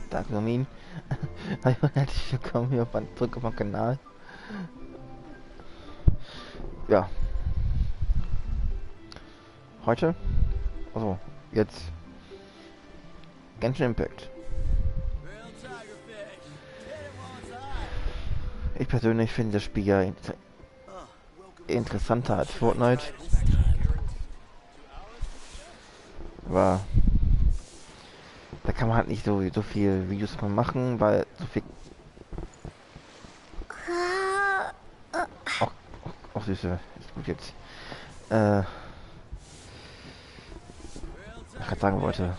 Danke, Domin. Hallo, herzlich willkommen hier zurück auf meinem Kanal. Ja, heute, also jetzt Genshin Impact. Ich persönlich finde das Spiel ja interessanter als Fortnite, aber da kann man halt nicht so viel Videos mal machen, weil so viel auch, auch süße ist gut jetzt. Was ich gerade sagen wollte,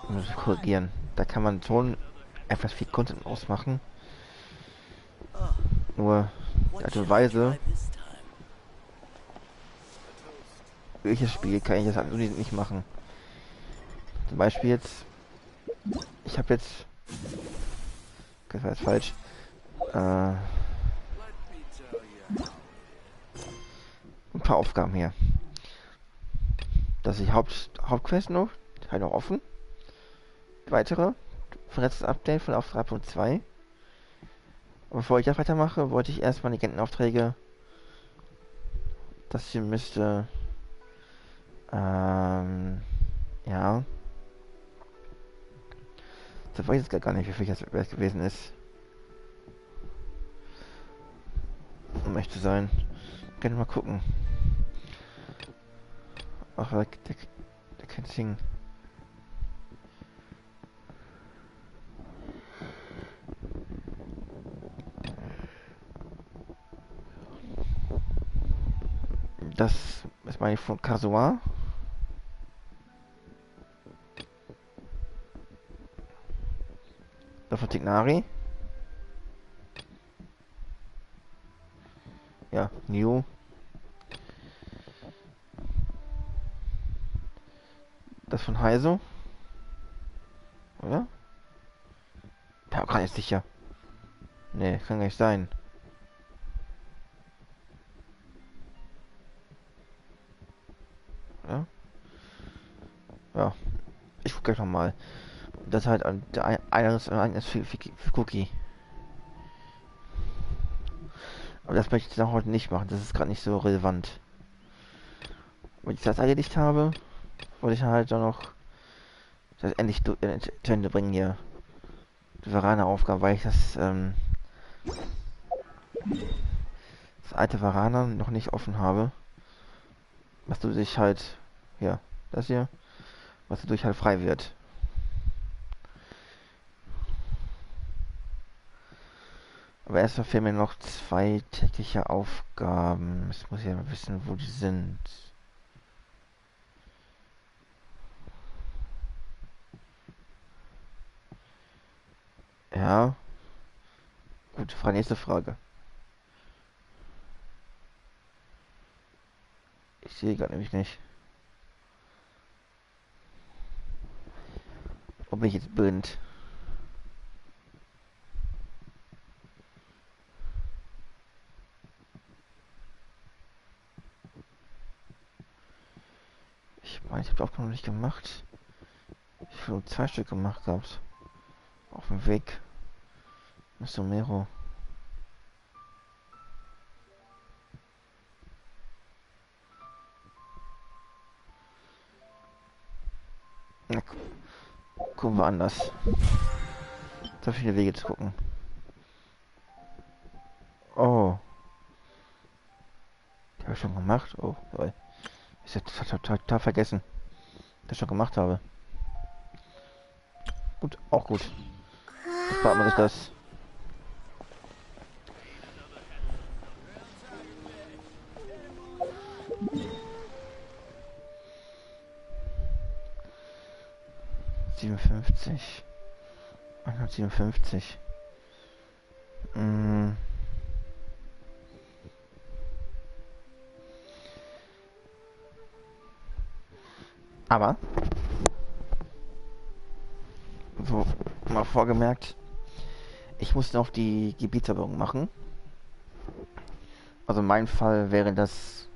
um das zu korrigieren, da kann man schon etwas viel Content ausmachen. Nur die Art und Weise, welches Spiel kann ich das halt nicht machen. Zum Beispiel jetzt, ich habe jetzt, das war jetzt falsch, ein paar Aufgaben hier. Das ist die Hauptquest noch, halt noch offen. Weitere, letztes Update von auf 3.2. Und bevor ich das weitermache, wollte ich erstmal die Legendenaufträge. Das hier müsste, ja. Das weiß ich jetzt gar nicht, wie viel das gewesen ist. Um echt zu sein. Können wir mal gucken. Ach, der kann singen. Das ist meine von Kasua. Das von Tignari. Ja, New. Das von Heiso. Oder? Ja, kann jetzt sicher. Nee, kann gar nicht sein. Ja? Ja. Ich guck gleich nochmal. Das halt der eines für Cookie. Aber das möchte ich dann heute nicht machen. Das ist gerade nicht so relevant. Wenn ich das erledigt habe, wollte ich halt dann noch das endlich zu Ende bringen hier. Die Varana-Aufgabe, weil ich das alte Varana noch nicht offen habe. Was du dich halt, ja, das hier, was dadurch halt frei wird. Aber erstmal fehlen mir noch 2 tägliche Aufgaben. Jetzt muss ich ja mal wissen, wo die sind. Ja, gut, nächste Frage. Ich sehe gerade nämlich nicht. Ob ich jetzt blind? Ich meine, ich habe die Aufgabe noch nicht gemacht. Ich habe nur 2 Stück gemacht gehabt. Auf dem Weg. Mr. Mero. Na, gucken wir anders. So viele Wege zu gucken. Oh. Die habe ich schon gemacht. Oh, toll. Ich habe total vergessen, dass ich schon gemacht habe. Gut, auch gut. Jetzt spart man sich das. ...57... 157... Aber... So, mal vorgemerkt... Ich muss noch die Gebietserweiterung machen. Also in meinem Fall wäre das...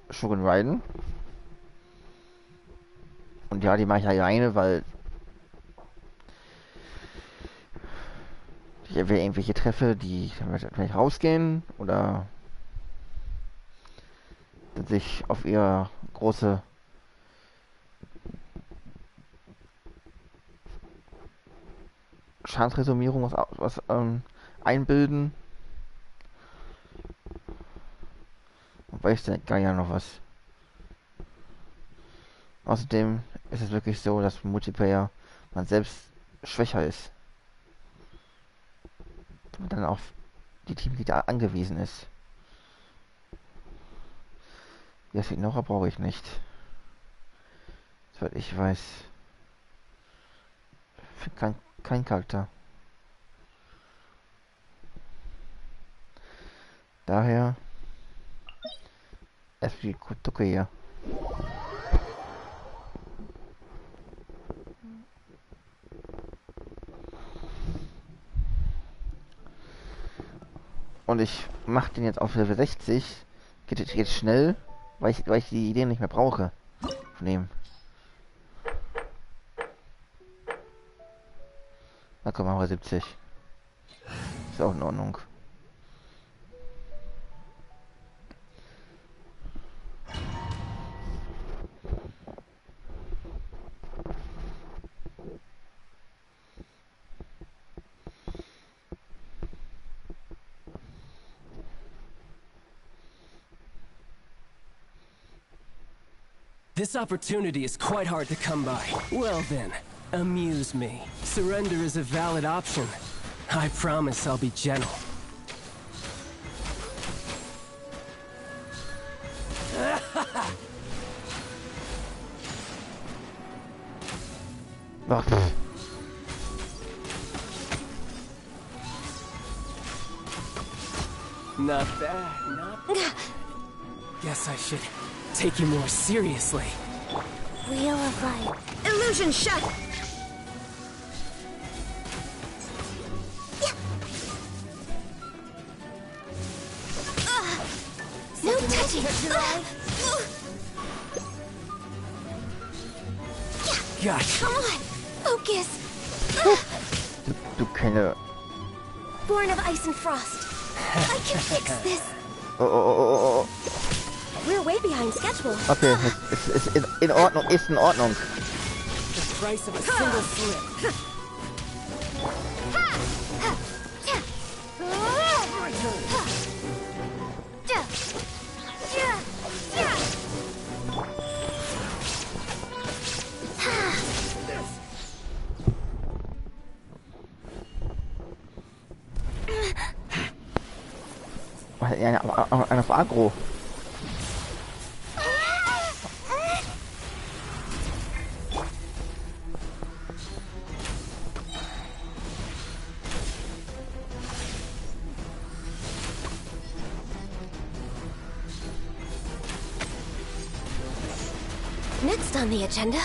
Shogun Raiden. Und ja, die mache ich alleine, weil... irgendwelche treffe, die vielleicht rausgehen oder sich auf ihre große Schadensresumierung einbilden. Und weiß der Geier noch was. Außerdem ist es wirklich so, dass Multiplayer man selbst schwächer ist. Und dann auf die Teamleader angewiesen ist. Das Ignora brauche ich nicht. Soweit ich weiß. Kein Charakter. Daher erst die Ducke hier. Und ich mache den jetzt auf Level 60. Geht schnell, weil ich die Ideen nicht mehr brauche. Von dem. Na komm, machen wir 70. Ist auch in Ordnung. This opportunity is quite hard to come by. Well then, amuse me. Surrender is a valid option. I promise I'll be gentle. Ach, Not bad, not bad. Guess I should take you more seriously. Wheel of light. Illusion shut! No touching! Gotcha. Come on! Focus! du keine... Born of ice and frost. I can fix this. Oh. We're way behind schedule. Okay, ist in Ordnung, ist in Ordnung. The price of a single slip. Einer auf Agro. Next on the agenda.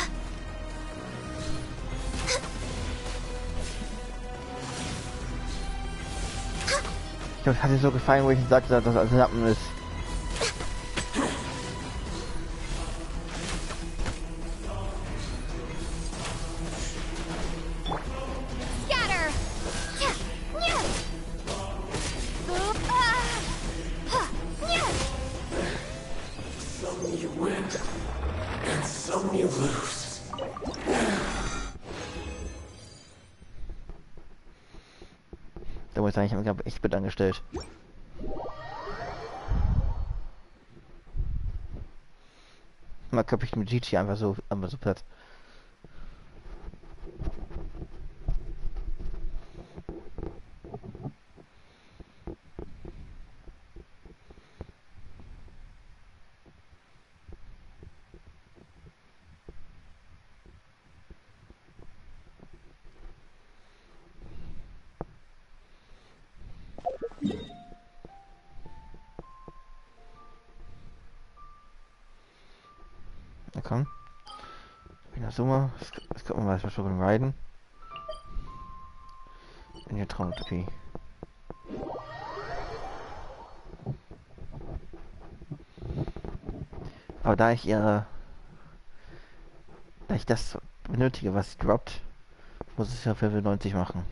Ich glaube, es hat dir so gefallen, wo ich sagte, dass das Lappen ist. Scatter! Some you win, and some you lose. Da muss ich sagen, ich habe echt gut angestellt. Mal köpfe ich mit GT einfach so platt. Na komm. Wieder Summe. Das gucken wir mal, was wir schon riden. In der Traumutopie. Aber da ich das benötige, was sie droppt, muss ich es ja für Level 90 machen.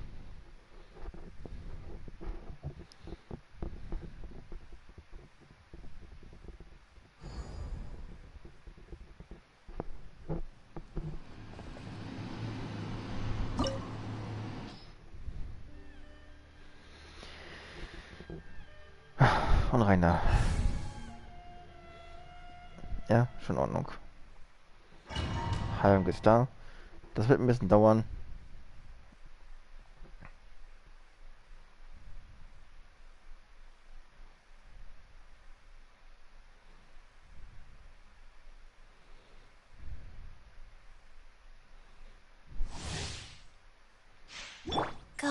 Rainer. Ja, schon in Ordnung. Heilung ist da. Das wird ein bisschen dauern. Go.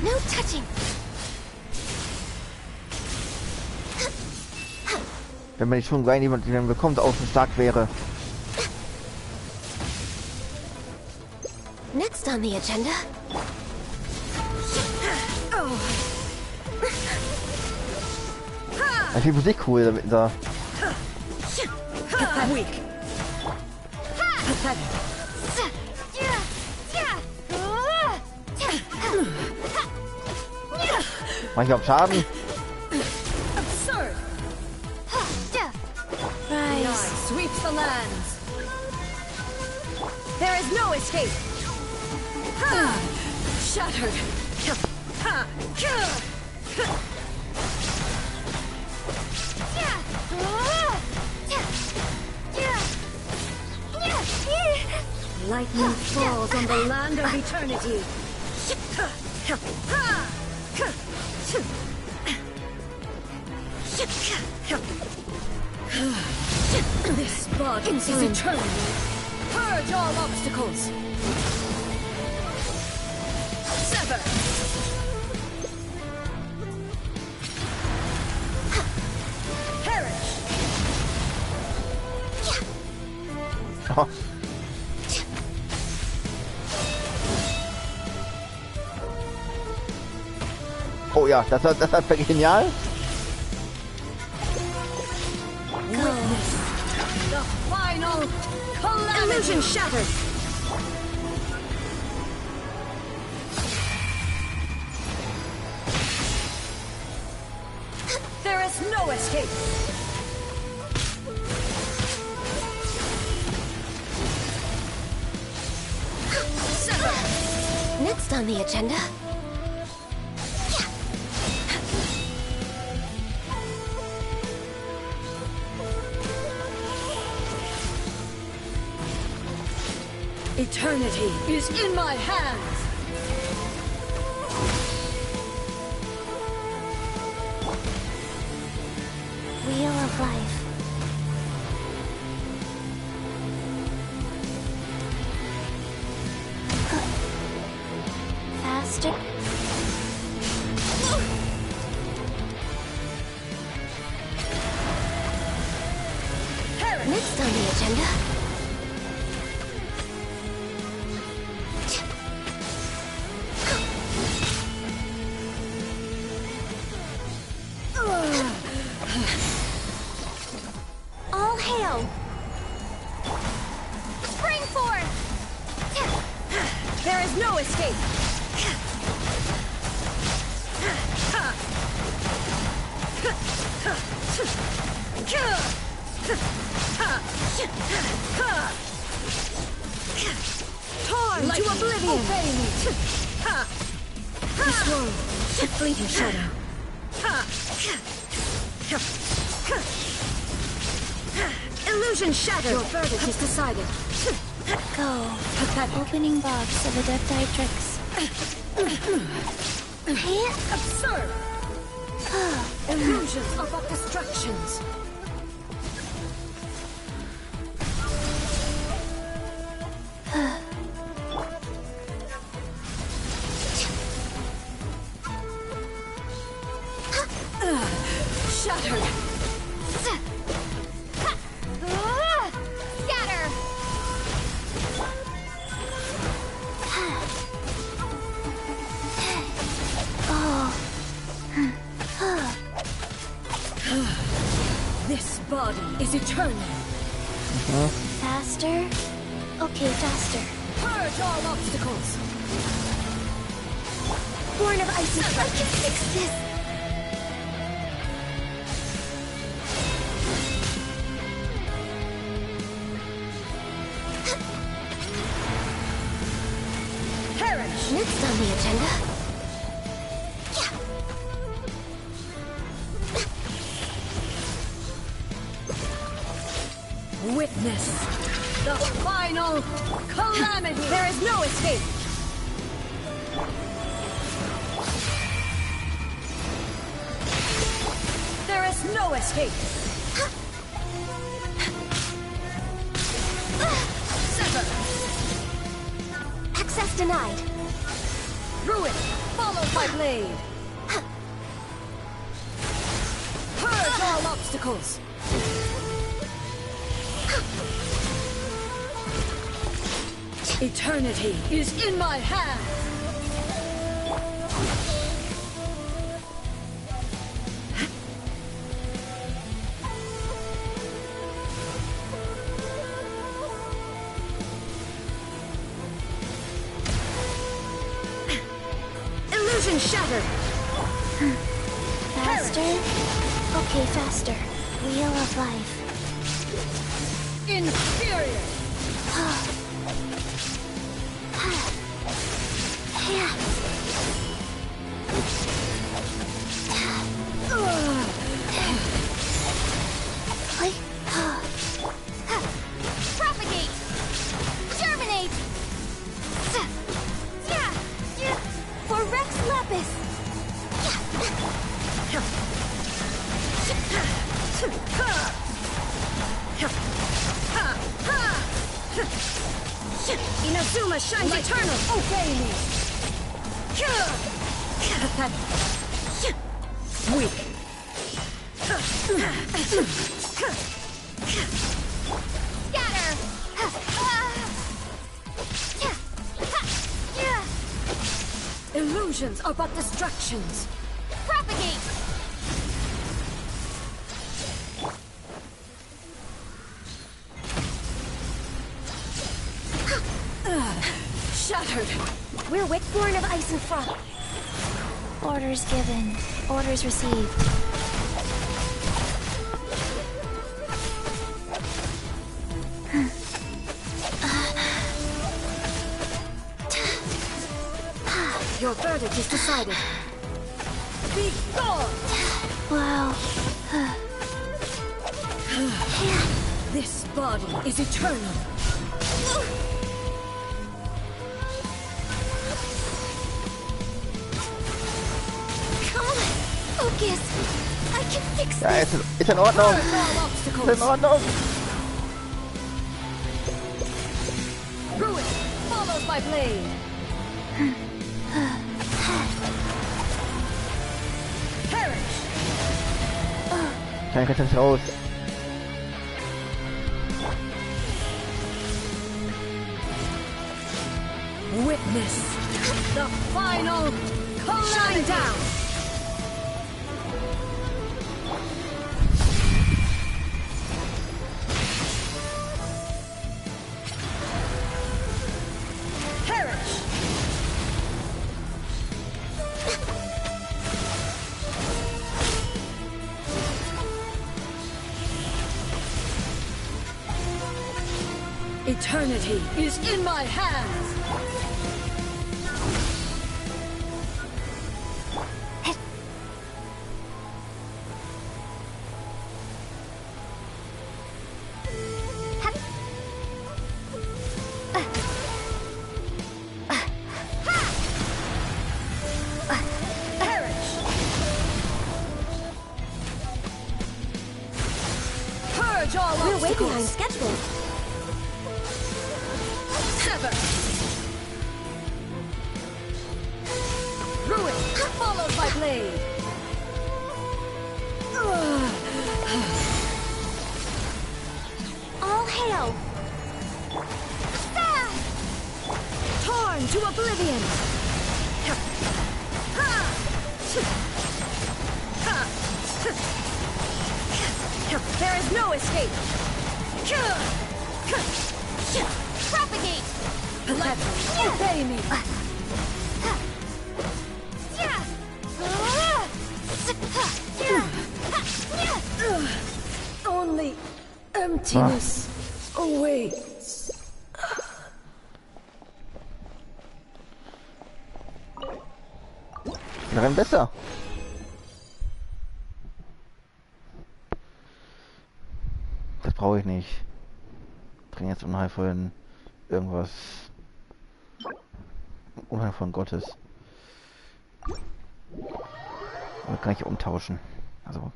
No touching. Wenn man nicht schon gleich jemand, den man bekommt, außen stark wäre. Next on the agenda. Ich finde Musik cool damit da. Weak. Pathetic. Mach ich auch Schaden? Absurd. Rise. Eye sweeps the lands. There is no escape. Ha! Shattered. Ha! Lightning falls on the land of eternity. This body is eternal. Purge all obstacles. Sever. Perish. Oh. Oh ja, das war genial. Witness the final calamity. Illusion shattered. There is no escape. Sever. Next on the agenda. Eternity is in my hands. Wheel of life. Faster. Next on the agenda. All hail! Spring forth! There is no escape. Torn to oblivion. Obey me. This world, a fleeting shadow. Illusion shattered. Your verdict is decided. Go. Pathetic. Opening box of Adepti tricks. Absurd. Illusions are but distractions. Shattered. Scatter! This body is eternal. Faster? Okay, faster. Purge all obstacles. Born of ice and I can fix this! Perish. Next What's on the agenda? Witness the final calamity. There is no escape. There is no escape. Sever. Access denied. Ruin, followed by blade. Purge all obstacles. Eternity is in my hands. Illusion shattered. Faster? Okay, faster. Wheel of life. Inferior. Propagate! Germinate! For Rex Lapis! Inazuma shines eternal. Obey me. Weak. Scatter! Illusions are but distractions. Propagate! Shattered. We're born of ice and frost. Orders given. Orders received. Your verdict is decided. Be gone! Wow. This body is eternal. Come on. Focus. I can fix Ja, this. ist in Ordnung. Burn all Ist in obstacles. Ordnung. Ruin, followed by blade. Perish. Kein Retter ist raus. Witness the final calamity. Shine down. Perish. Eternity is in my hands. Perish. Purge all We're way obstacles. behind schedule. Sever. Ruin, followed by blade. All hail. Torn to oblivion. There is no escape. Propagate. Obey me. Only emptiness awaits. Darin besser. Das brauche ich nicht. Drin jetzt unheil von irgendwas. Unheil von Gottes. Oder kann ich umtauschen? Also.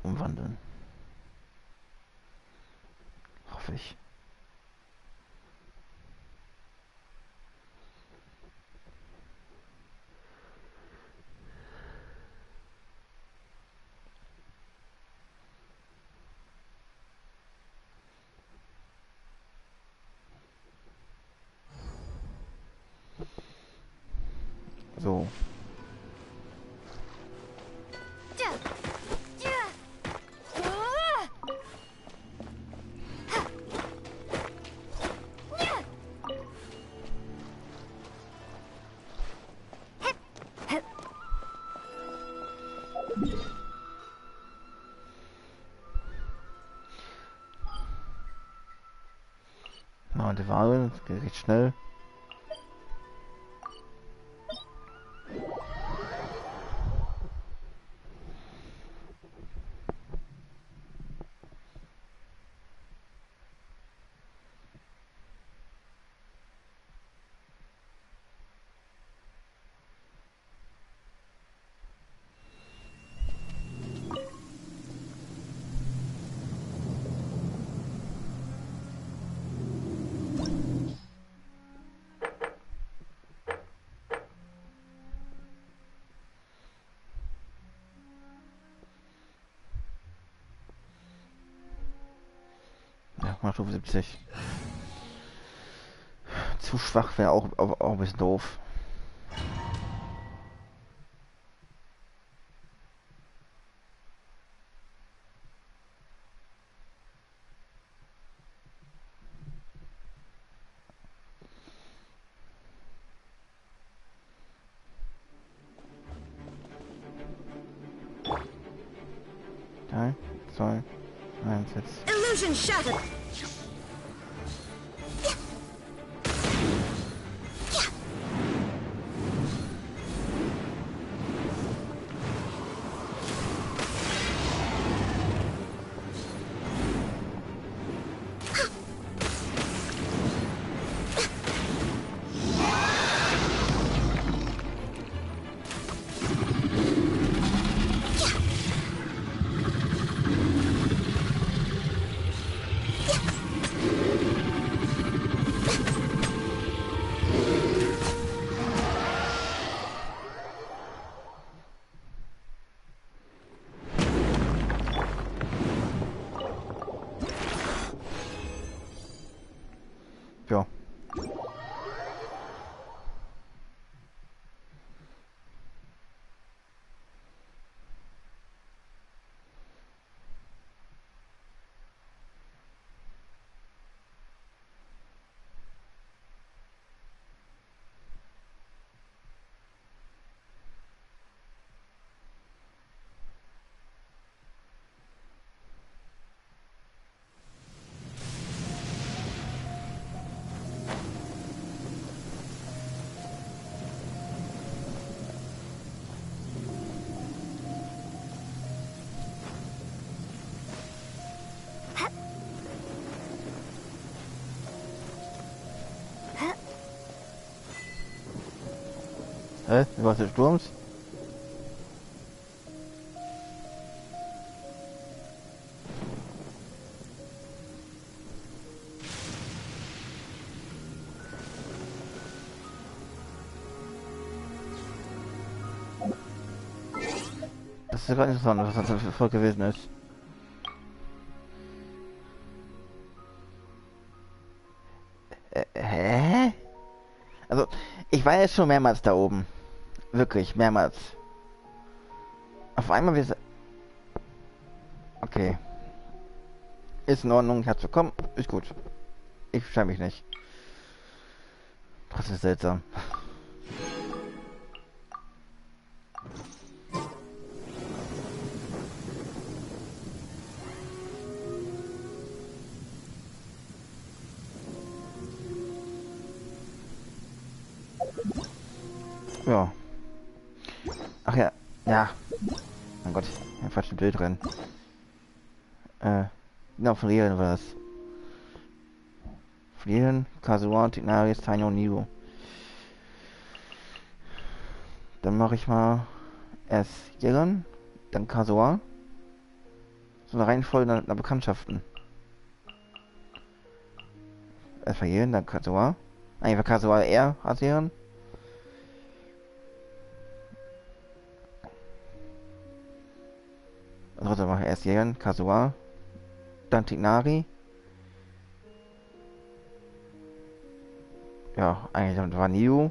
Umwandeln. Hoffe ich. So. Na, die Wahl, das geht recht schnell. Ja, mal Stufe 70. Zu schwach wäre auch ein bisschen doof. Drei, zwei, eins, jetzt. Illusion shattered. Ja. Hä? Wie war's des Sturms? Das ist ja gerade interessant, was das für Volk gewesen ist. Hä? Also, ich war jetzt schon mehrmals da oben. Wirklich, mehrmals. Auf einmal wir... Okay. Ist in Ordnung, ich hab's bekommen. Ist gut. Ich schreibe mich nicht. Trotzdem seltsam. Ja. Ach ja, ja. Mein Gott, ein falsches Bild drin. Genau, verlieren wir das. Verlieren, Casual, Tignaris, Taino, Nigo. Dann mache ich mal erst Jägern, dann Casual. So eine Reihenfolge nach Bekanntschaften. Erst verlieren, dann Casual. Einfach Casual, eher rasieren. Also mache ich erst Jägern, Casual. Dann Tignari. Ja, eigentlich dann war Niu.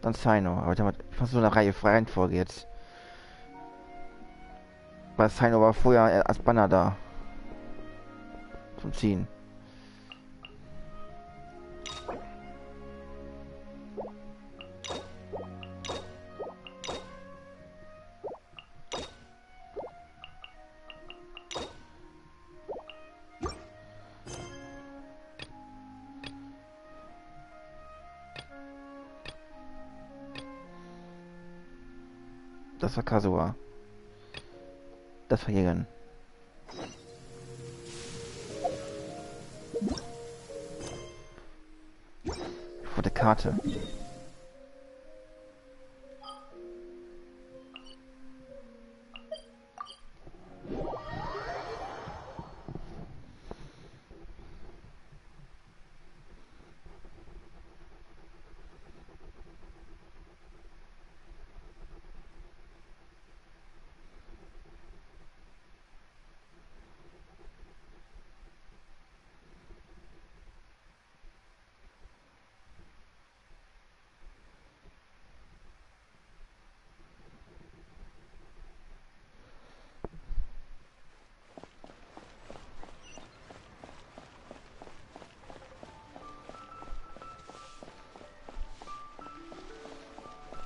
Dann Sino. Aber ich fast so eine Reihe Reihenfolge jetzt. Weil Sino war vorher als Banner da. Zum Ziehen. Das war Kasua. Das war Jägern. Vor der Karte.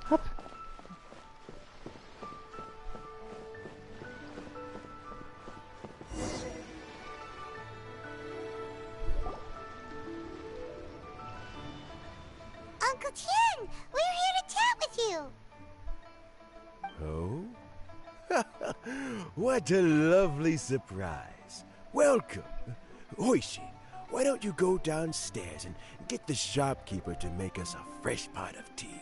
Hopp. Uncle Tien, we're here to chat with you. Oh? What a lovely surprise. Welcome. Hoishi, why don't you go downstairs and get the shopkeeper to make us a fresh pot of tea?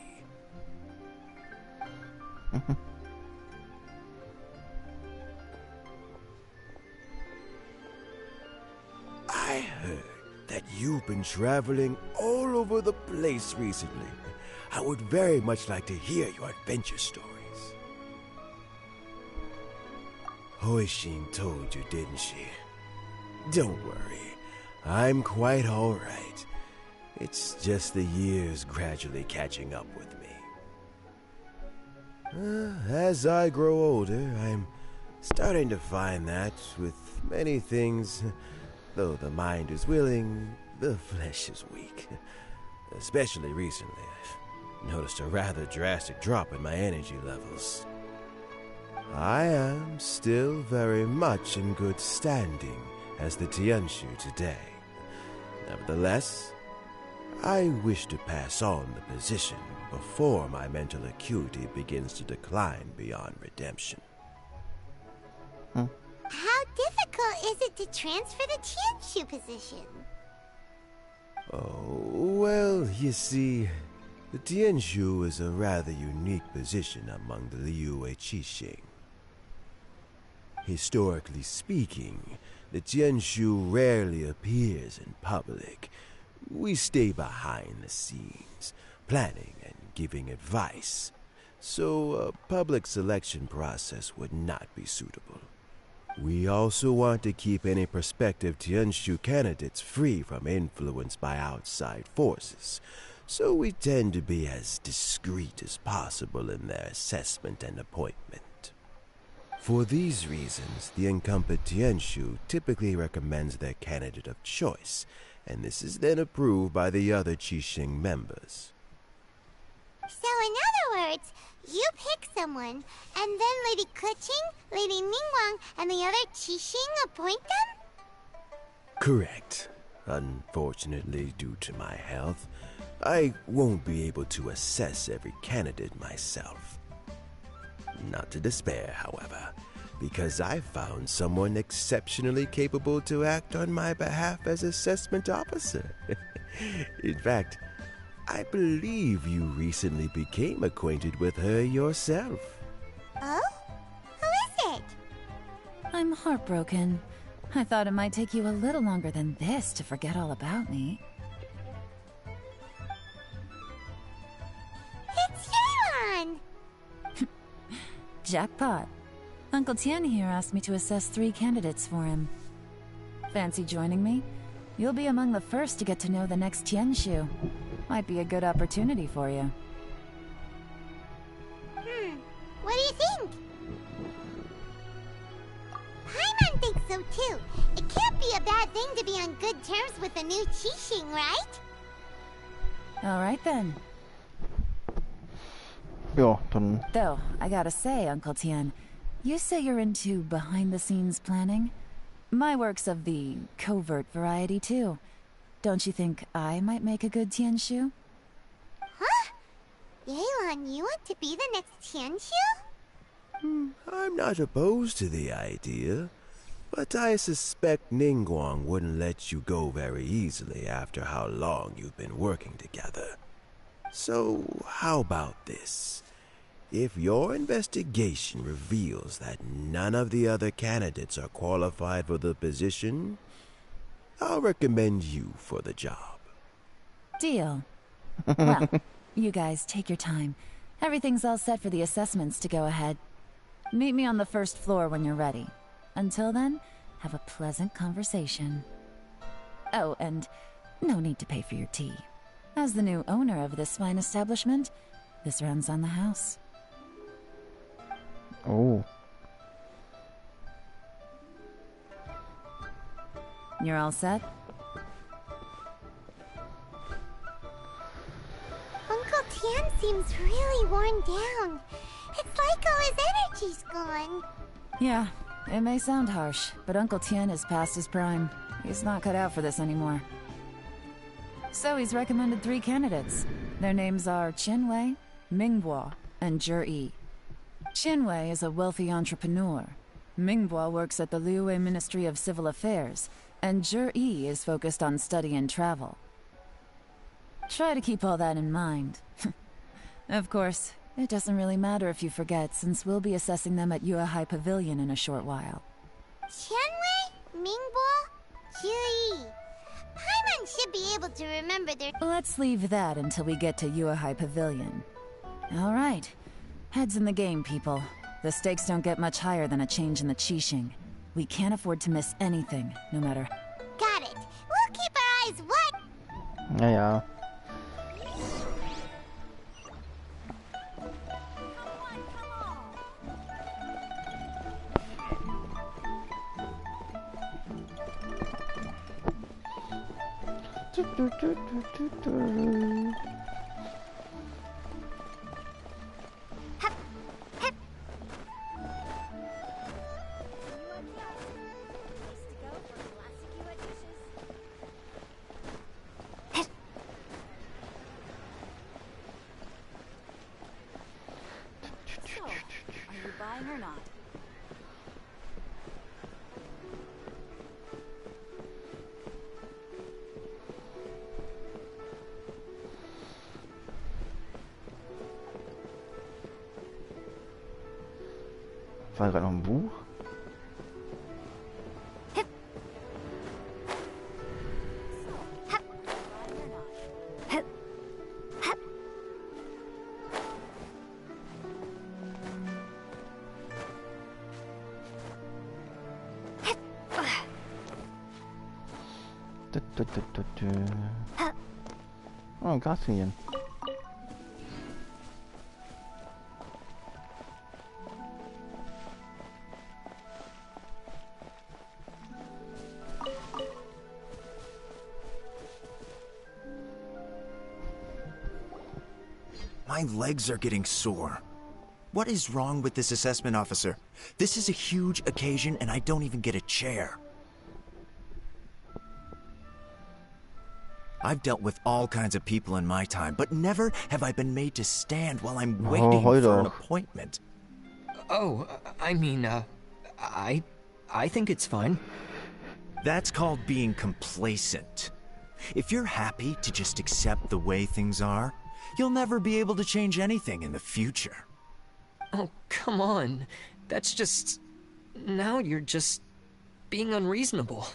I heard that you've been traveling all over the place recently. I would very much like to hear your adventure stories. Hoishin told you, didn't she? Don't worry, I'm quite all right. It's just the years gradually catching up with me. As I grow older, I'm starting to find that with many things, though the mind is willing, the flesh is weak. Especially recently, I've noticed a rather drastic drop in my energy levels. I am still very much in good standing as the Tianshu today. Nevertheless, I wish to pass on the position before my mental acuity begins to decline beyond redemption. How difficult is it to transfer the Tianshu position? Oh, well, you see, the Tianshu is a rather unique position among the Liyue Qixing. Historically speaking, the Tianshu rarely appears in public. We stay behind the scenes, planning and giving advice, so a public selection process would not be suitable. We also want to keep any prospective Tianshu candidates free from influence by outside forces, so we tend to be as discreet as possible in their assessment and appointment. For these reasons, the incumbent Tianshu typically recommends their candidate of choice, and this is then approved by the other Qixing members. So in other words, you pick someone, and then Lady Keqing, Lady Ningguang, and the other Qixing appoint them? Correct. Unfortunately, due to my health, I won't be able to assess every candidate myself. Not to despair, however, because I found someone exceptionally capable to act on my behalf as assessment officer. In fact, I believe you recently became acquainted with her yourself. Oh? Who is it? I'm heartbroken. I thought it might take you a little longer than this to forget all about me. It's Yelan! Jackpot. Uncle Tien here asked me to assess 3 candidates for him. Fancy joining me? You'll be among the first to get to know the next Tianshu. Might be a good opportunity for you. What do you think? Paimon thinks so too. It can't be a bad thing to be on good terms with a new Qixing, right? Alright then. Ja, dann. Though, I gotta say, Uncle Tien, you say you're into behind-the-scenes planning? My work's of the covert variety, too. Don't you think I might make a good Tianshu? Huh? Yelan, you want to be the next Tianshu? I'm not opposed to the idea, but I suspect Ningguang wouldn't let you go very easily after how long you've been working together. So, how about this? If your investigation reveals that none of the other candidates are qualified for the position, I'll recommend you for the job. Deal. Well, you guys take your time. Everything's all set for the assessments to go ahead. Meet me on the first floor when you're ready. Until then, have a pleasant conversation. Oh, and no need to pay for your tea. As the new owner of this fine establishment, this runs on the house. Oh. You're all set? Uncle Tien seems really worn down. It's like all his energy's gone. Yeah, it may sound harsh, but Uncle Tien is past his prime. He's not cut out for this anymore. So he's recommended 3 candidates. Their names are Qinwei, Mingbo, and Zhi. Qinwei is a wealthy entrepreneur. Mingbo works at the Liyue Ministry of Civil Affairs, and Zhi is focused on study and travel. Try to keep all that in mind. Of course, it doesn't really matter if you forget, since we'll be assessing them at Yuehai Pavilion in a short while. Qianwei, Mingbo, Zhi. Paimon should be able to remember their... Let's leave that until we get to Yuehai Pavilion. All right. Heads in the game, people. The stakes don't get much higher than a change in the Qixing. We can't afford to miss anything, no matter... Got it. We'll keep our eyes what? Naja. Or not? War gerade noch ein Buch? Oh, Gastrien. My legs are getting sore. What is wrong with this assessment officer? This is a huge occasion and I don't even get a chair. I've dealt with all kinds of people in my time, but never have I been made to stand while I'm waiting hoi for an doch. appointment. Oh, I mean, I think it's fine. That's called being complacent. If you're happy to just accept the way things are, you'll never be able to change anything in the future. Oh, come on. That's just... Now you're just being unreasonable.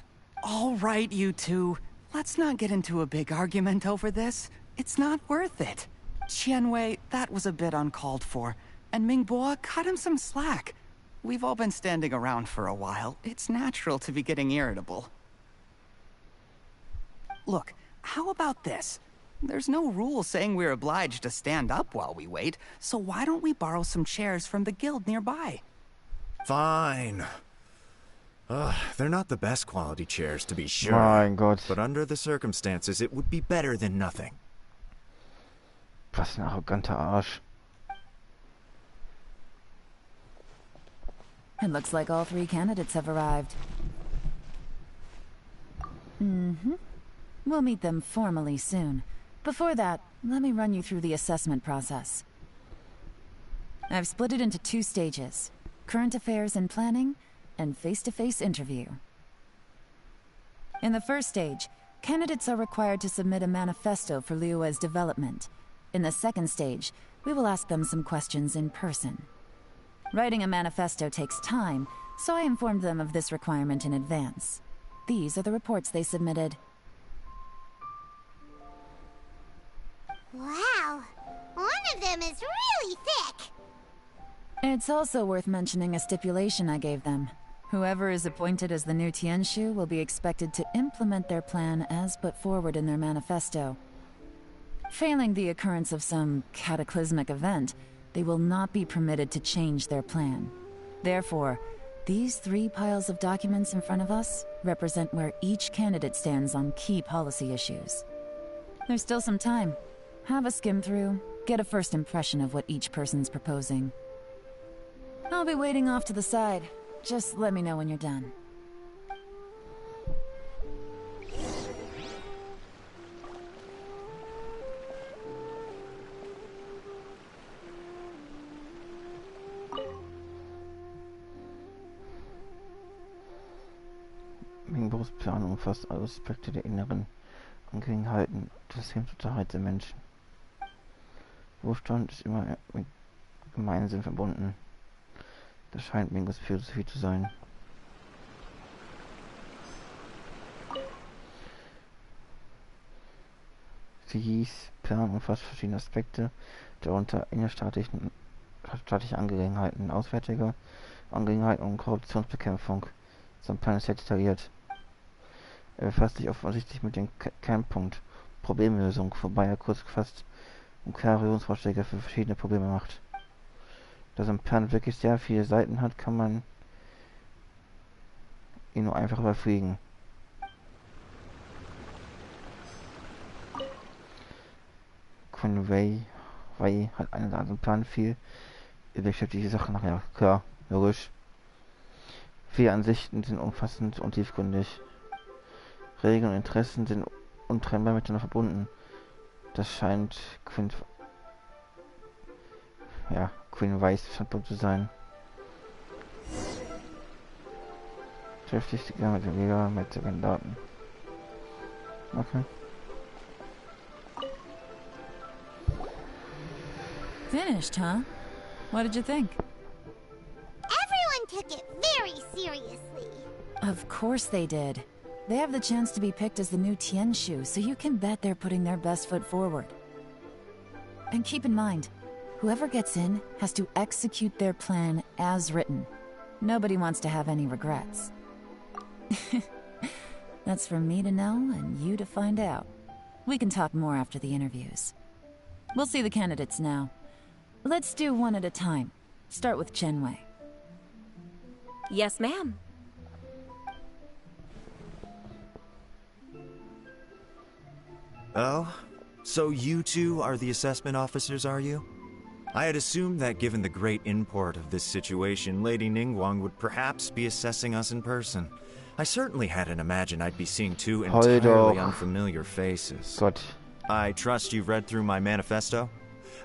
All right, you two. Let's not get into a big argument over this. It's not worth it. Qianwei, that was a bit uncalled for. And Mingbo, cut him some slack. We've all been standing around for a while. It's natural to be getting irritable. Look, how about this? There's no rule saying we're obliged to stand up while we wait, so why don't we borrow some chairs from the guild nearby? Fine. They're not the best quality chairs, to be sure. Mein Gott. But under the circumstances, it would be better than nothing. Was ein arroganter Arsch. It looks like all 3 candidates have arrived. We'll meet them formally soon. Before that, let me run you through the assessment process. I've split it into 2 stages: current affairs and planning, and face-to-face interview. In the first stage, candidates are required to submit a manifesto for Liyue's development. In the second stage, we will ask them some questions in person. Writing a manifesto takes time, so I informed them of this requirement in advance. These are the reports they submitted. Wow, one of them is really thick. It's also worth mentioning a stipulation I gave them. Whoever is appointed as the new Tianshu will be expected to implement their plan as put forward in their manifesto. Failing the occurrence of some cataclysmic event, they will not be permitted to change their plan. Therefore, these 3 piles of documents in front of us represent where each candidate stands on key policy issues. There's still some time. Have a skim through, get a first impression of what each person's proposing. I'll be waiting off to the side. Just let me know when you're done. Mingbos Plan umfasst alle Aspekte der inneren Angelegenheiten des Lebensunterhalts der Menschen. Wohlstand ist immer mit Gemeinsinn verbunden. Das scheint Mingos Philosophie zu sein. Sie hieß, Plan umfasst verschiedene Aspekte, darunter innerstaatliche Angelegenheiten, auswärtige Angelegenheiten und Korruptionsbekämpfung. Sein Plan ist sehr detailliert. Er befasst sich offensichtlich mit dem Kernpunkt Problemlösung, wobei er kurz gefasst und klare Lösungsvorschläge für verschiedene Probleme macht. Da sein Plan wirklich sehr viele Seiten hat, kann man ihn nur einfach überfliegen. Wei hat einen anderen Plan, viel beschäftigte Sachen nachher. Klar, logisch. Viele Ansichten sind umfassend und tiefgründig. Regeln und Interessen sind untrennbar miteinander verbunden. Das scheint Quinn Weiss Standpunkt zu sein. Beschäftigt sich mit dem Jäger, mit den Kandidaten. Okay. Finished, huh? What did you think? Everyone took it very seriously. Of course they did. They have the chance to be picked as the new Tianshu, so you can bet they're putting their best foot forward. And keep in mind, whoever gets in has to execute their plan as written. Nobody wants to have any regrets. That's for me to know and you to find out. We can talk more after the interviews. We'll see the candidates now. Let's do one at a time. Start with Chenwei. Yes, ma'am. Oh? So you two are the assessment officers, are you? I had assumed that given the great import of this situation, Lady Ningguang would perhaps be assessing us in person. I certainly hadn't imagined I'd be seeing two Heul entirely doch. unfamiliar faces. Gott. I trust you've read through my manifesto?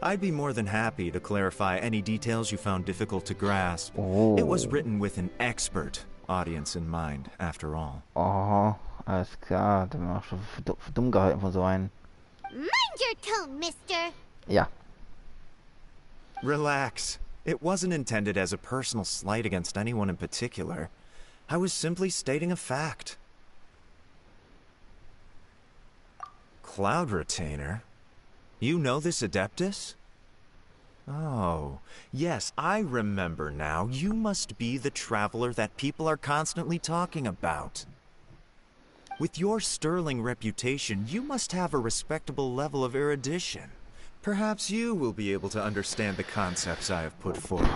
I'd be more than happy to clarify any details you found difficult to grasp. Oh. It was written with an expert audience in mind, after all. Aha, alles klar. Dann bin ich auch schon für dumm gehalten von so einem. Mind your tone, mister. Ja. Relax. It wasn't intended as a personal slight against anyone in particular. I was simply stating a fact. Cloud Retainer? You know this Adeptus? Oh, yes, I remember now. You must be the traveler that people are constantly talking about. With your sterling reputation, you must have a respectable level of erudition. Perhaps you will be able to understand the concepts I have put forward.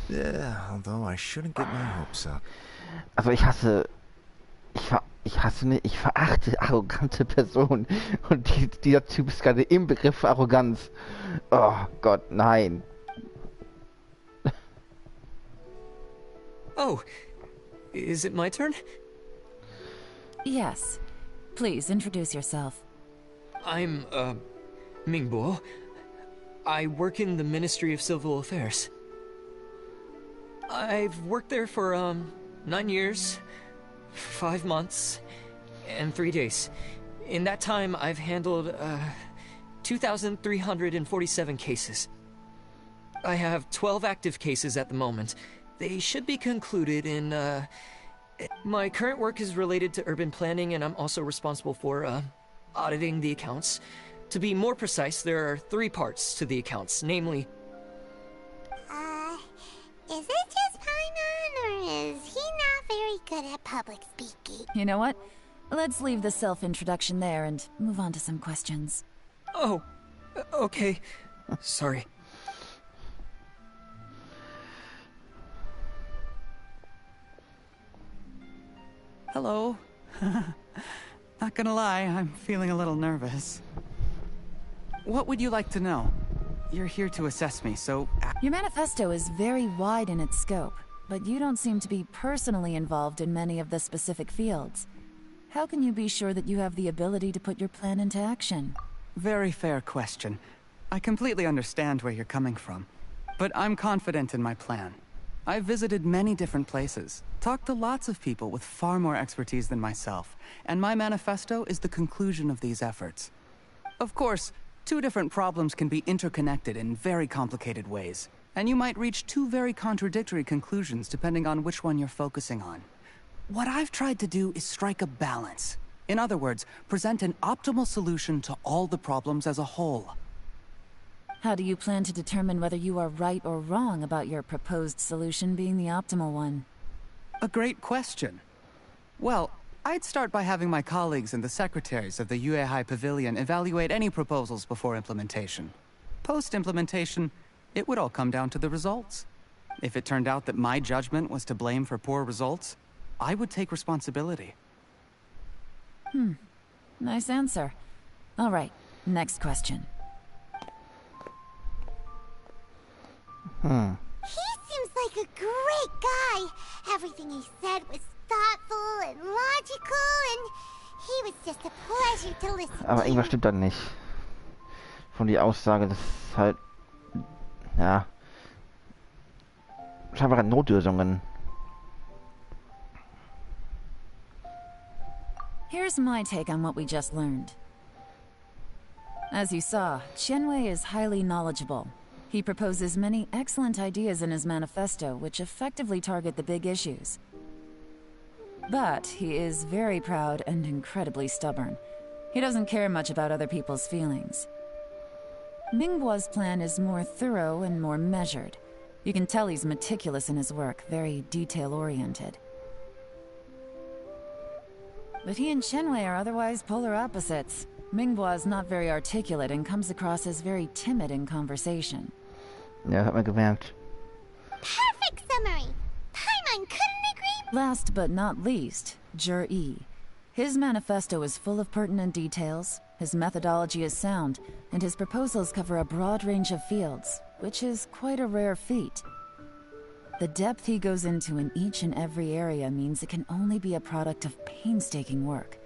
Yeah, although I shouldn't get my hopes up. Also ich hasse nicht, ich verachte arrogante Personen. Und dieser Typ ist gerade im Begriff für Arroganz. Oh Gott, nein. Oh, is it my turn? Yes. Please introduce yourself. I'm, Mingbo. I work in the Ministry of Civil Affairs. I've worked there for, 9 years, 5 months, and 3 days. In that time, I've handled, 2,347 cases. I have 12 active cases at the moment. They should be concluded in, My current work is related to urban planning, and I'm also responsible for, auditing the accounts. To be more precise, there are 3 parts to the accounts, namely... Is it just Paimon, or is he not very good at public speaking? You know what? Let's leave the self-introduction there and move on to some questions. Oh, okay. Sorry. Hello. Not gonna lie, I'm feeling a little nervous. What would you like to know? You're here to assess me, so... Your manifesto is very wide in its scope, but you don't seem to be personally involved in many of the specific fields. How can you be sure that you have the ability to put your plan into action? Very fair question. I completely understand where you're coming from, but I'm confident in my plan. I've visited many different places, talked to lots of people with far more expertise than myself, and my manifesto is the conclusion of these efforts. Of course, 2 different problems can be interconnected in very complicated ways, and you might reach 2 very contradictory conclusions depending on which one you're focusing on. What I've tried to do is strike a balance. In other words, present an optimal solution to all the problems as a whole. How do you plan to determine whether you are right or wrong about your proposed solution being the optimal one? A great question. Well, I'd start by having my colleagues and the secretaries of the Yuehai Pavilion evaluate any proposals before implementation. Post-implementation, it would all come down to the results. If it turned out that my judgment was to blame for poor results, I would take responsibility. Nice answer. All right, next question. He seems like a great guy. Everything he said was thoughtful and logical, and he was just a pleasure to listen Aber to. irgendwas stimmt dann nicht. Von die Aussage, das ist halt... Ja... Scheinbar Notlösungen. Here's my take on what we just learned. As you saw, Qianwei is highly knowledgeable. He proposes many excellent ideas in his manifesto which effectively target the big issues. But he is very proud and incredibly stubborn. He doesn't care much about other people's feelings. Mingbo's plan is more thorough and more measured. You can tell he's meticulous in his work, very detail-oriented. But he and Qianwei are otherwise polar opposites. Mingbo is not very articulate and comes across as very timid in conversation. Ja, hat man gemerkt. Perfect summary. Paimon couldn't agree. Last but not least, Yi. His manifesto is full of pertinent details, his methodology is sound, and his proposals cover a broad range of fields, which is quite a rare feat. The depth he goes into in each and every area means it can only be a product of painstaking work.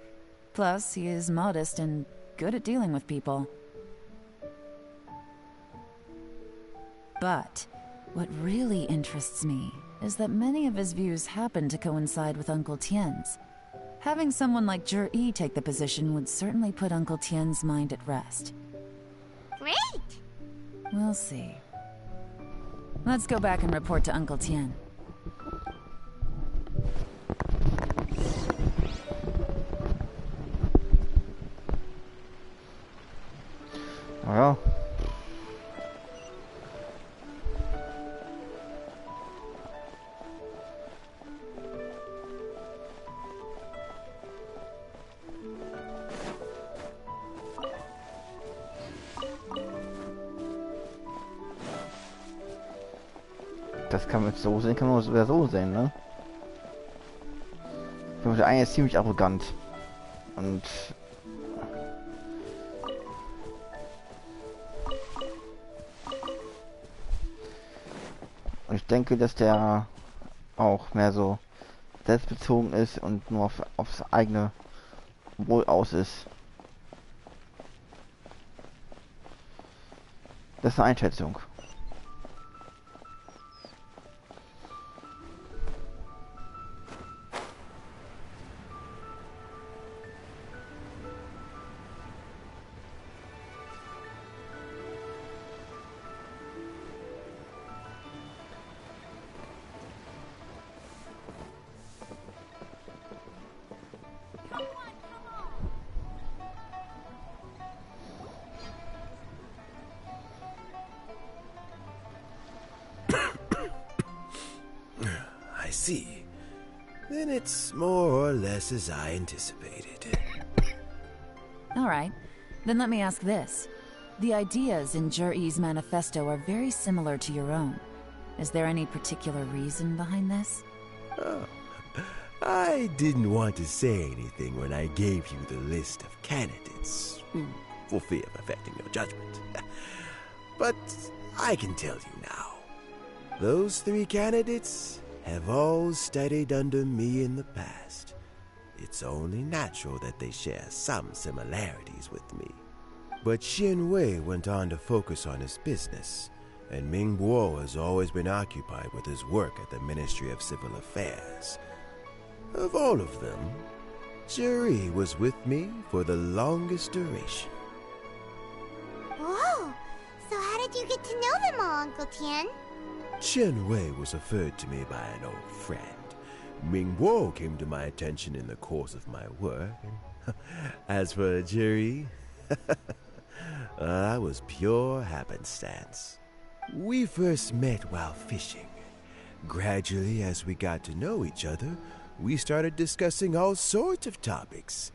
Plus, he is modest and good at dealing with people. But what really interests me is that many of his views happen to coincide with Uncle Tien's. Having someone like Yi take the position would certainly put Uncle Tien's mind at rest. Great! We'll see. Let's go back and report to Uncle Tien. Well. Das kann man so sehen, kann man sogar so sehen, ne? Der eine ist ziemlich arrogant. Und ich denke, dass der auch mehr so selbstbezogen ist und nur aufs eigene Wohl aus ist. Das ist eine Einschätzung. I see. Then it's more or less as I anticipated. Alright, then let me ask this. The ideas in Yi's manifesto are very similar to your own. Is there any particular reason behind this? Oh, I didn't want to say anything when I gave you the list of candidates, for fear of affecting your judgment. But I can tell you now. Those 3 candidates have all studied under me in the past. It's only natural that they share some similarities with me. But Xin Wei went on to focus on his business, and Ming Guo has always been occupied with his work at the Ministry of Civil Affairs. Of all of them, Yi was with me for the longest duration. Whoa! So how did you get to know them all, Uncle Tien? Chen Wei was referred to me by an old friend. Ming Guo came to my attention in the course of my work. As for Yi, that was pure happenstance. We first met while fishing. Gradually, as we got to know each other, we started discussing all sorts of topics.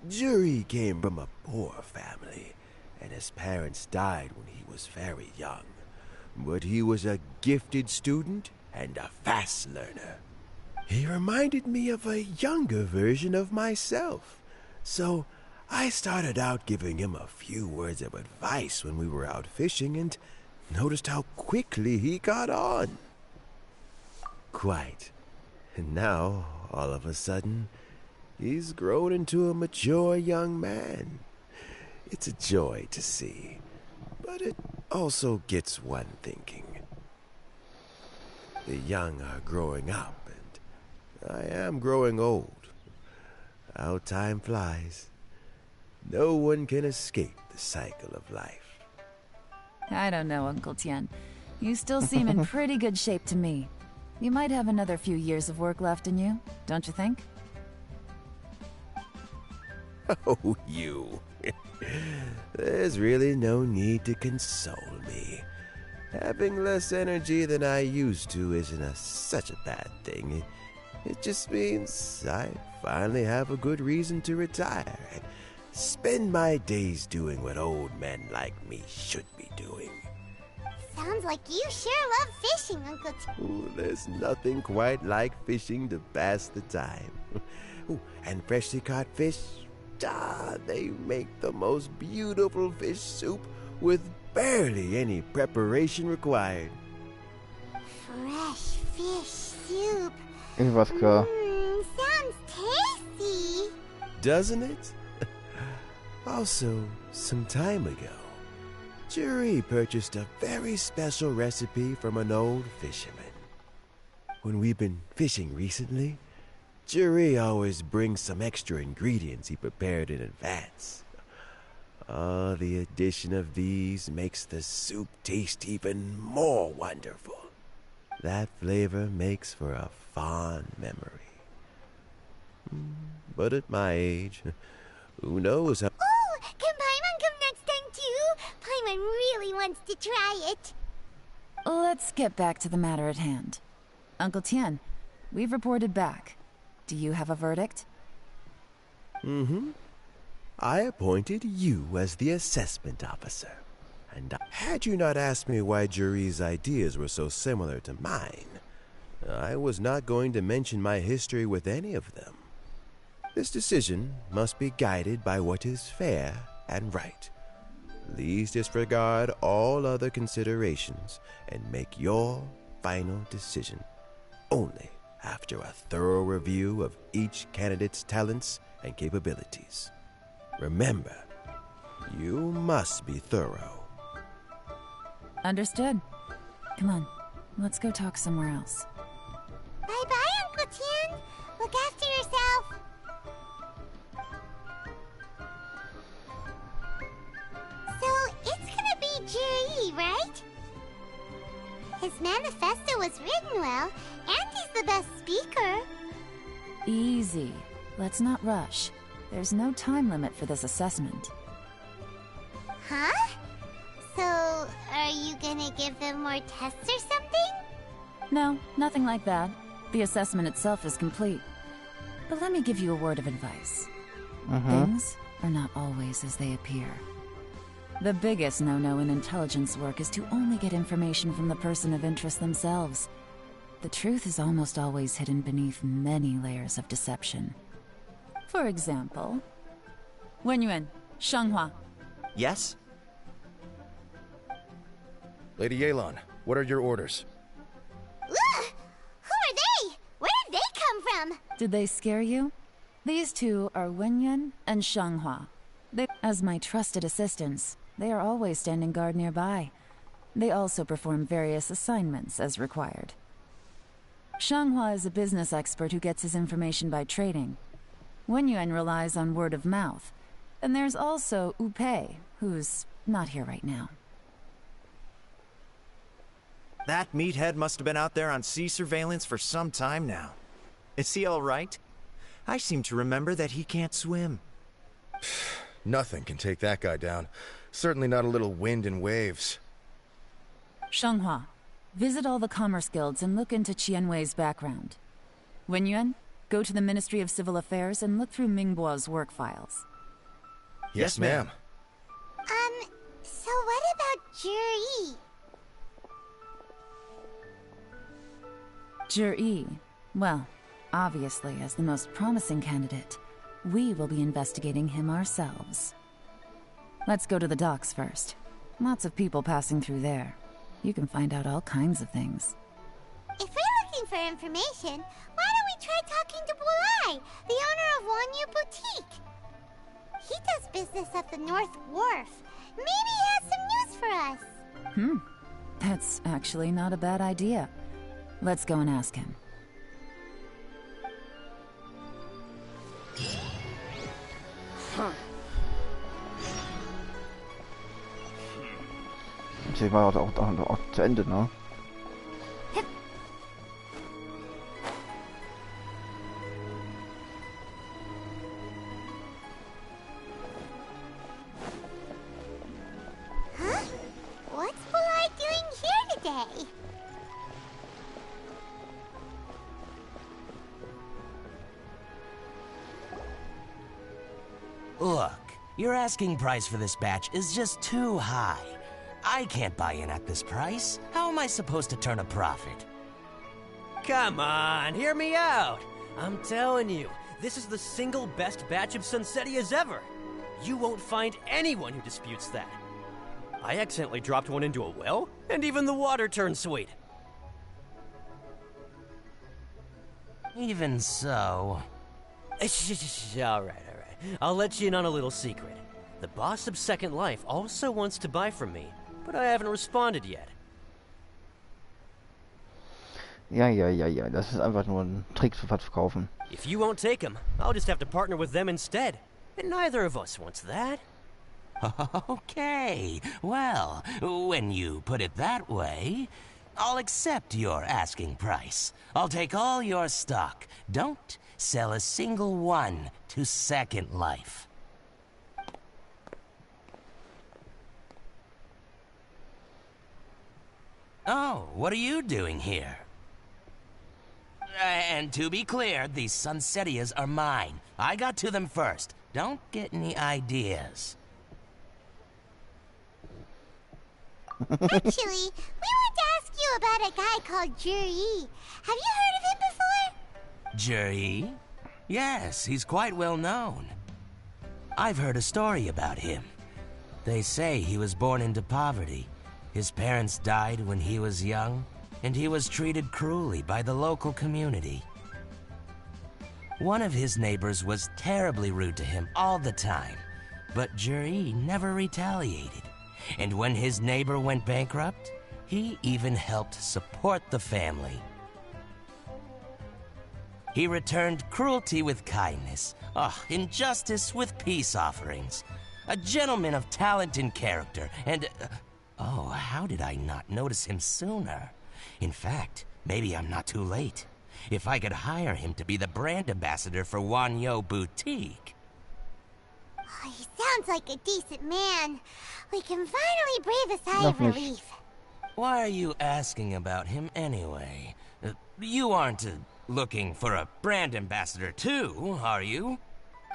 Yi came from a poor family, and his parents died when he was very young. But he was a gifted student and a fast learner. He reminded me of a younger version of myself. So I started out giving him a few words of advice when we were out fishing and noticed how quickly he got on. Quite. And now, all of a sudden, he's grown into a mature young man. It's a joy to see. But it also gets one thinking. The young are growing up, and I am growing old. How time flies. No one can escape the cycle of life. I don't know, Uncle Tien. You still seem in pretty good shape to me. You might have another few years of work left in you, don't you think? Oh, you. There's really no need to console me. Having less energy than I used to isn't such a bad thing. It just means I finally have a good reason to retire and spend my days doing what old men like me should be doing. Sounds like you sure love fishing, Uncle Tien. Ooh, there's nothing quite like fishing to pass the time. Ooh, and freshly caught fish, they make the most beautiful fish soup with barely any preparation required. Fish soup. Irgendwas klar. Sounds tasty. Doesn't it? Also, some time ago, Jerry purchased a very special recipe from an old fisherman. When we've been fishing recently, Jerry always brings some extra ingredients he prepared in advance. The addition of these makes the soup taste even more wonderful. That flavor makes for a fond memory. But at my age, who knows how... Oh, can Paimon come next time too? Paimon really wants to try it. Let's get back to the matter at hand. Uncle Tien, we've reported back. Do you have a verdict? I appointed you as the assessment officer. And had you not asked me why Jerry's ideas were so similar to mine, I was not going to mention my history with any of them. This decision must be guided by what is fair and right. Please disregard all other considerations and make your final decision only after a thorough review of each candidate's talents and capabilities. Remember, you must be thorough. Understood. Come on, let's go talk somewhere else. Bye-bye, Uncle Tien. Look after yourself. So, it's gonna be Jerry, right? His manifesto was written well, and he's the best speaker. Easy. Let's not rush. There's no time limit for this assessment. Huh? So, are you gonna give them more tests or something? No, nothing like that. The assessment itself is complete. But let me give you a word of advice. Things are not always as they appear. The biggest no-no in intelligence work is to only get information from the person of interest themselves. The truth is almost always hidden beneath many layers of deception. For example, Wenyuan, Shanghua. Yes? Lady Yelan, what are your orders? Ugh! Who are they? Where did they come from? Did they scare you? These two are Wenyuan and Shanghua. As my trusted assistants, they are always standing guard nearby. They also perform various assignments as required. Shanghua is a business expert who gets his information by trading. Wenyuan relies on word of mouth. And there's also Upei, who's not here right now. That meathead must have been out there on sea surveillance for some time now. Is he all right? I seem to remember that he can't swim. Nothing can take that guy down. Certainly not a little wind and waves. Shanghua, visit all the commerce guilds and look into Qianwei's background. Wenyuan, go to the Ministry of Civil Affairs and look through Mingbo's work files. Yes, ma'am. So what about Jerry? Jerry, well, obviously as the most promising candidate, we will be investigating him ourselves. Let's go to the docks first. Lots of people passing through there. You can find out all kinds of things. If we're looking for information, why don't we try talking to Bulai, the owner of Wanyu Boutique? He does business at the North Wharf. Maybe he has some news for us. That's actually not a bad idea. Let's go and ask him. Das war auch zu Ende, ne? Huh? What's Bulai doing here today? Look, your asking price for this batch is just too high. I can't buy in at this price. How am I supposed to turn a profit? Come on, hear me out. I'm telling you, this is the single best batch of Sunsetias ever. You won't find anyone who disputes that. I accidentally dropped one into a well, and even the water turned sweet. Even so. Alright. I'll let you in on a little secret. The boss of Second Life also wants to buy from me, but I haven't responded yet. Ja. Das ist einfach nur ein Trick zu verkaufen. If you won't take him, I'll just have to partner with them instead. And neither of us wants that. Okay, well, when you put it that way, I'll accept your asking price. I'll take all your stock. Don't sell a single one to Second Life. Oh, what are you doing here? And to be clear, these Sunsetias are mine. I got to them first. Don't get any ideas. Actually, we want to ask you about a guy called Juri. Have you heard of him before? Juri? Yes, he's quite well known. I've heard a story about him. They say he was born into poverty. His parents died when he was young, and he was treated cruelly by the local community. One of his neighbors was terribly rude to him all the time, but Juri never retaliated. And when his neighbor went bankrupt, he even helped support the family. He returned cruelty with kindness, injustice with peace offerings. A gentleman of talent and character, and... oh, how did I not notice him sooner? In fact, maybe I'm not too late. If I could hire him to be the brand ambassador for Wanyo Boutique. Oh, he sounds like a decent man. We can finally breathe a sigh of relief. Why are you asking about him anyway? You aren't looking for a brand ambassador too, are you?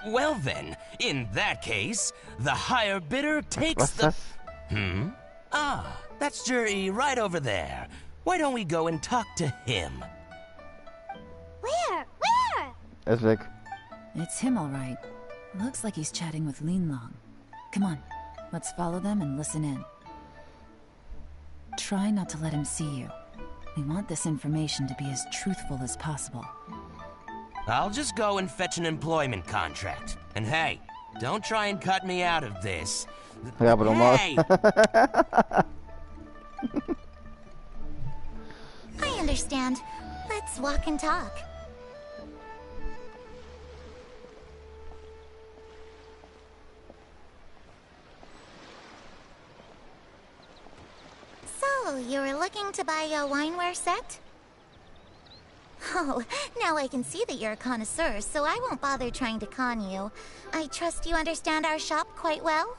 Well then, in that case, the higher bidder takes the... Ah, that's Juri right over there. Why don't we go and talk to him? Where? Er ist weg. It's him, all right. Looks like he's chatting with Linlong. Come on, let's follow them and listen in. Try not to let him see you. We want this information to be as truthful as possible. I'll just go and fetch an employment contract. And hey, don't try and cut me out of this. Ja, aber normal. Hey! I understand. Let's walk and talk. So, you were looking to buy a wineware set? Oh, now I can see that you're a connoisseur, so I won't bother trying to con you. I trust you understand our shop quite well?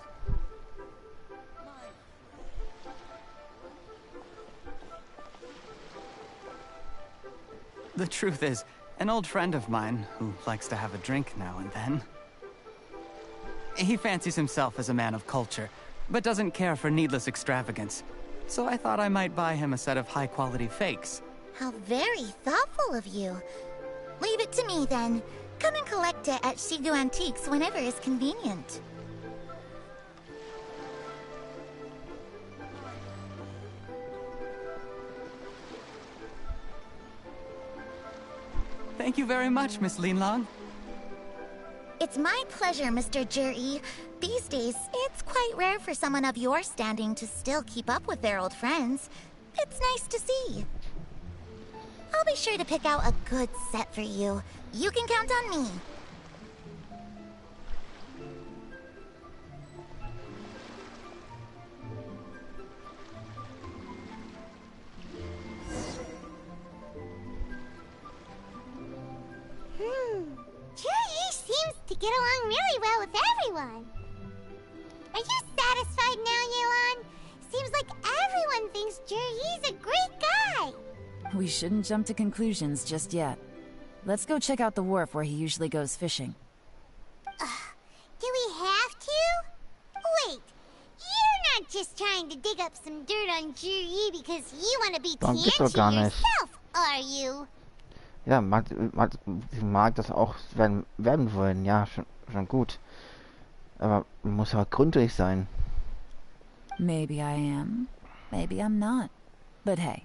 The truth is, an old friend of mine, who likes to have a drink now and then, he fancies himself as a man of culture, but doesn't care for needless extravagance. So I thought I might buy him a set of high-quality fakes. How very thoughtful of you. Leave it to me, then. Come and collect it at Shigu Antiques whenever is convenient. Thank you very much, Miss Linlong. It's my pleasure, Mr. Juri. These days, it's quite rare for someone of your standing to still keep up with their old friends. It's nice to see. I'll be sure to pick out a good set for you. You can count on me. Juri seems to get along really well with everyone. Are you satisfied now, Yelan? Seems like everyone thinks Juri's a great guy. We shouldn't jump to conclusions just yet. Let's go check out the wharf where he usually goes fishing. Do we have to? Wait, you're not just trying to dig up some dirt on Juri because you want to be Tianchi yourself, are you? Ja, sie mag das auch werden wollen, ja, schon gut. Aber muss auch gründlich sein. Maybe I am, maybe I'm not. But hey,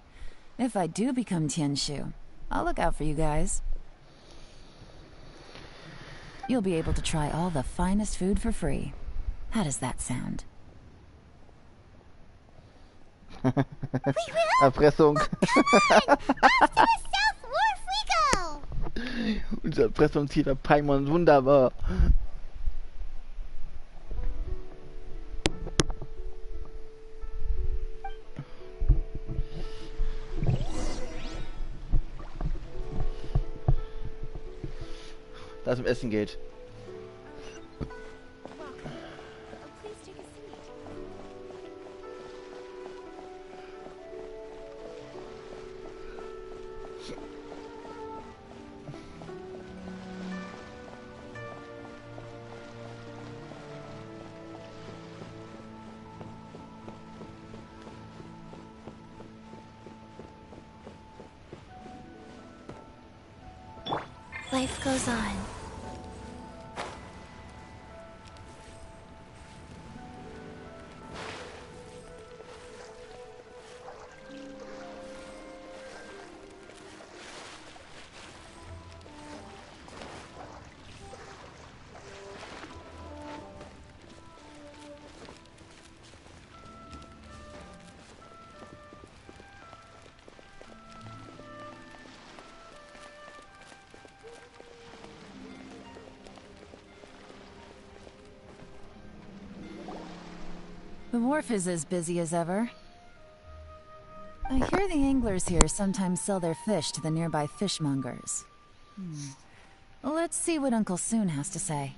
if I do become Tianshu, I'll look out for you guys. You'll be able to try all the finest food for free. How does that sound? Erpressung. South Wharf we go! Unser Erpressungsziel war Paimon, wunderbar. Da es um Essen geht. Life goes on. The wharf is as busy as ever. I hear the anglers here sometimes sell their fish to the nearby fishmongers. Let's see what Uncle Soon has to say.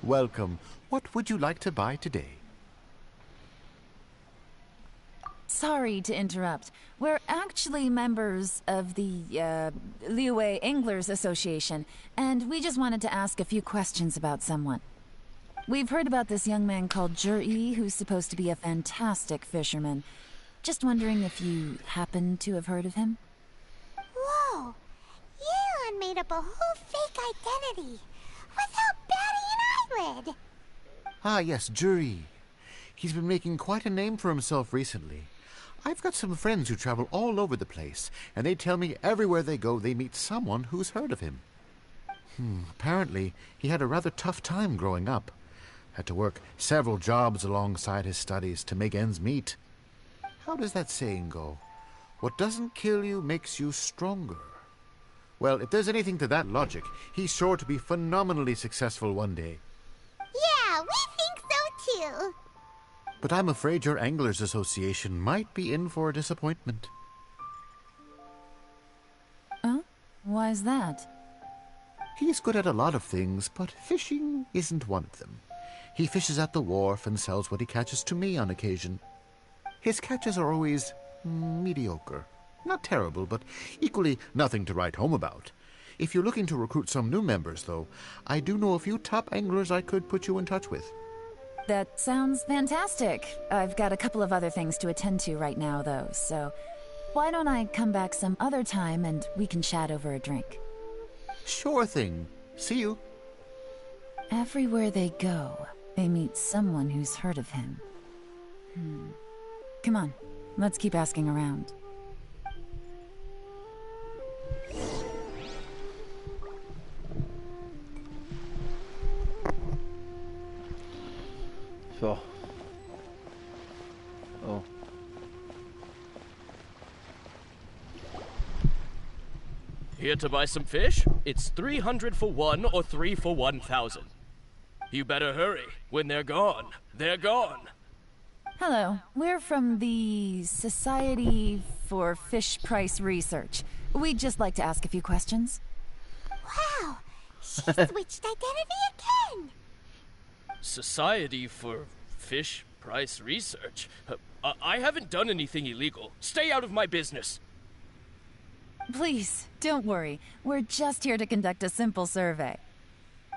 Welcome. What would you like to buy today? Sorry to interrupt. We're actually members of the, Liu Anglers Association, and we just wanted to ask a few questions about someone. We've heard about this young man called Zhi, who's supposed to be a fantastic fisherman. Just wondering if you happen to have heard of him? Whoa! Yeon made up a whole fake identity without batting an eyelid! Ah, yes, Zhi. He's been making quite a name for himself recently. I've got some friends who travel all over the place, and they tell me everywhere they go they meet someone who's heard of him. Apparently, he had a rather tough time growing up. Had to work several jobs alongside his studies to make ends meet. How does that saying go? What doesn't kill you makes you stronger. Well, if there's anything to that logic, he's sure to be phenomenally successful one day. Yeah, we think so too. But I'm afraid your Anglers Association might be in for a disappointment. Oh? Why's that? He's good at a lot of things, but fishing isn't one of them. He fishes at the wharf and sells what he catches to me on occasion. His catches are always mediocre. Not terrible, but equally nothing to write home about. If you're looking to recruit some new members, though, I do know a few top anglers I could put you in touch with. That sounds fantastic. I've got a couple of other things to attend to right now, though, so why don't I come back some other time and we can chat over a drink? Sure thing. See you. Everywhere they go, they meet someone who's heard of him. Come on, let's keep asking around. So. Oh. Here to buy some fish? It's 300 for one or 3 for 1,000. You better hurry. When they're gone, they're gone. Hello, we're from the Society for Fish Price Research. We'd just like to ask a few questions. Wow, she switched identity again! Society for Fish Price Research? I haven't done anything illegal. Stay out of my business. Please, don't worry. We're just here to conduct a simple survey.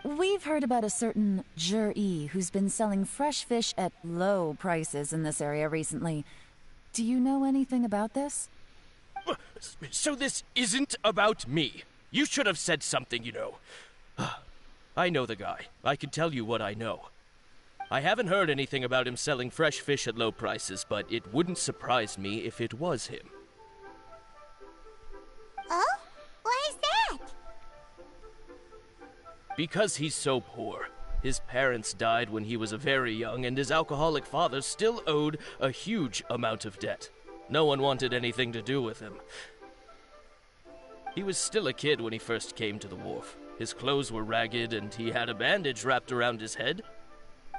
We've heard about a certain Zhi who's been selling fresh fish at low prices in this area recently. Do you know anything about this? So this isn't about me. You should have said something, you know. I know the guy. I can tell you what I know. I haven't heard anything about him selling fresh fish at low prices, but it wouldn't surprise me if it was him. Oh? Why is that? Because he's so poor. His parents died when he was very young, and his alcoholic father still owed a huge amount of debt. No one wanted anything to do with him. He was still a kid when he first came to the wharf. His clothes were ragged, and he had a bandage wrapped around his head.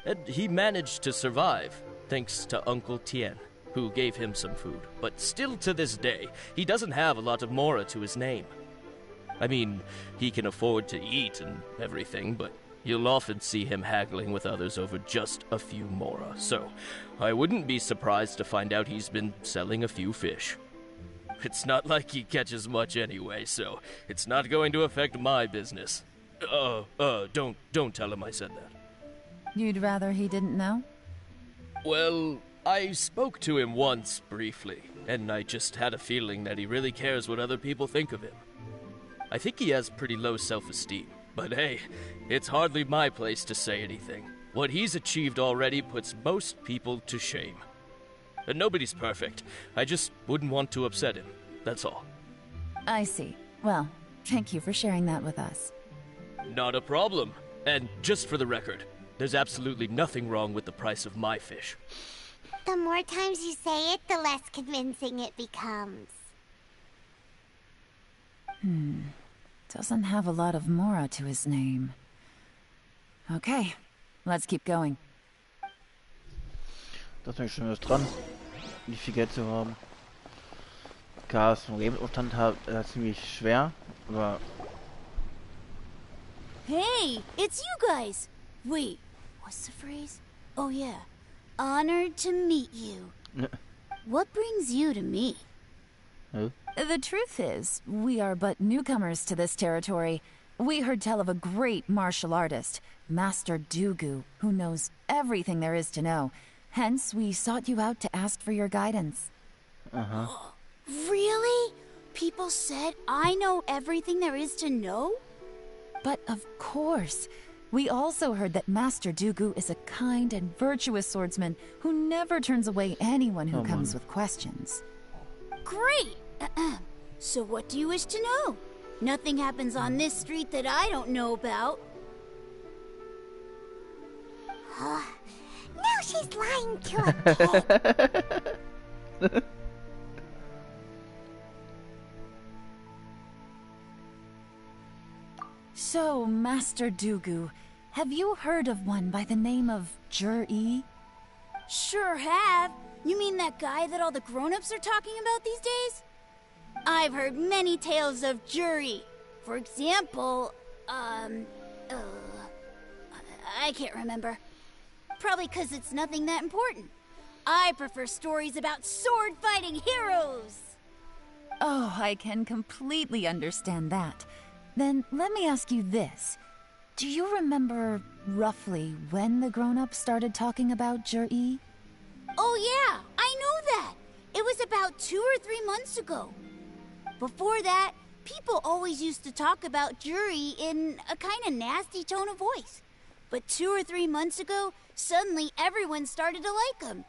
And he managed to survive, thanks to Uncle Tien, who gave him some food. But still to this day, he doesn't have a lot of mora to his name. I mean, he can afford to eat and everything, but you'll often see him haggling with others over just a few mora. So, I wouldn't be surprised to find out he's been selling a few fish. It's not like he catches much anyway, so it's not going to affect my business. Don't tell him I said that. You'd rather he didn't know? Well, I spoke to him once, briefly, and I just had a feeling that he really cares what other people think of him. I think he has pretty low self-esteem, but hey, it's hardly my place to say anything. What he's achieved already puts most people to shame. And nobody's perfect. I just wouldn't want to upset him, that's all. I see. Well, thank you for sharing that with us. Not a problem. And just for the record, there's absolutely nothing wrong with the price of my fish. The more times you say it, the less convincing it becomes. Doesn't have a lot of mora to his name. Okay, let's keep going. Da ist nämlich schon was dran, nicht viel Geld zu haben. Klar, das vom Lebensaufstand ziemlich schwer, aber... Hey, it's you guys! Wait, what's the phrase? Oh yeah, honored to meet you. What brings you to me? Who? The truth is, we are but newcomers to this territory. We heard tell of a great martial artist, Master Dugu, who knows everything there is to know. Hence, we sought you out to ask for your guidance. Really? People said I know everything there is to know? But of course. We also heard that Master Dugu is a kind and virtuous swordsman who never turns away anyone who comes with questions. Great! So what do you wish to know? Nothing happens on this street that I don't know about. Now she's lying to a kid. So, Master Dugu, have you heard of one by the name of Jur-E? Sure have. You mean that guy that all the grown-ups are talking about these days? I've heard many tales of Juri. For example, I can't remember. Probably because it's nothing that important. I prefer stories about sword-fighting heroes. Oh, I can completely understand that. Then let me ask you this. Do you remember roughly when the grown-ups started talking about Jur-E? Oh yeah, I know that. It was about 2 or 3 months ago. Before that, people always used to talk about Juri in a kind of nasty tone of voice. But 2 or 3 months ago, suddenly everyone started to like him.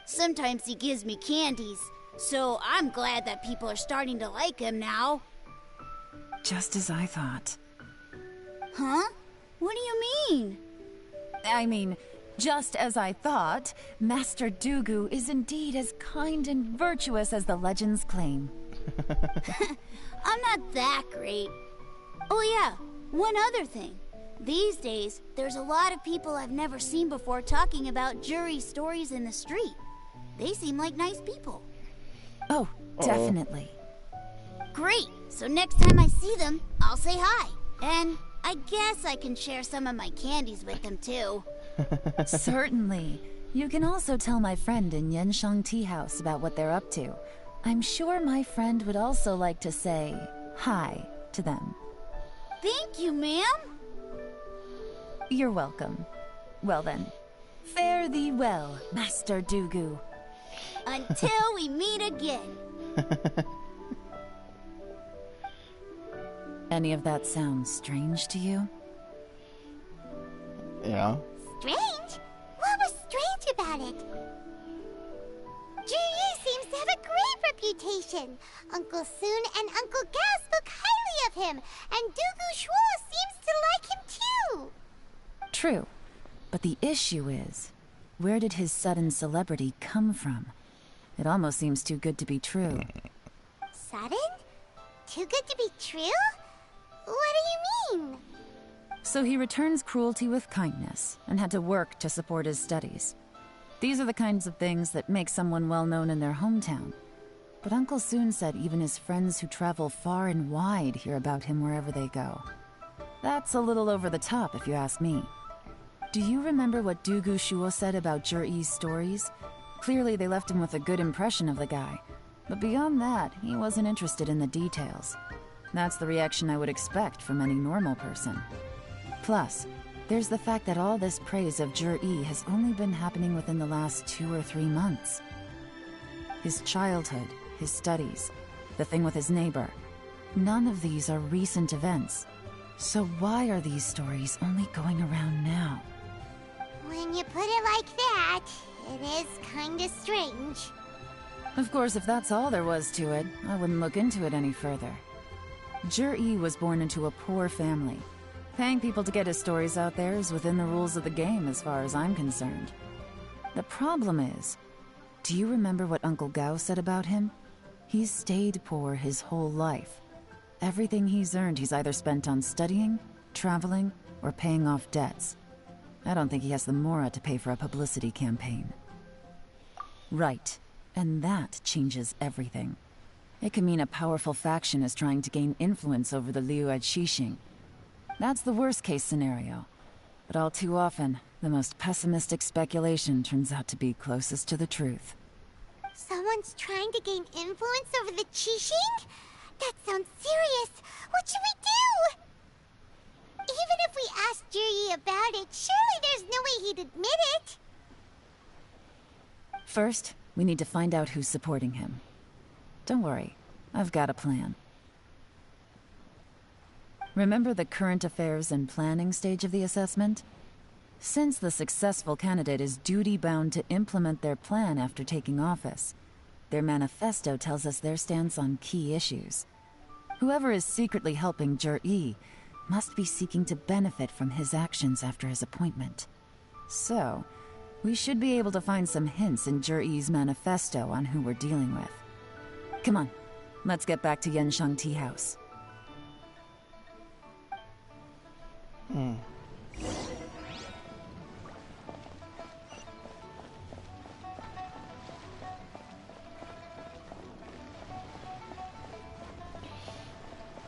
Sometimes he gives me candies, so I'm glad that people are starting to like him now. Just as I thought. Huh? What do you mean? I mean, just as I thought, Master Dugu is indeed as kind and virtuous as the legends claim. I'm not that great. Oh yeah, one other thing. These days, there's a lot of people I've never seen before talking about Juri stories in the street. They seem like nice people. Oh, definitely. Great, so next time I see them, I'll say hi. And I guess I can share some of my candies with them too. Certainly. You can also tell my friend in Yenshang Tea House about what they're up to. I'm sure my friend would also like to say hi to them. Thank you, ma'am. You're welcome. Well then, fare thee well, Master Dugu. Until we meet again. Any of that sound strange to you? Ja. Strange? What was strange about it? Juri seems to have a great reputation. Uncle Soon and Uncle Gao spoke highly of him, and Dugu Shuo seems to like him too. True. But the issue is, where did his sudden celebrity come from? It almost seems too good to be true. Sudden? Too good to be true? What do you mean? So he returns cruelty with kindness, and had to work to support his studies. These are the kinds of things that make someone well known in their hometown. But Uncle Soon said even his friends who travel far and wide hear about him wherever they go. That's a little over the top, if you ask me. Do you remember what Dugu Shuo said about Juri's stories? Clearly they left him with a good impression of the guy. But beyond that, he wasn't interested in the details. That's the reaction I would expect from any normal person. Plus, there's the fact that all this praise of Juri has only been happening within the last 2 or 3 months. His childhood, his studies, the thing with his neighbor. None of these are recent events. So why are these stories only going around now? When you put it like that, it is kinda strange. Of course, if that's all there was to it, I wouldn't look into it any further. Juri was born into a poor family. Paying people to get his stories out there is within the rules of the game as far as I'm concerned. The problem is, do you remember what Uncle Gao said about him? He's stayed poor his whole life. Everything he's earned he's either spent on studying, traveling, or paying off debts. I don't think he has the mora to pay for a publicity campaign. Right, and that changes everything. It can mean a powerful faction is trying to gain influence over the Liu at Xixing. That's the worst-case scenario. But all too often, the most pessimistic speculation turns out to be closest to the truth. Someone's trying to gain influence over the Qixing? That sounds serious. What should we do? Even if we asked Juri about it, surely there's no way he'd admit it. First, we need to find out who's supporting him. Don't worry, I've got a plan. Remember the current affairs and planning stage of the assessment? Since the successful candidate is duty-bound to implement their plan after taking office, their manifesto tells us their stance on key issues. Whoever is secretly helping Juri must be seeking to benefit from his actions after his appointment. So, we should be able to find some hints in Juri's manifesto on who we're dealing with. Come on, let's get back to Yanshang Tea House.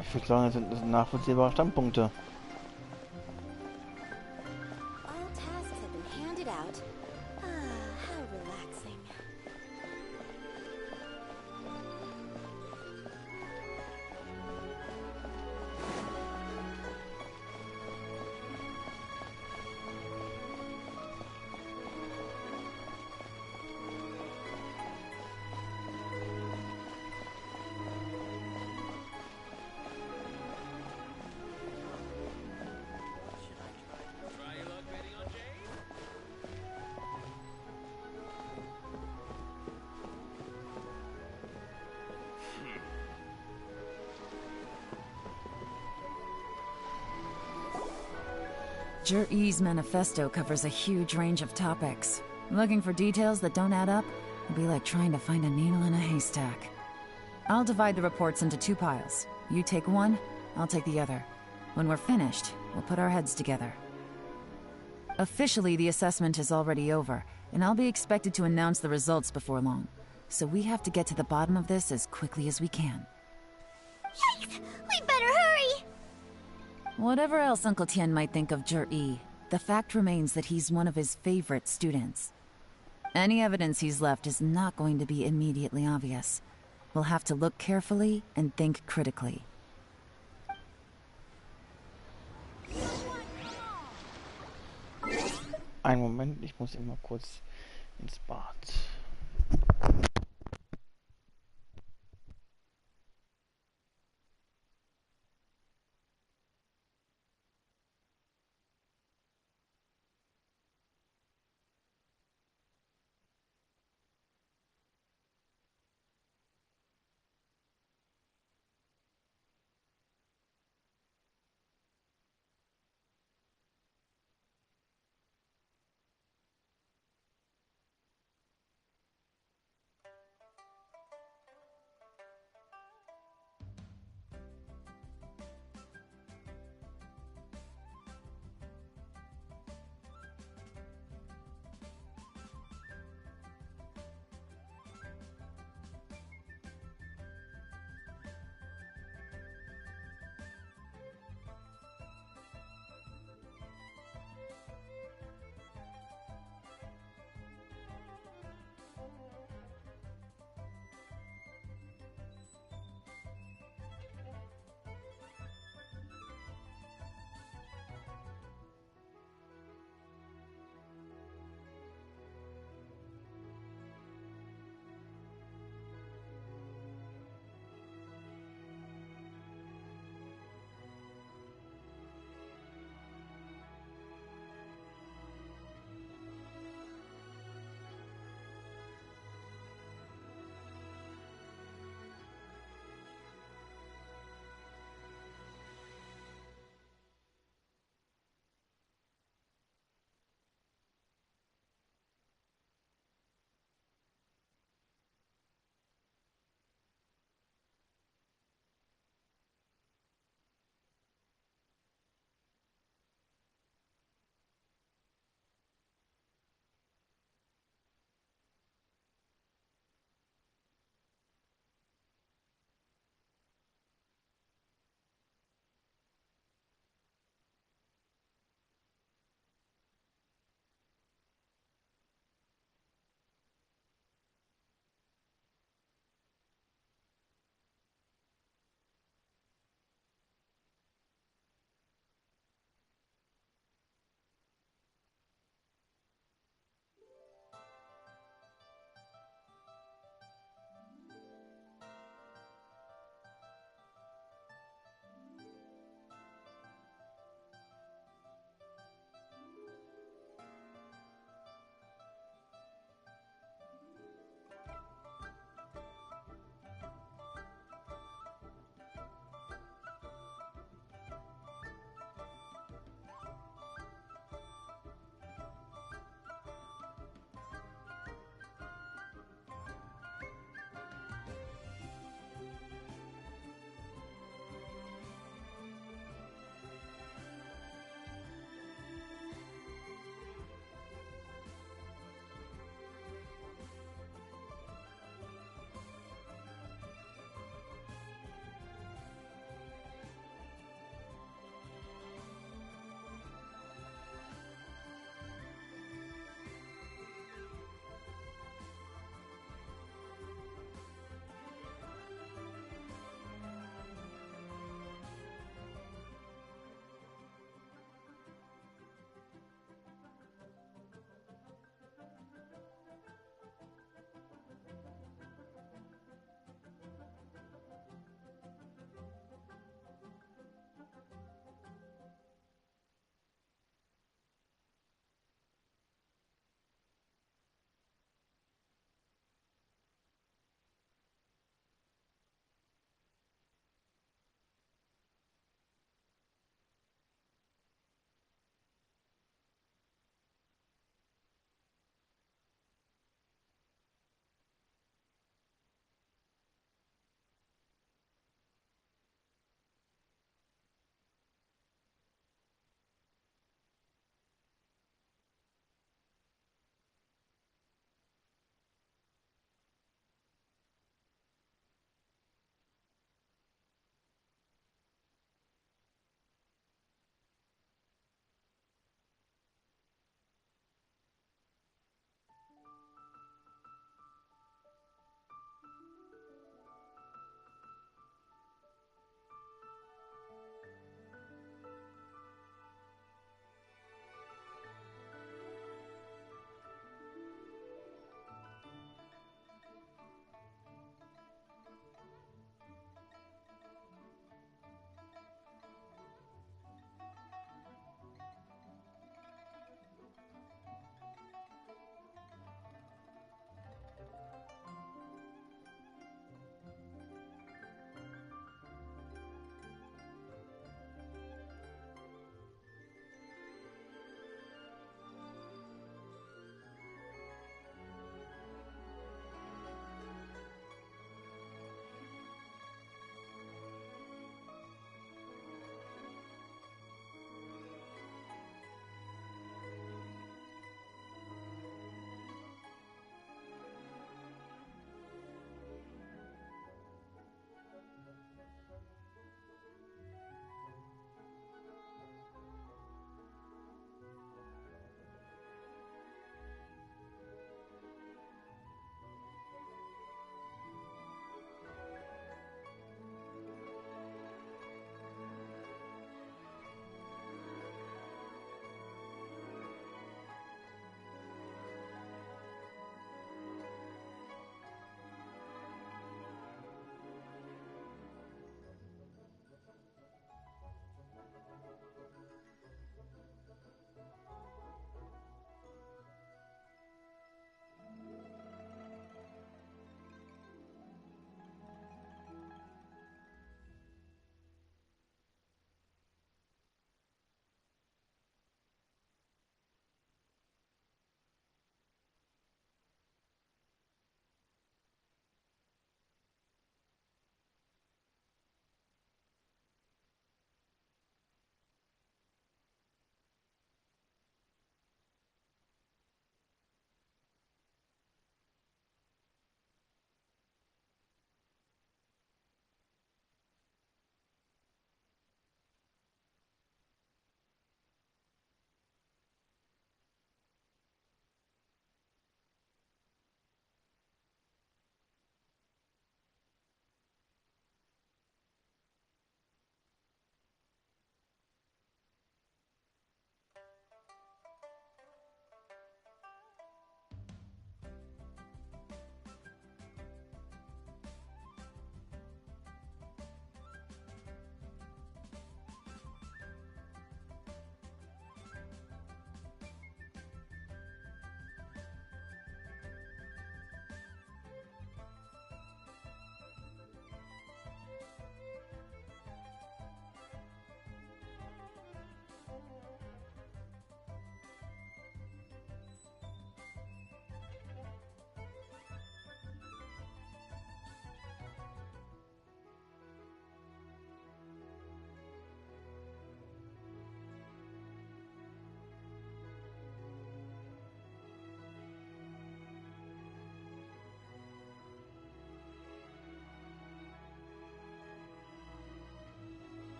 Ich würde sagen, das sind nachvollziehbare Standpunkte. All tasks have been handed out. How relaxing. Juri's manifesto covers a huge range of topics. Looking for details that don't add up would be like trying to find a needle in a haystack. I'll divide the reports into 2 piles. You take one, I'll take the other. When we're finished, we'll put our heads together. Officially, the assessment is already over, and I'll be expected to announce the results before long. So we have to get to the bottom of this as quickly as we can. Yikes! We better hurry! Whatever else Uncle Tian might think of Juri, the fact remains that he's one of his favorite students. Any evidence he's left is not going to be immediately obvious. We'll have to look carefully and think critically. Einen Moment, ich muss immer kurz ins Bad.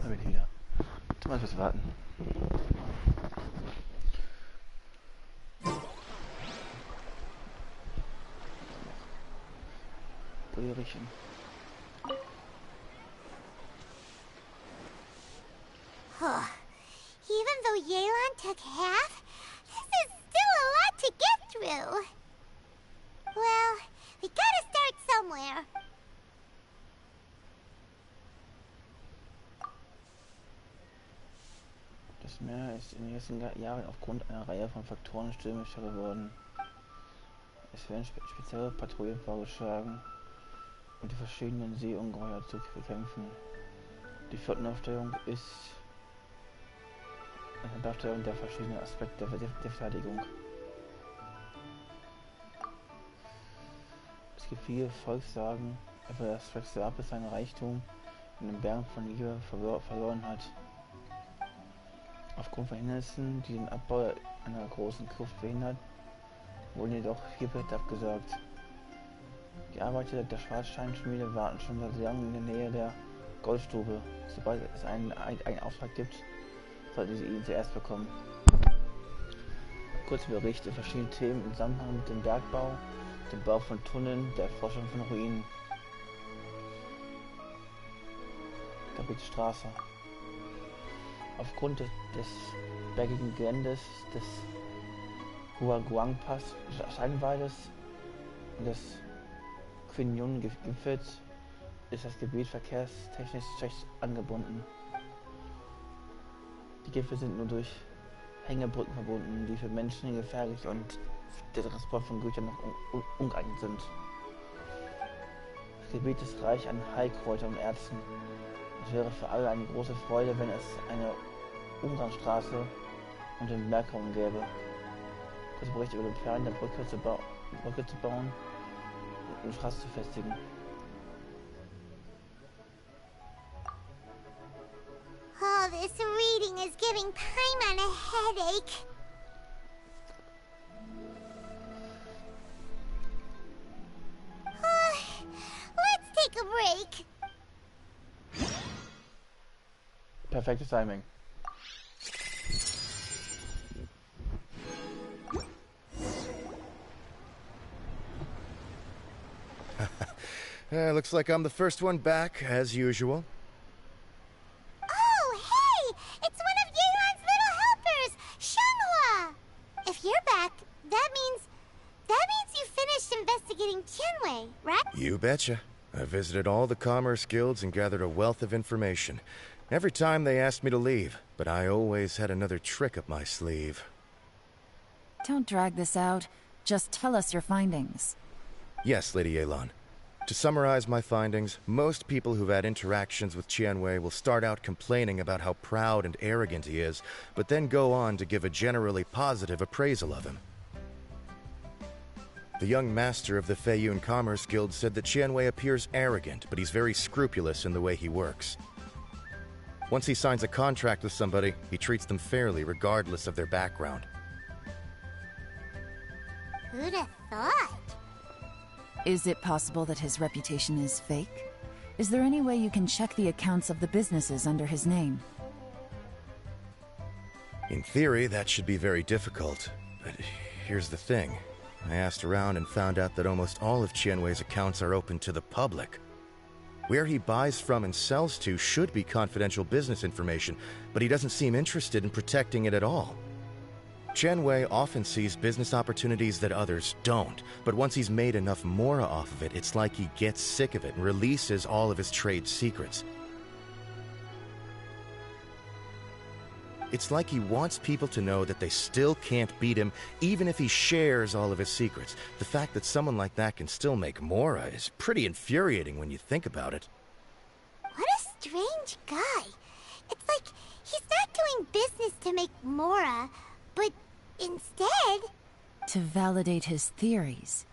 Da bin ich wieder. Jetzt mal etwas warten. Röhrchen. Even though Yelan took half, this is still a lot to get through. Well, we gotta start somewhere. Das Meer ist in den letzten Jahren aufgrund einer Reihe von Faktoren stürmischer geworden. Es werden spezielle Patrouillen vorgeschlagen, um die verschiedenen Seeungeheuer zu bekämpfen. Die Flottenaufstellung ist eine Darstellung der verschiedenen Aspekte der Verteidigung. Es gibt viele Volkssagen, etwa dass Rexapis seinen Reichtum in den Bergen von Liebe verloren hat. Aufgrund von Hindernissen, die den Abbau einer großen Kluft behindert, wurden jedoch 4 Projekte abgesagt. Die Arbeiter der Schwarzsteinschmiede warten schon seit langem in der Nähe der Goldstube. Sobald es einen Auftrag gibt, sollten sie ihn zuerst bekommen. Kurzer Bericht in verschiedenen Themen im Zusammenhang mit dem Bergbau, dem Bau von Tunneln, der Erforschung von Ruinen. Kapitel Straße. Aufgrund des bergigen Geländes des Huaguang-Pass, Steinwaldes und des Quinyon-Gipfels ist das Gebiet verkehrstechnisch schlecht angebunden. Die Gipfel sind nur durch Hängebrücken verbunden, die für Menschen gefährlich und der Transport von Gütern noch ungeeignet sind. Das Gebiet ist reich an Heilkräutern und Erzen. Es wäre für alle eine große Freude, wenn es eine Umgangsstraße und den Bergraum gäbe. Das Bericht über den Plan der Brücke zu bauen und die Straße zu festigen. All this reading is giving Paimon a headache. Let's take a break. Perfektes Timing. Looks like I'm the first one back, as usual. Oh, hey! It's one of Yelan's little helpers, Shanghua! If you're back, that means you finished investigating Tianwei, right? You betcha. I visited all the commerce guilds and gathered a wealth of information. Every time they asked me to leave, but I always had another trick up my sleeve. Don't drag this out. Just tell us your findings. Yes, Lady Yelan. To summarize my findings, most people who've had interactions with Tianwei will start out complaining about how proud and arrogant he is, but then go on to give a generally positive appraisal of him. The young master of the Feiyun Commerce Guild said that Tianwei appears arrogant, but he's very scrupulous in the way he works. Once he signs a contract with somebody, he treats them fairly regardless of their background. Who'd have thought? Is it possible that his reputation is fake? Is there any way you can check the accounts of the businesses under his name? In theory, that should be very difficult. But here's the thing. I asked around and found out that almost all of Tianwei's accounts are open to the public. Where he buys from and sells to should be confidential business information, but he doesn't seem interested in protecting it at all. Tianwei often sees business opportunities that others don't, but once he's made enough mora off of it, it's like he gets sick of it and releases all of his trade secrets. It's like he wants people to know that they still can't beat him, even if he shares all of his secrets. The fact that someone like that can still make mora is pretty infuriating when you think about it. What a strange guy. It's like he's not doing business to make mora, but instead... to validate his theories.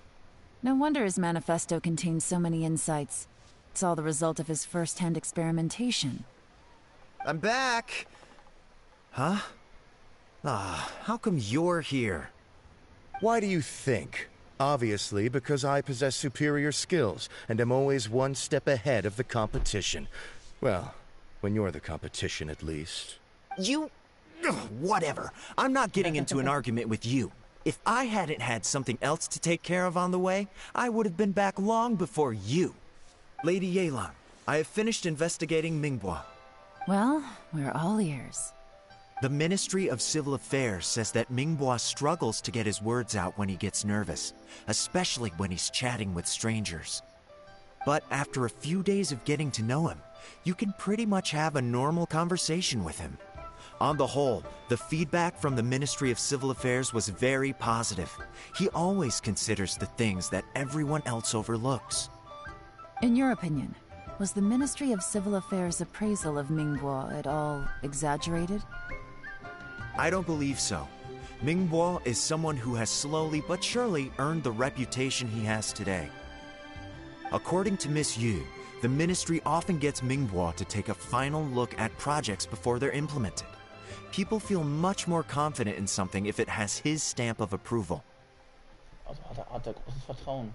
No wonder his manifesto contains so many insights. It's all the result of his first-hand experimentation. I'm back! Huh? How come you're here? Why do you think? Obviously, because I possess superior skills, and am always one step ahead of the competition. Well, When you're the competition, at least. You... Ugh, whatever. I'm not getting into an argument with you. If I hadn't had something else to take care of on the way, I would have been back long before you. Lady Yelan, I have finished investigating Mingbois. Well, we're all ears. The Ministry of Civil Affairs says that Mingbois struggles to get his words out when he gets nervous, especially when he's chatting with strangers. But after a few days of getting to know him, you can pretty much have a normal conversation with him. On the whole, the feedback from the Ministry of Civil Affairs was very positive. He always considers the things that everyone else overlooks. In your opinion, was the Ministry of Civil Affairs' appraisal of Mingbois at all exaggerated? I don't believe so. Mingbois is someone who has slowly but surely earned the reputation he has today. According to Miss Yu, the Ministry often gets Mingbois to take a final look at projects before they're implemented. People feel much more confident in something if it has his stamp of approval. Hat großes Vertrauen.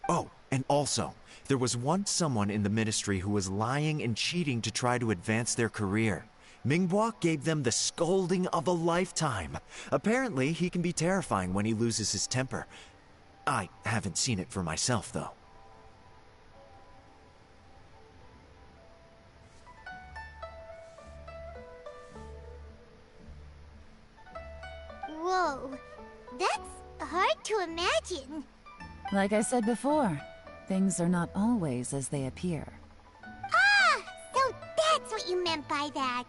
Oh, and also, there was once someone in the Ministry who was lying and cheating to try to advance their career. Mingbois gave them the scolding of a lifetime. Apparently, he can be terrifying when he loses his temper. I haven't seen it for myself, though. Whoa, that's hard to imagine. Like I said before, things are not always as they appear. Ah, so that's what you meant by that.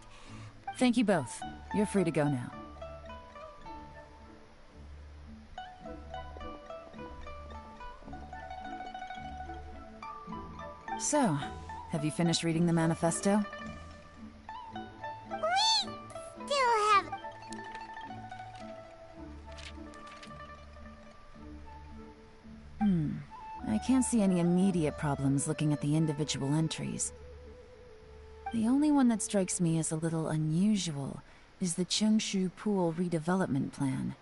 Thank you both. You're free to go now. So, have you finished reading the manifesto? We still have... I can't see any immediate problems looking at the individual entries. The only one that strikes me as a little unusual is the Cheongshu Pool redevelopment plan.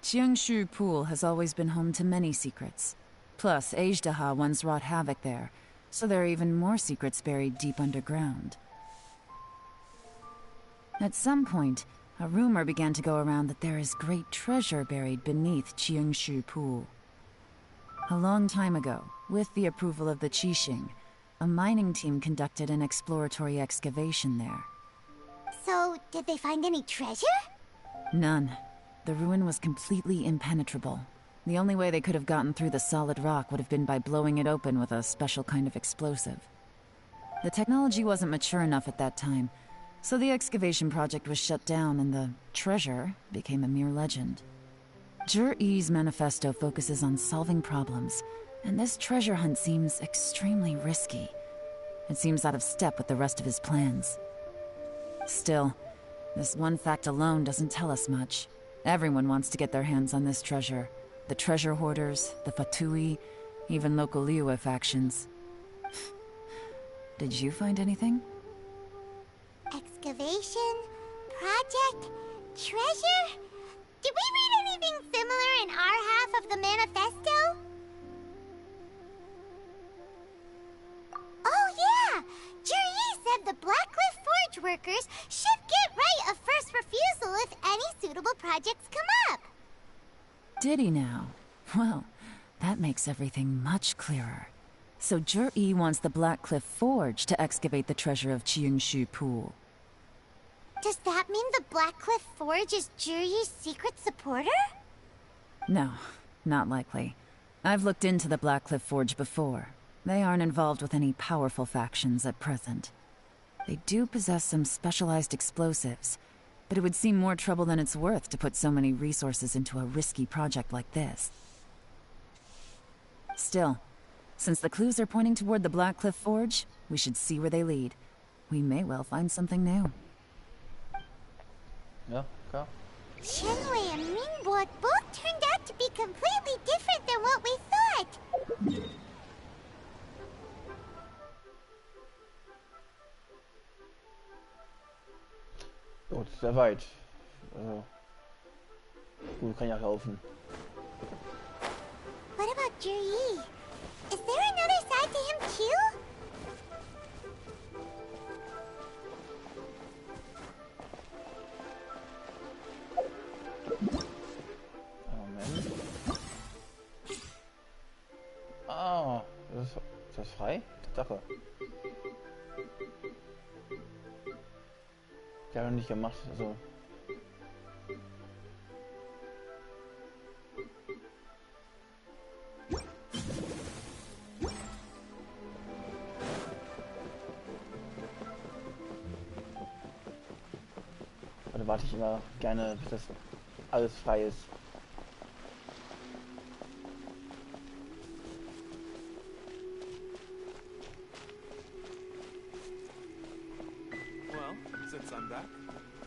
Cheongshu Pool has always been home to many secrets. Plus, Ajdaha once wrought havoc there, so there are even more secrets buried deep underground. At some point, a rumor began to go around that there is great treasure buried beneath Cheongshu Pool. A long time ago, with the approval of the Qixing, a mining team conducted an exploratory excavation there. So, did they find any treasure? None. The ruin was completely impenetrable. The only way they could have gotten through the solid rock would have been by blowing it open with a special kind of explosive. The technology wasn't mature enough at that time, so the excavation project was shut down and the treasure became a mere legend. Zhi-Yi's manifesto focuses on solving problems, and this treasure hunt seems extremely risky. It seems out of step with the rest of his plans. Still, this one fact alone doesn't tell us much. Everyone wants to get their hands on this treasure. The treasure hoarders, the Fatui, even local Liyue factions. Did you find anything? Excavation? Project? Treasure? Did we read anything similar in our half of the manifesto? Oh yeah! Zhi-Yi said the Blackcliff Forge workers should get right of first refusal if any suitable projects come up. Did he now? Well, that makes everything much clearer. So Zhi-Yi wants the Blackcliff Forge to excavate the treasure of Cheongshu Pool. Does that mean the Blackcliff Forge is Zhi-Yi's secret supporter? No, not likely. I've looked into the Blackcliff Forge before. They aren't involved with any powerful factions at present. They do possess some specialized explosives, but it would seem more trouble than it's worth to put so many resources into a risky project like this. Still, since the clues are pointing toward the Blackcliff Forge, we should see where they lead. We may well find something new. Ja, klar. Shenwei and Mingbo both turned out to be completely different than what we thought. Oh, das ist sehr weit. Also, gut, kann ja laufen. What about Zhi-Yi? Is there another side to him too? frei? Tatsache. Ich habe noch nicht gemacht, also. Da warte ich immer gerne, bis das alles frei ist. Well, since I'm back,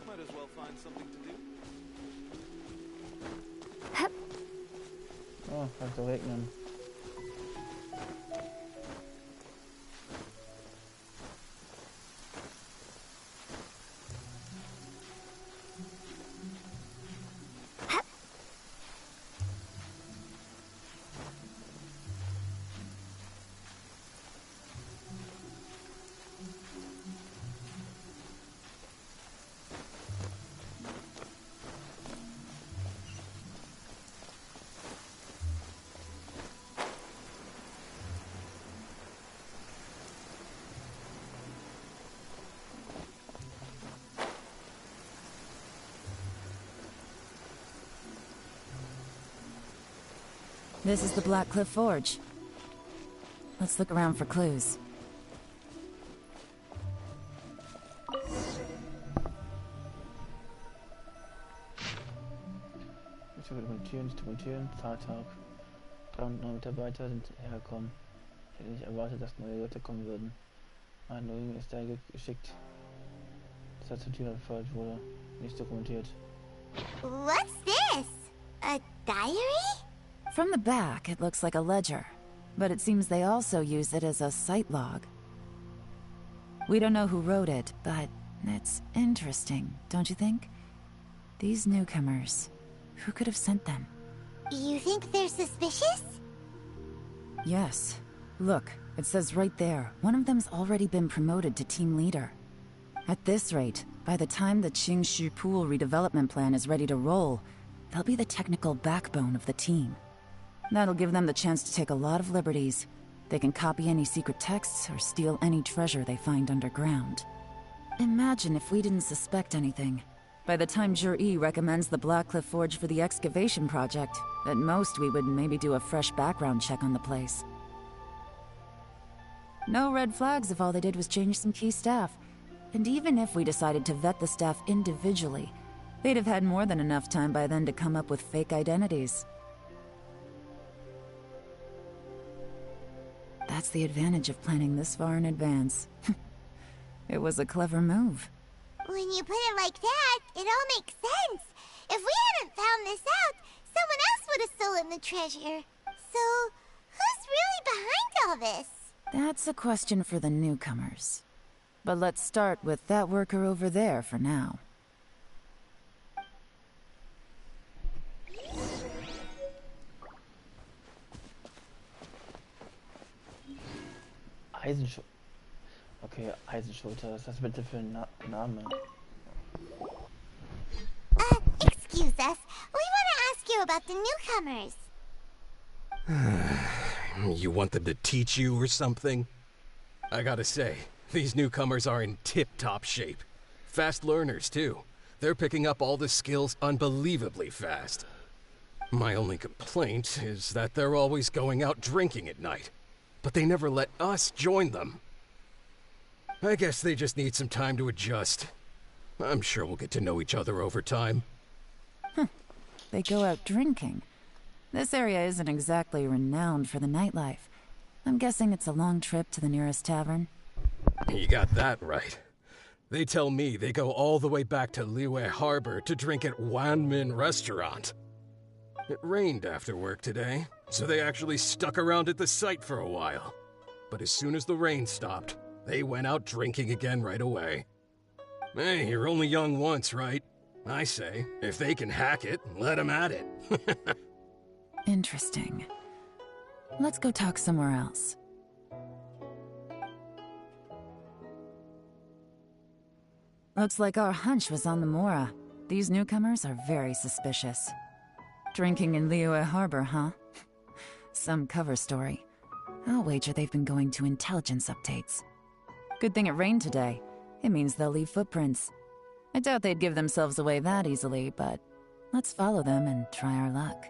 might as well find something to do. Oh, kann so regnen. This is the Black Cliff Forge. Let's look around for clues. Ich will dokumentieren, Zahltag. 300 neue Mitarbeiter sind hergekommen. Ich hätte nicht erwartet, dass neue Leute kommen würden. Ein Neuling ist daher geschickt, dass er zur Tür befördert wurde. Nicht dokumentiert. What's this? A diary? From the back, it looks like a ledger, but it seems they also use it as a site log. We don't know who wrote it, but it's interesting, don't you think? These newcomers, who could have sent them? You think they're suspicious? Yes. Look, it says right there, one of them's already been promoted to team leader. At this rate, by the time the Qingshu Pool redevelopment plan is ready to roll, they'll be the technical backbone of the team. That'll give them the chance to take a lot of liberties. They can copy any secret texts or steal any treasure they find underground. Imagine if we didn't suspect anything. By the time Jur-E recommends the Blackcliff Forge for the excavation project, at most we would maybe do a fresh background check on the place. No red flags if all they did was change some key staff. And even if we decided to vet the staff individually, they'd have had more than enough time by then to come up with fake identities. That's the advantage of planning this far in advance. It was a clever move. When you put it like that, it all makes sense. If we hadn't found this out, someone else would have stolen the treasure. So, who's really behind all this? That's a question for the newcomers. But let's start with that worker over there for now. Eisenschulter. Okay, Eisenschulter. Was ist das bitte für ein Name? Excuse us. We want to ask you about the newcomers. You want them to teach you or something? I gotta say, these newcomers are in tip-top shape. Fast learners, too. They're picking up all the skills unbelievably fast. My only complaint is that they're always going out drinking at night. But they never let us join them. I guess they just need some time to adjust. I'm sure we'll get to know each other over time. They go out drinking. This area isn't exactly renowned for the nightlife. I'm guessing it's a long trip to the nearest tavern. You got that right. They tell me they go all the way back to Liyue Harbor to drink at Wanmin Restaurant. It rained after work today, so they actually stuck around at the site for a while. But as soon as the rain stopped, they went out drinking again right away. Hey, you're only young once, right? I say, if they can hack it, let them at it. Interesting. Let's go talk somewhere else. Looks like our hunch was on the Mora. These newcomers are very suspicious. Drinking in Liyue Harbor, huh? Some cover story. I'll wager they've been going to intelligence updates. Good thing it rained today. It means they'll leave footprints. I doubt they'd give themselves away that easily, but let's follow them and try our luck.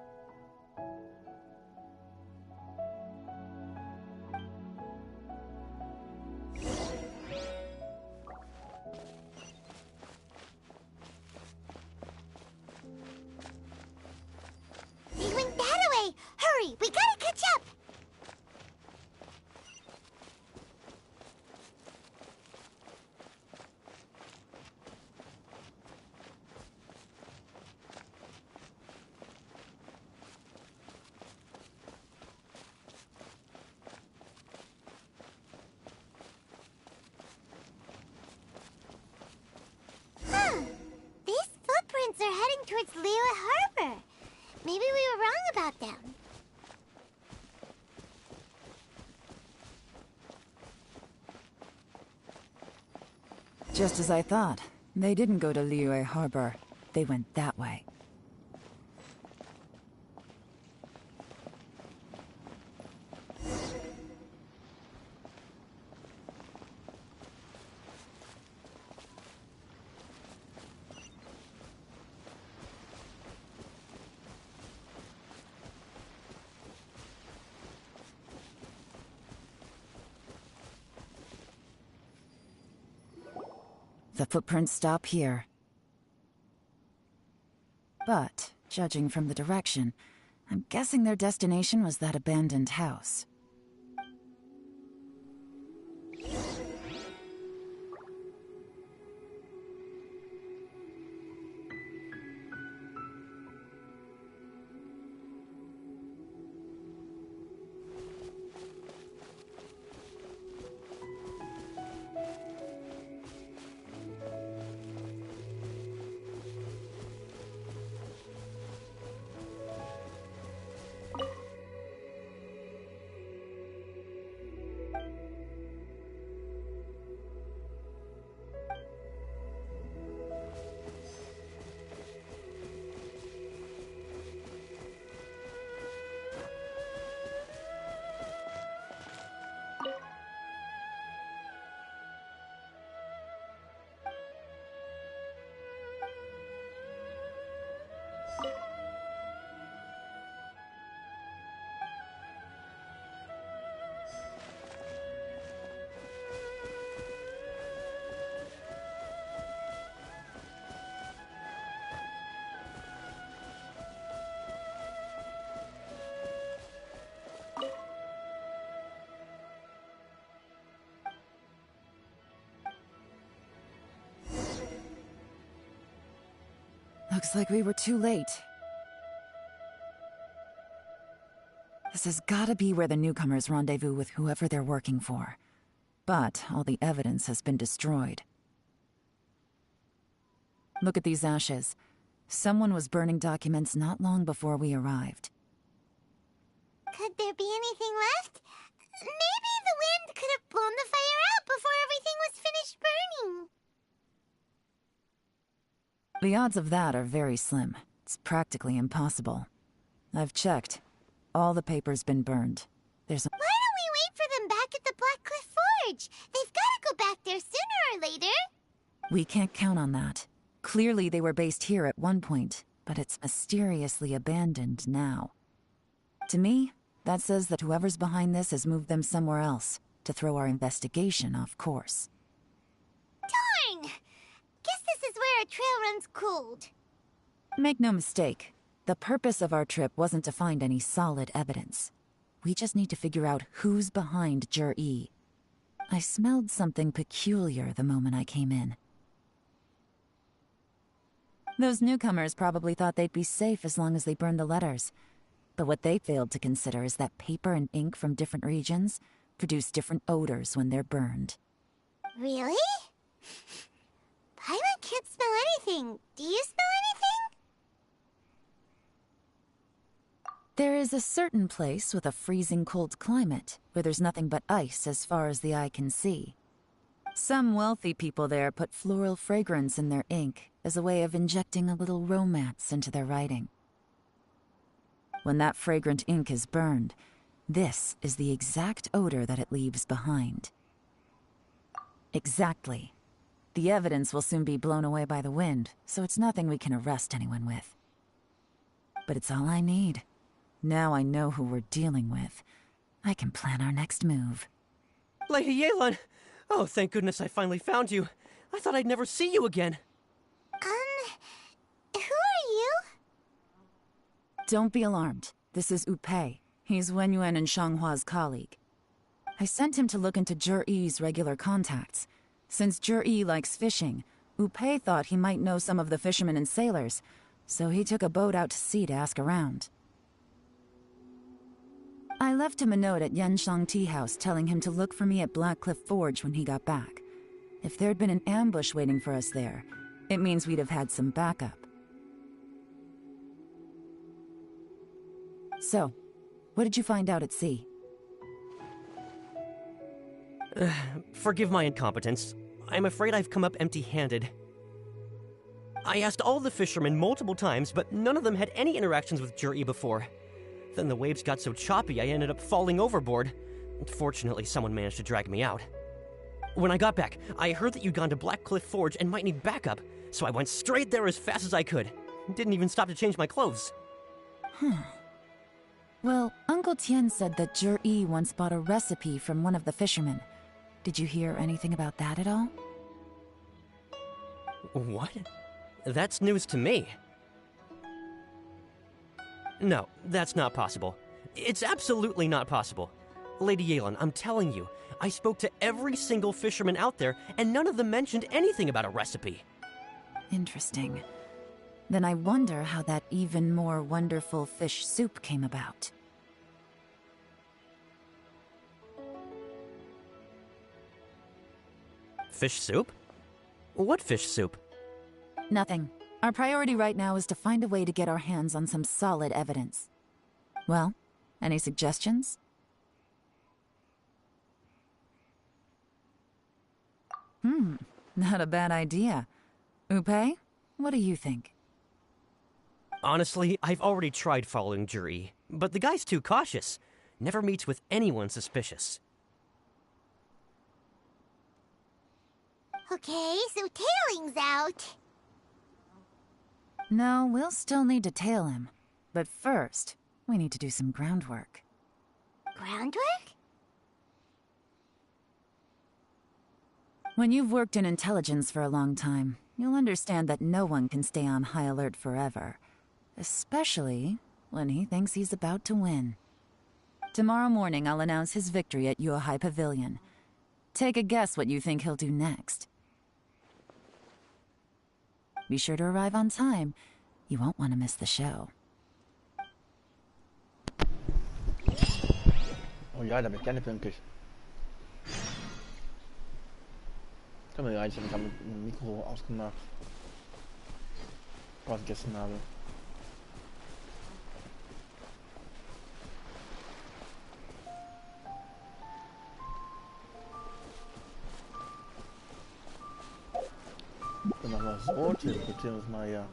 They went that way! Hurry, we gotta catch up! These footprints are heading towards Leo Harbor. Maybe we were wrong about them. Just as I thought. They didn't go to Liyue Harbor. They went that way. The footprints stop here. But, judging from the direction, I'm guessing their destination was that abandoned house. Looks like we were too late. This has gotta be where the newcomers rendezvous with whoever they're working for. But all the evidence has been destroyed. Look at these ashes. Someone was burning documents not long before we arrived. Could there be anything left? Maybe the wind could have blown the fire out before everything was finished burning. The odds of that are very slim. It's practically impossible. I've checked. All the paper's been burned. There's Why don't we wait for them back at the Black Cliff Forge? They've gotta go back there sooner or later. We can't count on that. Clearly they were based here at one point, but it's mysteriously abandoned now. To me, that says that whoever's behind this has moved them somewhere else to throw our investigation off course. Darn! Guess this is where our trail runs cold. Make no mistake, the purpose of our trip wasn't to find any solid evidence. We just need to figure out who's behind Jur-E. I smelled something peculiar the moment I came in. Those newcomers probably thought they'd be safe as long as they burned the letters. But what they failed to consider is that paper and ink from different regions produce different odors when they're burned. Really? Paimon can't smell anything. Do you smell anything? There is a certain place with a freezing cold climate where there's nothing but ice as far as the eye can see. Some wealthy people there put floral fragrance in their ink as a way of injecting a little romance into their writing. When that fragrant ink is burned, This is the exact odor that it leaves behind. Exactly. The evidence will soon be blown away by the wind, so it's nothing we can arrest anyone with. But it's all I need. Now I know who we're dealing with. I can plan our next move. Lady Yelan! Oh, thank goodness I finally found you. I thought I'd never see you again. Who are you? Don't be alarmed. This is Upei. He's Wenyuan and Shanghua's colleague. I sent him to look into Zhiyi's regular contacts. Since Zhiyi likes fishing, Upei thought he might know some of the fishermen and sailors, so he took a boat out to sea to ask around. I left him a note at Yanshang Tea House telling him to look for me at Blackcliff Forge when he got back. If there'd been an ambush waiting for us there, it means we'd have had some backup. So, what did you find out at sea? Forgive my incompetence. I'm afraid I've come up empty-handed. I asked all the fishermen multiple times, but none of them had any interactions with Zhiyi before. Then the waves got so choppy I ended up falling overboard. Fortunately, someone managed to drag me out. When I got back, I heard that you'd gone to Blackcliff Forge and might need backup, so I went straight there as fast as I could. Didn't even stop to change my clothes. Well, Uncle Tian said that Zhiyi once bought a recipe from one of the fishermen. Did you hear anything about that at all? What? That's news to me. No, that's not possible. It's absolutely not possible. Lady Yelan, I'm telling you, I spoke to every single fisherman out there, and none of them mentioned anything about a recipe. Interesting. Then I wonder how that even more wonderful fish soup came about. Fish soup? What fish soup? Nothing. Our priority right now is to find a way to get our hands on some solid evidence. Well, any suggestions? Not a bad idea. Upei, what do you think? Honestly, I've already tried following Zhiyi, but the guy's too cautious. Never meets with anyone suspicious. Okay, so tailing's out. No, we'll still need to tail him. But first, we need to do some groundwork. Groundwork? When you've worked in intelligence for a long time, you'll understand that no one can stay on high alert forever. Especially when he thinks he's about to win. Tomorrow morning, I'll announce his victory at Yuehai Pavilion. Take a guess what you think he'll do next. Be sure to arrive on time. You won't want to miss the show. Oh ja, da bin ich gerne pünktlich. Können wir rein, ich habe mit dem Mikro ausgemacht. Was ich gegessen habe. Dann machen wir es so, teleportieren uns mal hier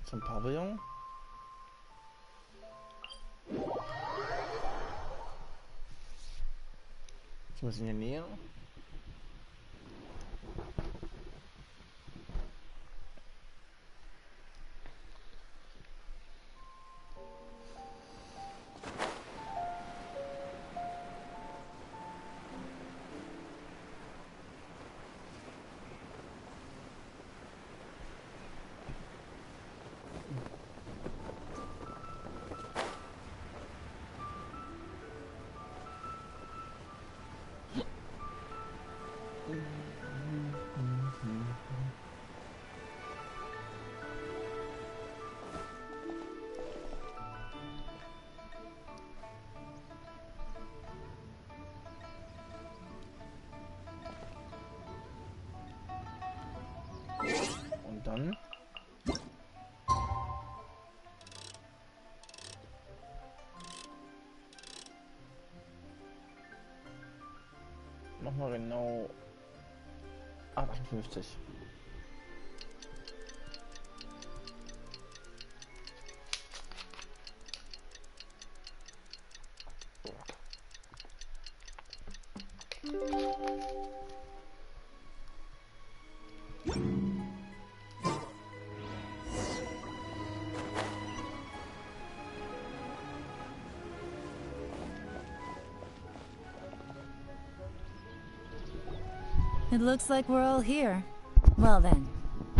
zum Pavillon. Jetzt müssen wir näher. Und dann nochmal genau 58. It looks like we're all here. Well then,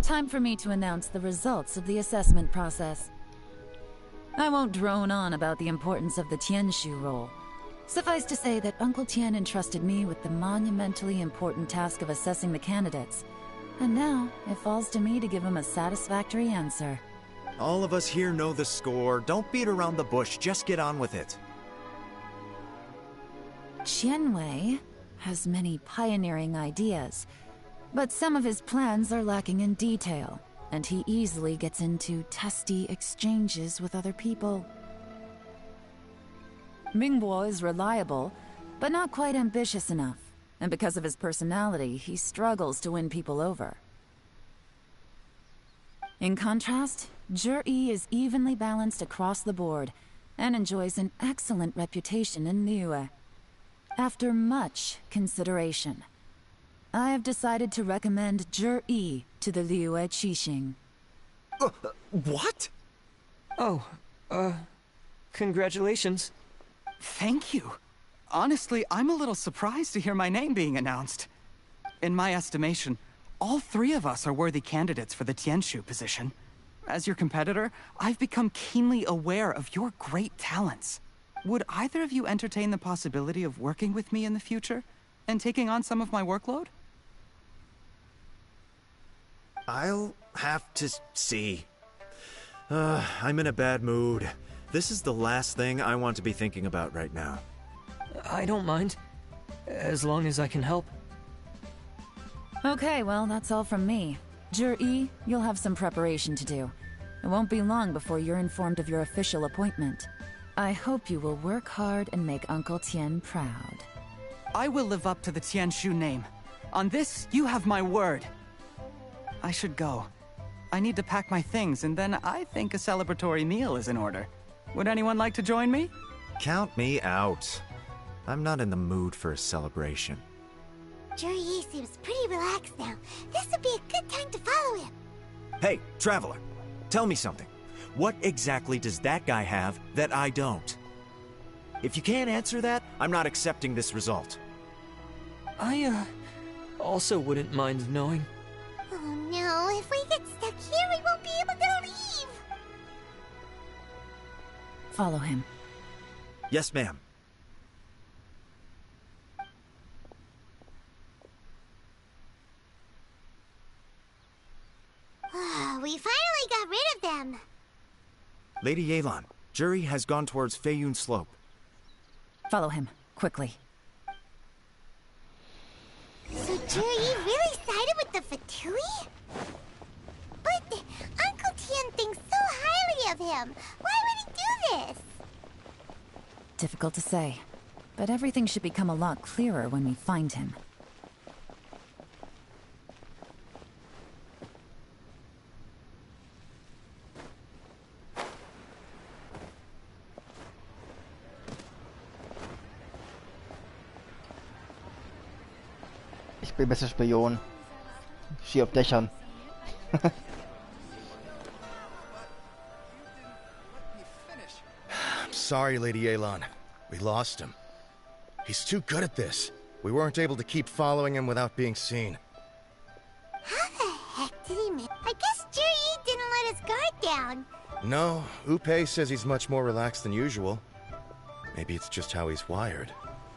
time for me to announce the results of the assessment process. I won't drone on about the importance of the Tianshu role. Suffice to say that Uncle Tian entrusted me with the monumentally important task of assessing the candidates. And now, it falls to me to give him a satisfactory answer. All of us here know the score. Don't beat around the bush, just get on with it. Qianwei has many pioneering ideas, but some of his plans are lacking in detail, and he easily gets into testy exchanges with other people. Mingbo is reliable, but not quite ambitious enough, and because of his personality, he struggles to win people over. In contrast, Zhi is evenly balanced across the board, and enjoys an excellent reputation in Liyue. After much consideration, I have decided to recommend Zhi to the Liyue Qixing. What? Oh, congratulations. Thank you. Honestly, I'm a little surprised to hear my name being announced. In my estimation, all three of us are worthy candidates for the Tianshu position. As your competitor, I've become keenly aware of your great talents. Would either of you entertain the possibility of working with me in the future and taking on some of my workload? I'll have to see. I'm in a bad mood. This is the last thing I want to be thinking about right now. I don't mind, as long as I can help. Okay, well, that's all from me. Zhi, you'll have some preparation to do. It won't be long before you're informed of your official appointment. I hope you will work hard and make Uncle Tian proud. I will live up to the Tianshu name. On this, you have my word. I should go. I need to pack my things, and then I think a celebratory meal is in order. Would anyone like to join me? Count me out. I'm not in the mood for a celebration. Zhi seems pretty relaxed now. This would be a good time to follow him. Hey, Traveler, tell me something. What exactly does that guy have that I don't? If you can't answer that, I'm not accepting this result. I, also wouldn't mind knowing. Oh no, if we get stuck here, we won't be able to leave! Follow him. Yes, ma'am. We finally got rid of them. Lady Yelan, Zhi has gone towards Feiyun Slope. Follow him, quickly. So Zhi really sided with the Fatui? But Uncle Tian thinks so highly of him. Why would he do this? Difficult to say, but everything should become a lot clearer when we find him. Ich bin besser Spion. Ski auf Dächern. I'm sorry, Lady Yelan. We lost him. He's too good at this. We weren't able to keep following him without being seen. How the heck did he miss? I guess Zhi didn't let his guard down. No, Upe says he's much more relaxed than usual. Maybe it's just how he's wired.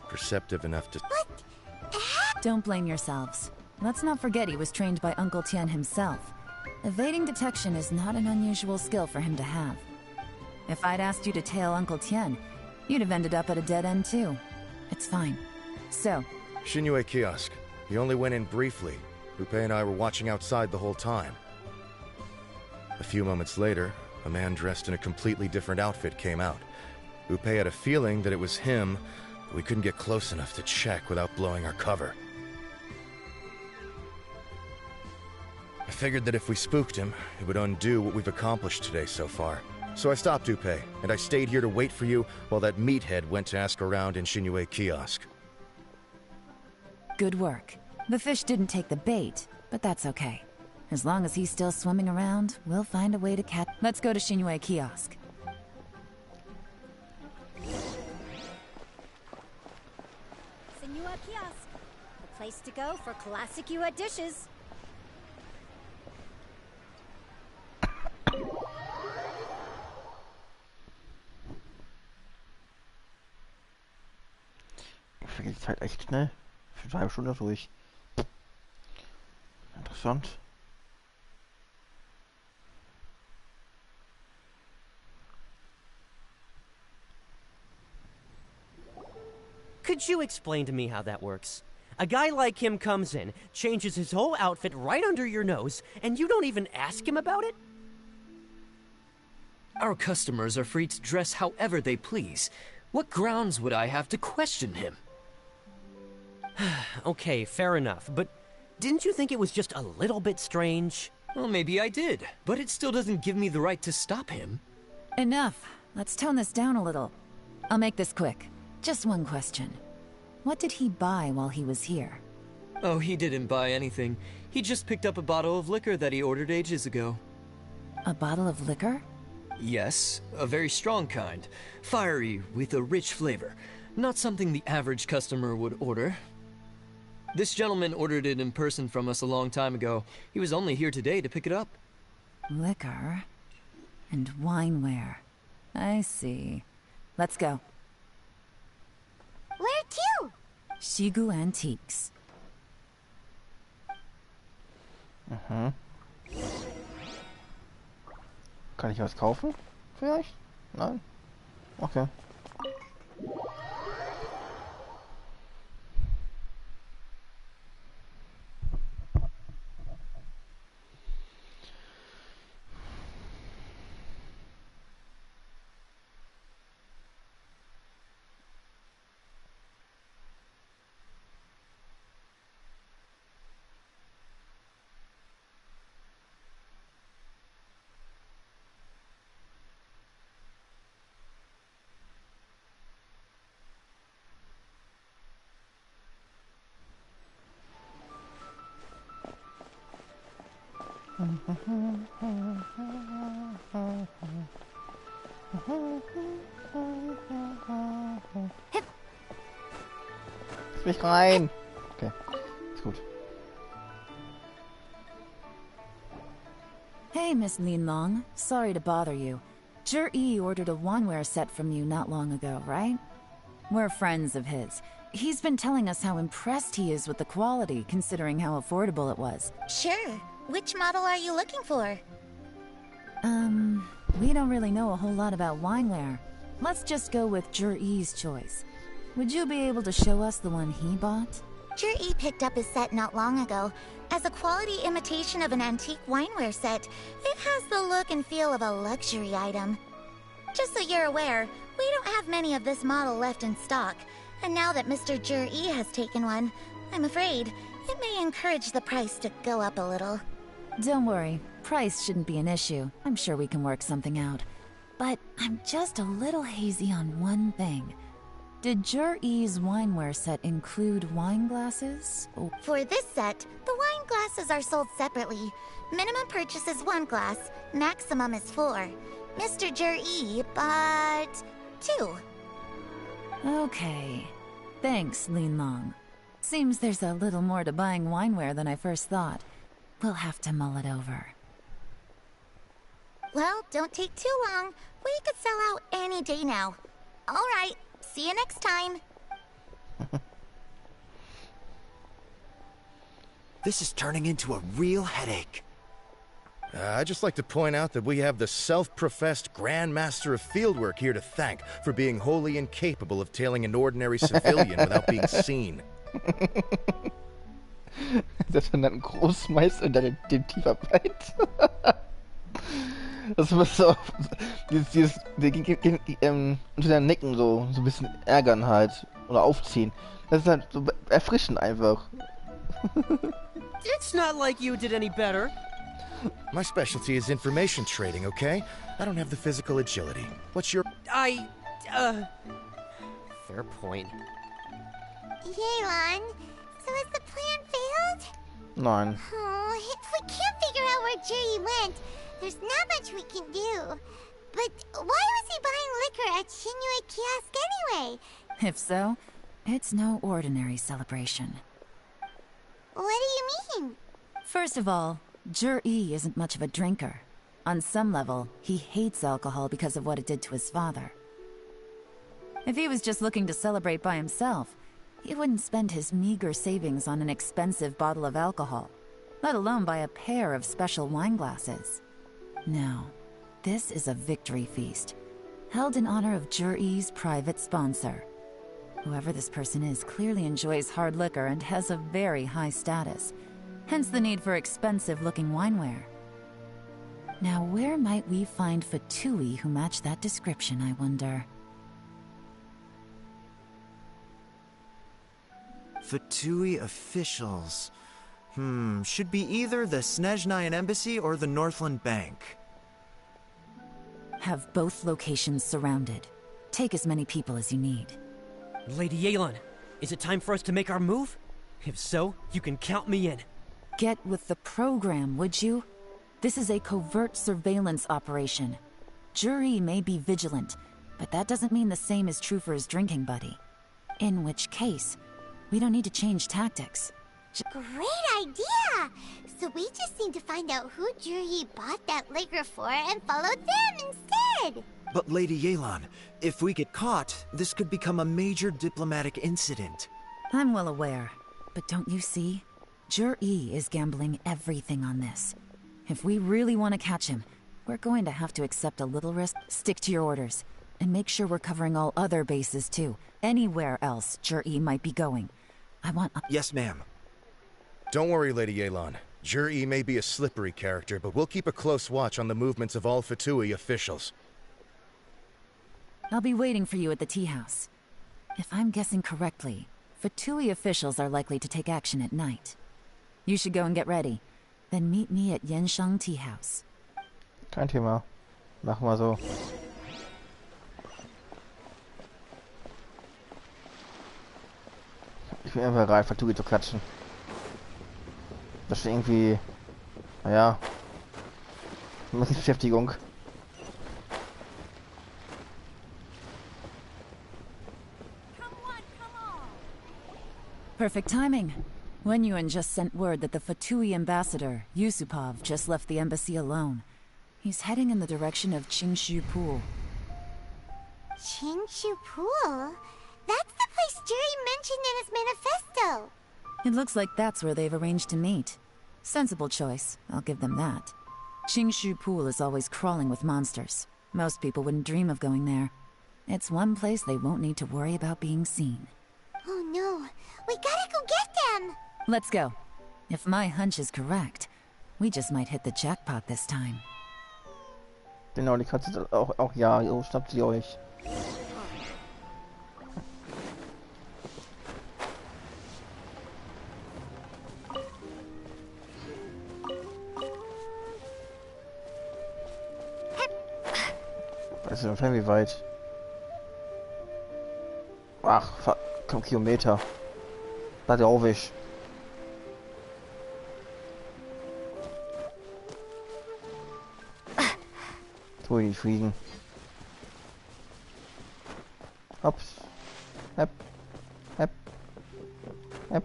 Perceptive enough to... Don't blame yourselves. Let's not forget he was trained by Uncle Tian himself. Evading detection is not an unusual skill for him to have. If I'd asked you to tail Uncle Tian, you'd have ended up at a dead end too. It's fine. So... Xinyue Kiosk. He only went in briefly. Upe and I were watching outside the whole time. A few moments later, a man dressed in a completely different outfit came out. Upe had a feeling that it was him, but we couldn't get close enough to check without blowing our cover. I figured that if we spooked him, it would undo what we've accomplished today so far. So I stopped Upe, and I stayed here to wait for you while that meathead went to ask around in Xinyue Kiosk. Good work. The fish didn't take the bait, but that's okay. As long as he's still swimming around, we'll find a way to catch... Let's go to Xinyue Kiosk. Xinyue Kiosk. Place to go for classic U.S. dishes. Vergeht die Zeit echt schnell. Für 2 Stunden durch. Interessant. Could you explain to me how that works? A guy like him comes in, changes his whole outfit right under your nose, and you don't even ask him about it? Our customers are free to dress however they please. What grounds would I have to question him? Okay, fair enough, but didn't you think it was just a little bit strange? Well, maybe I did, but it still doesn't give me the right to stop him. Enough. Let's tone this down a little. I'll make this quick. Just one question. What did he buy while he was here? Oh, he didn't buy anything. He just picked up a bottle of liquor that he ordered ages ago. A bottle of liquor? Yes, a very strong kind. Fiery, with a rich flavor. Not something the average customer would order. This gentleman ordered it in person from us a long time ago. He was only here today to pick it up. Liquor and wineware. I see. Let's go. Where to? Shigu Antiques. Kann ich was kaufen? Vielleicht? Nein? Okay. Lass mich rein. Okay, ist gut. Hey, Miss Linlong. Sorry to bother you. Zhi ordered a wanware set from you not long ago, right? We're friends of his. He's been telling us how impressed he is with the quality, considering how affordable it was. Sure. Which model are you looking for? We don't really know a whole lot about wineware. Let's just go with Zhi's choice. Would you be able to show us the one he bought? Zhi picked up his set not long ago. As a quality imitation of an antique wineware set, it has the look and feel of a luxury item. Just so you're aware, we don't have many of this model left in stock. And now that Mr. Zhi has taken one, I'm afraid it may encourage the price to go up a little. Don't worry, price shouldn't be an issue. I'm sure we can work something out. But I'm just a little hazy on one thing. Did Zhi's wineware set include wine glasses? Oh. For this set, the wine glasses are sold separately. Minimum purchase is 1 glass, maximum is 4. Mr. Zhi bought 2. Okay. Thanks, Linlong. Seems there's a little more to buying wineware than I first thought. We'll have to mull it over. Well, don't take too long. We could sell out any day now. All right, see you next time. This is turning into a real headache. I'd just like to point out that we have the self-professed Grand Master of Fieldwork here to thank for being wholly incapable of tailing an ordinary civilian without being seen. Das von einem Großmeister in deiner Detektivarbeit. Das muss so unter deinem Nicken so ein bisschen ärgern halt. Oder aufziehen. Das ist halt so erfrischend einfach. It's not like you did any better. My specialty is information trading, okay? I don't have the physical agility. What's your... Fair point. Yelan, so has the plan failed? Nein. Oh, if we can't figure out where Jerry went, there's not much we can do. But why was he buying liquor at Shinue Kiosk anyway? If so, it's no ordinary celebration. What do you mean? First of all, Jur-E isn't much of a drinker. On some level, he hates alcohol because of what it did to his father. If he was just looking to celebrate by himself, he wouldn't spend his meager savings on an expensive bottle of alcohol, let alone buy a pair of special wine glasses. No, this is a victory feast, held in honor of Jur-E's private sponsor. Whoever this person is clearly enjoys hard liquor and has a very high status, hence the need for expensive-looking wineware. Now, where might we find Fatui who match that description, I wonder? Fatui officials. Should be either the Snezhnayan Embassy or the Northland Bank. Have both locations surrounded. Take as many people as you need. Lady Yelan, is it time for us to make our move? If so, you can count me in. Get with the program, would you? This is a covert surveillance operation. Jur-E may be vigilant, but that doesn't mean the same is true for his drinking buddy. In which case, we don't need to change tactics. Great idea! So we just need to find out who Jur-E bought that liquor for and follow them instead! But Lady Yelan, if we get caught, this could become a major diplomatic incident. I'm well aware, but don't you see? Jur-E is gambling everything on this. If we really want to catch him, we're going to have to accept a little risk, stick to your orders, and make sure we're covering all other bases too. Anywhere else Jur-E might be going. I want... Yes, ma'am. Don't worry, Lady Yelan. Jur-E may be a slippery character, but we'll keep a close watch on the movements of all Fatui officials. I'll be waiting for you at the tea house. If I'm guessing correctly, Fatui officials are likely to take action at night. You should go and get ready. Then meet me at Yenshang Tea House. Kein Thema. Machen wir so. Ich bin einfach bereit, Fatui zu klatschen. Das ist irgendwie... Naja... Ein bisschen Beschäftigung. Perfect timing. Wenyuan just sent word that the Fatui ambassador, Yusupov, just left the embassy alone. He's heading in the direction of Qingshu Pool. Qingshu Pool? That's the place Jur-E mentioned in his manifesto! It looks like that's where they've arranged to meet. Sensible choice, I'll give them that. Qingshu Pool is always crawling with monsters. Most people wouldn't dream of going there. It's one place they won't need to worry about being seen. Oh no, we gotta go get them! Let's go. If my hunch is correct, we just might hit the jackpot this time. Genau, die Katze auch ja, so schnappt sie euch. Das ist ungefähr wie weit. Ach, komm, Kilometer. Da der Aufwisch. Tu nicht fliegen. Hops. Hepp. Hepp. Hepp.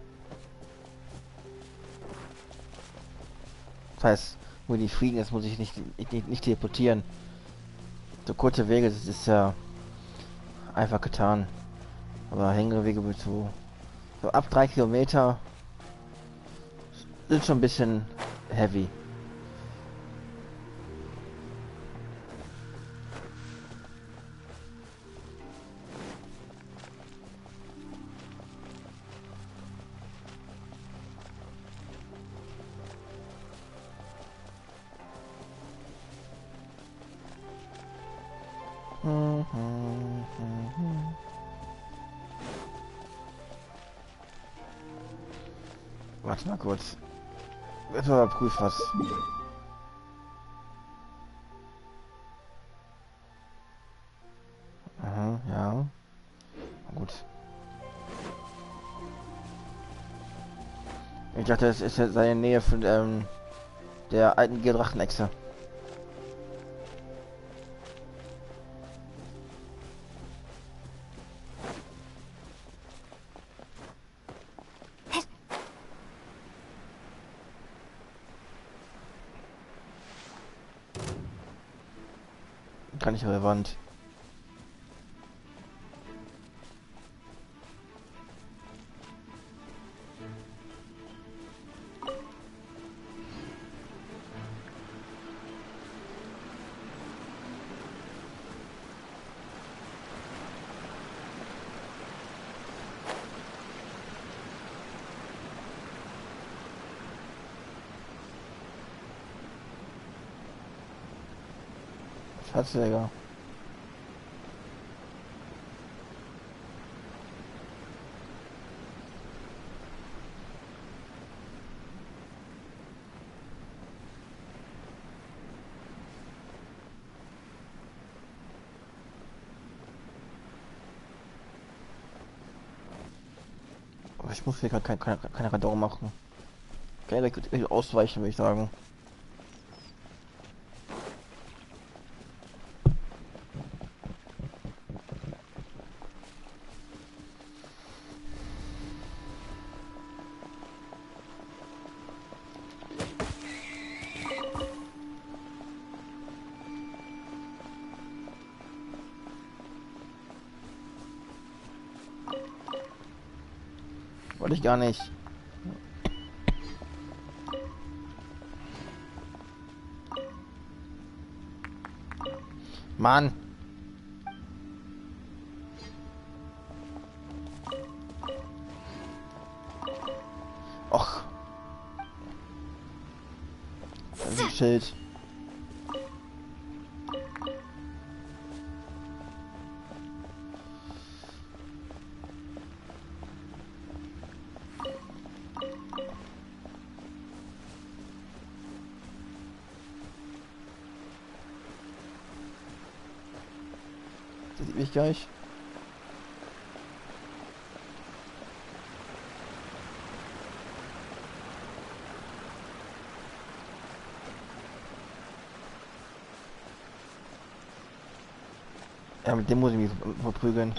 Das heißt, wo die fliegen, das muss ich nicht teleportieren. So kurze Wege, das ist ja einfach getan. Aber Hängewege wird so ab 3 Kilometer sind schon ein bisschen heavy. Warte mal kurz. Jetzt mal überprüfen was. Aha, ja. Gut. Ich dachte, es ist ja seine Nähe von der alten Drachenechse. Gar nicht relevant. Schatzjäger. Aber ich muss hier keine Radau machen. Gerne ausweichen, würde ich sagen. Wollte ich gar nicht. Mann. Och. Das ist ein Schild. Das sieht mich gleich. Ja, mit dem muss ich mich verprügeln.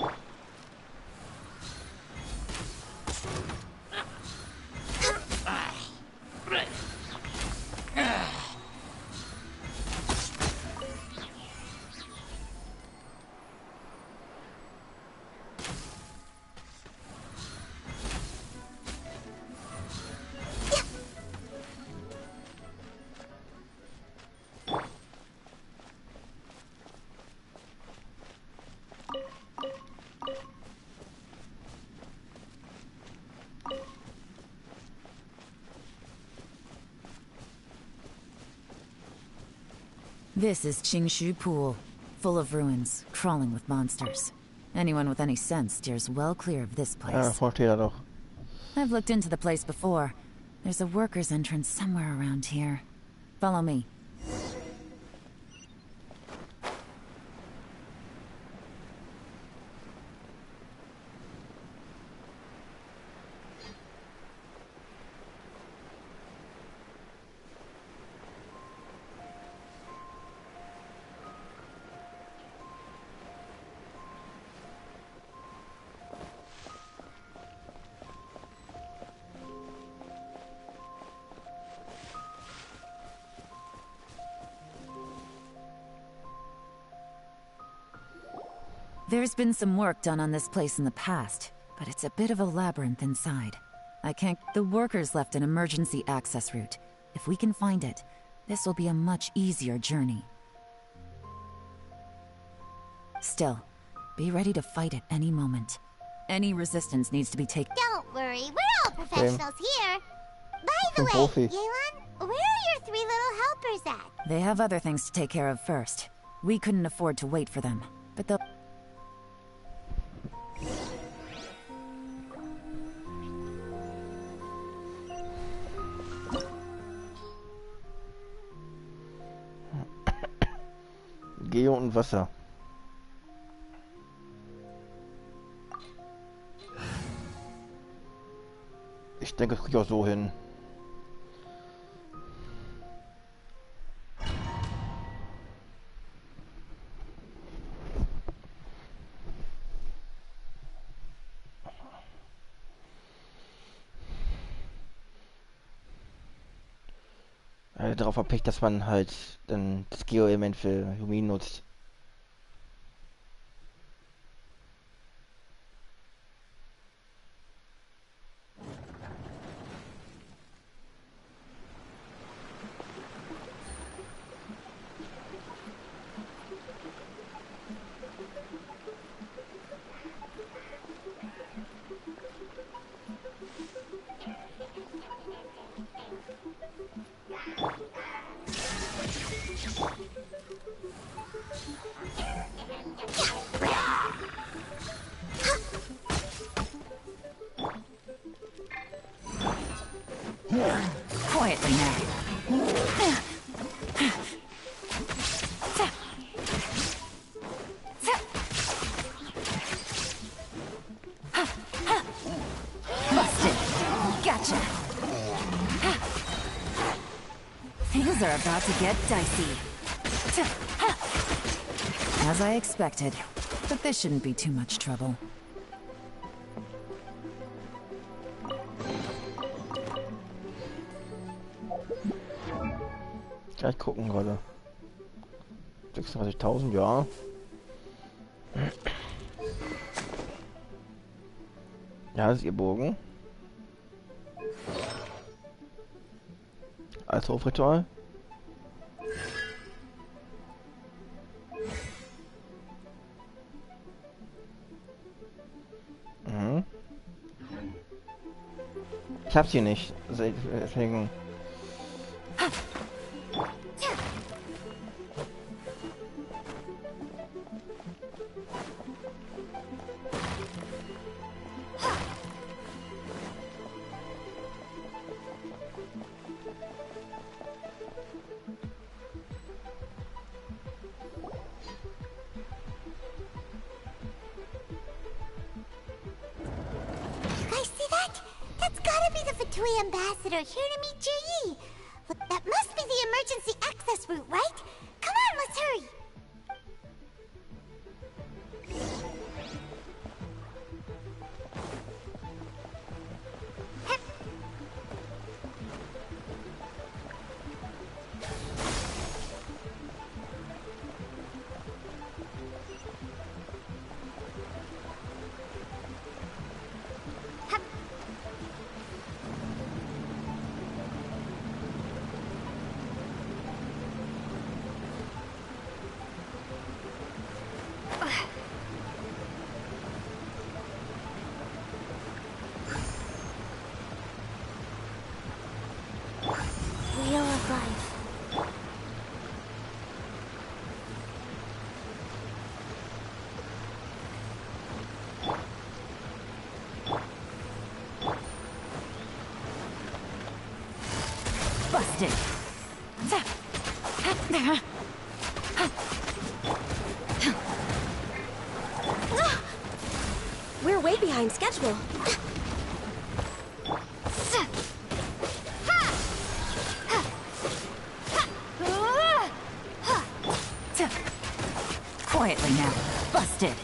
This is Qingshu Pool, full of ruins, crawling with monsters. Anyone with any sense steers well clear of this place. Ja, verstehe er doch. I've looked into the place before. There's a worker's entrance somewhere around here. Follow me. There's been some work done on this place in the past, but it's a bit of a labyrinth inside. I can't... The workers left an emergency access route. If we can find it, this will be a much easier journey. Still, be ready to fight at any moment. Any resistance needs to be taken. Don't worry, we're all professionals here. By the way, Yelan, where are your 3 little helpers at? They have other things to take care of first. We couldn't afford to wait for them, but they'll... Geo und Wasser. Ich denke, das kriege ich auch so hin. Darauf verpickt, dass man halt dann das Geo-Element für Yumin nutzt. Things are about to get dicey. As I expected, but this shouldn't be too much trouble. Gleich gucken gerade. 36.000, ja. Ja, das ist ihr Bogen. Als Hofritual. Mhm. Ich hab sie nicht. Deswegen. Ambassador here to meet Ji. Look, that must be the emergency access route, right? Come on, let's hurry. Wheel of life. Busted. We're way behind schedule. Quietly now. Busted.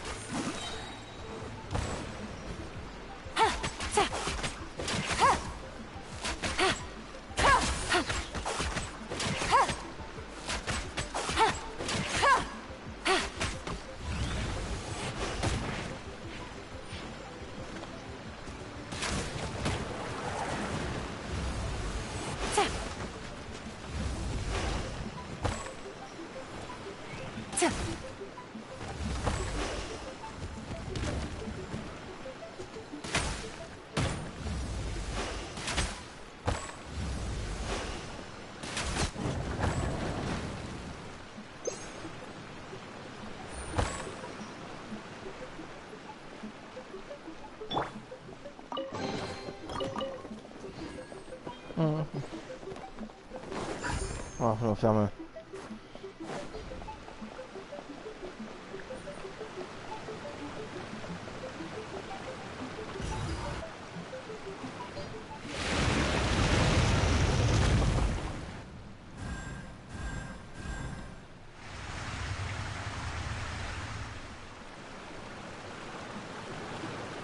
Oh, von der Flamme.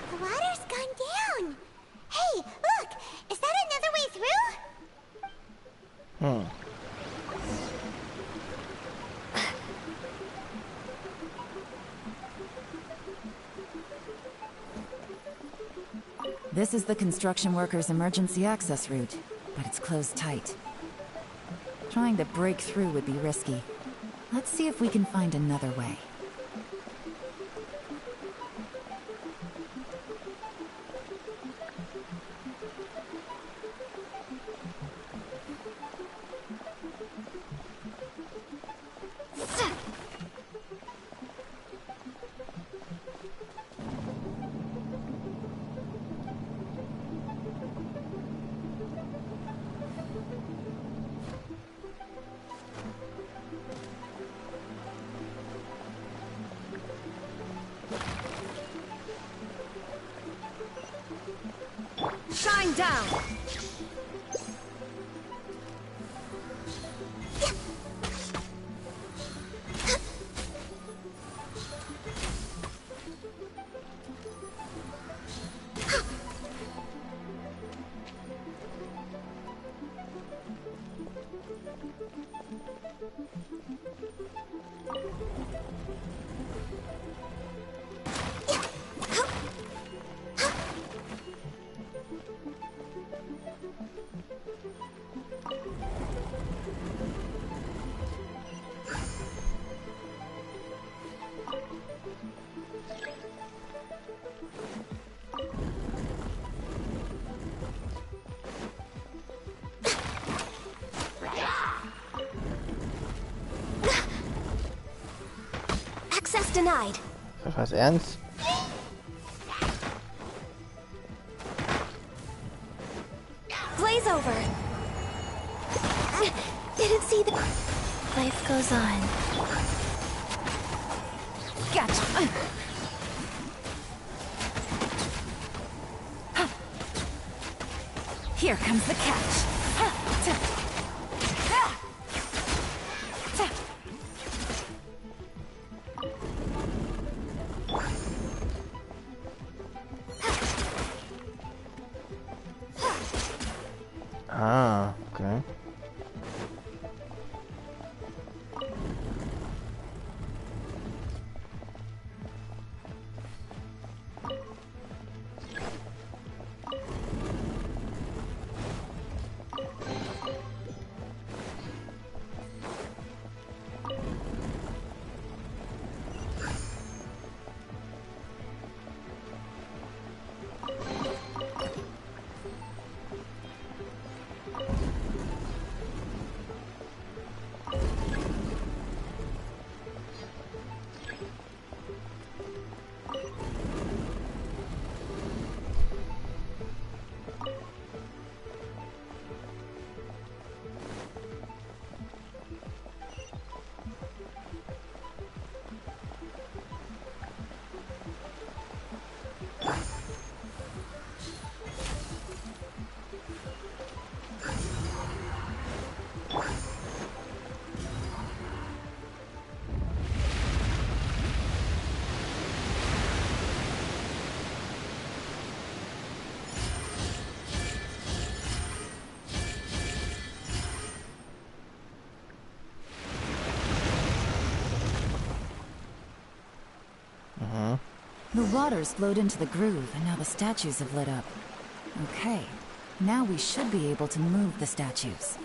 The water's gone down. Hey, look! Is that another way through? This is the construction workers' emergency access route, but it's closed tight. Trying to break through would be risky. Let's see if we can find another way. Shine down! inside. Was ernst? Blaze over. Didn't see the... Life goes on. Gotcha. Here comes the catch. Ah, okay. The water's flowed into the groove, and now the statues have lit up. Okay, now we should be able to move the statues.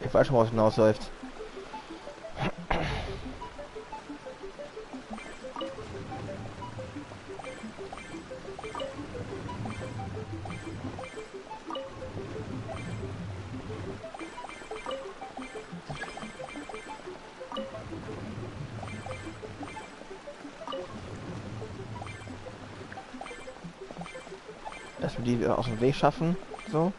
Ich weiß schon, was hinausläuft. Dass wir die aus dem Weg schaffen, so.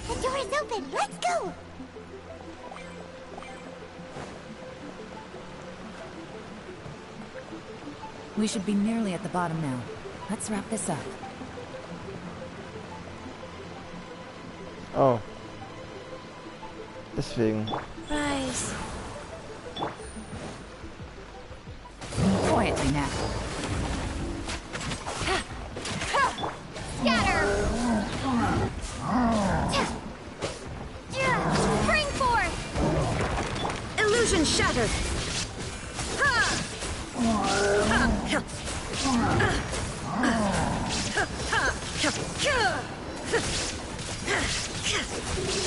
The door is open. Let's go. We should be nearly at the bottom now. Let's wrap this up. Oh. Deswegen. Rise. Quietly now. Scatter. Spring forth. Illusion shattered.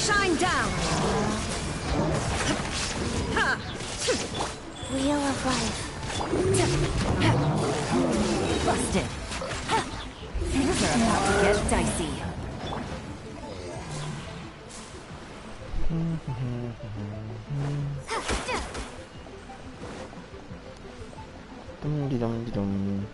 Shine down. Wheel of life. Busted. Things are about to get dicey. Dum-di-dum-di-dum.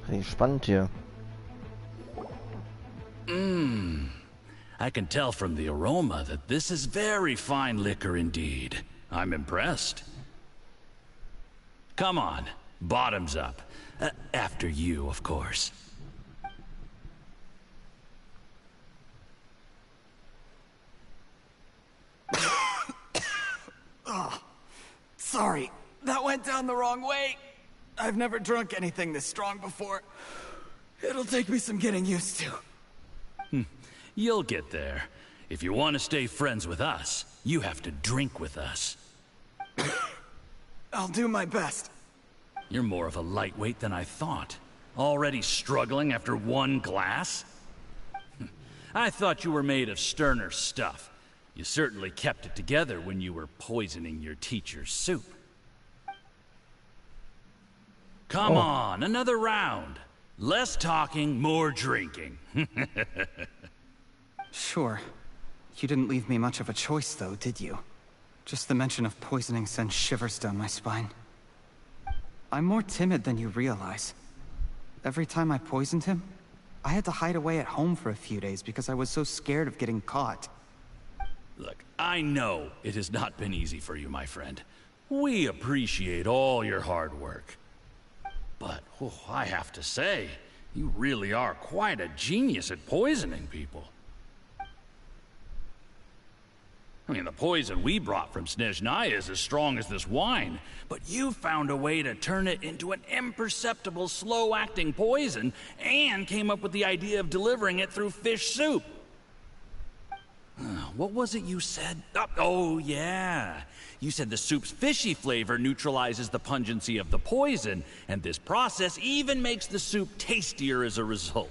Richtig spannend hier. I can tell from the aroma that this is very fine liquor indeed. I'm impressed. Come on, bottoms up. After you, of course. Oh, sorry, that went down the wrong way. I've never drunk anything this strong before. It'll take me some getting used to. You'll get there. If you want to stay friends with us, you have to drink with us. I'll do my best. You're more of a lightweight than I thought. Already struggling after one glass? I thought you were made of sterner stuff. You certainly kept it together when you were poisoning your teacher's soup. Come on, another round. Less talking, more drinking. Sure. You didn't leave me much of a choice, though, did you? Just the mention of poisoning sends shivers down my spine. I'm more timid than you realize. Every time I poisoned him, I had to hide away at home for a few days because I was so scared of getting caught. Look, I know it has not been easy for you, my friend. We appreciate all your hard work. But, I have to say, you really are quite a genius at poisoning people. I mean, the poison we brought from Snezhnaya is as strong as this wine, but you found a way to turn it into an imperceptible, slow-acting poison, and came up with the idea of delivering it through fish soup. What was it you said? Oh, yeah. You said the soup's fishy flavor neutralizes the pungency of the poison, and this process even makes the soup tastier as a result.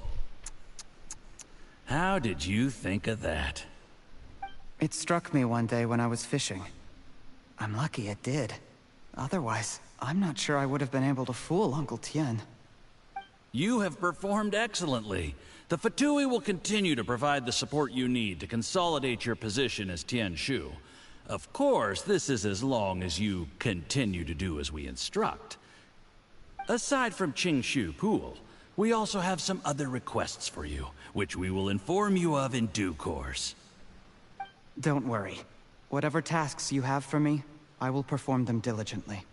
How did you think of that? It struck me one day when I was fishing. I'm lucky it did. Otherwise, I'm not sure I would have been able to fool Uncle Tien. You have performed excellently. The Fatui will continue to provide the support you need to consolidate your position as Tien Shu. Of course, this is as long as you continue to do as we instruct. Aside from Qingshu Pool, we also have some other requests for you, which we will inform you of in due course. Don't worry. Whatever tasks you have for me, I will perform them diligently.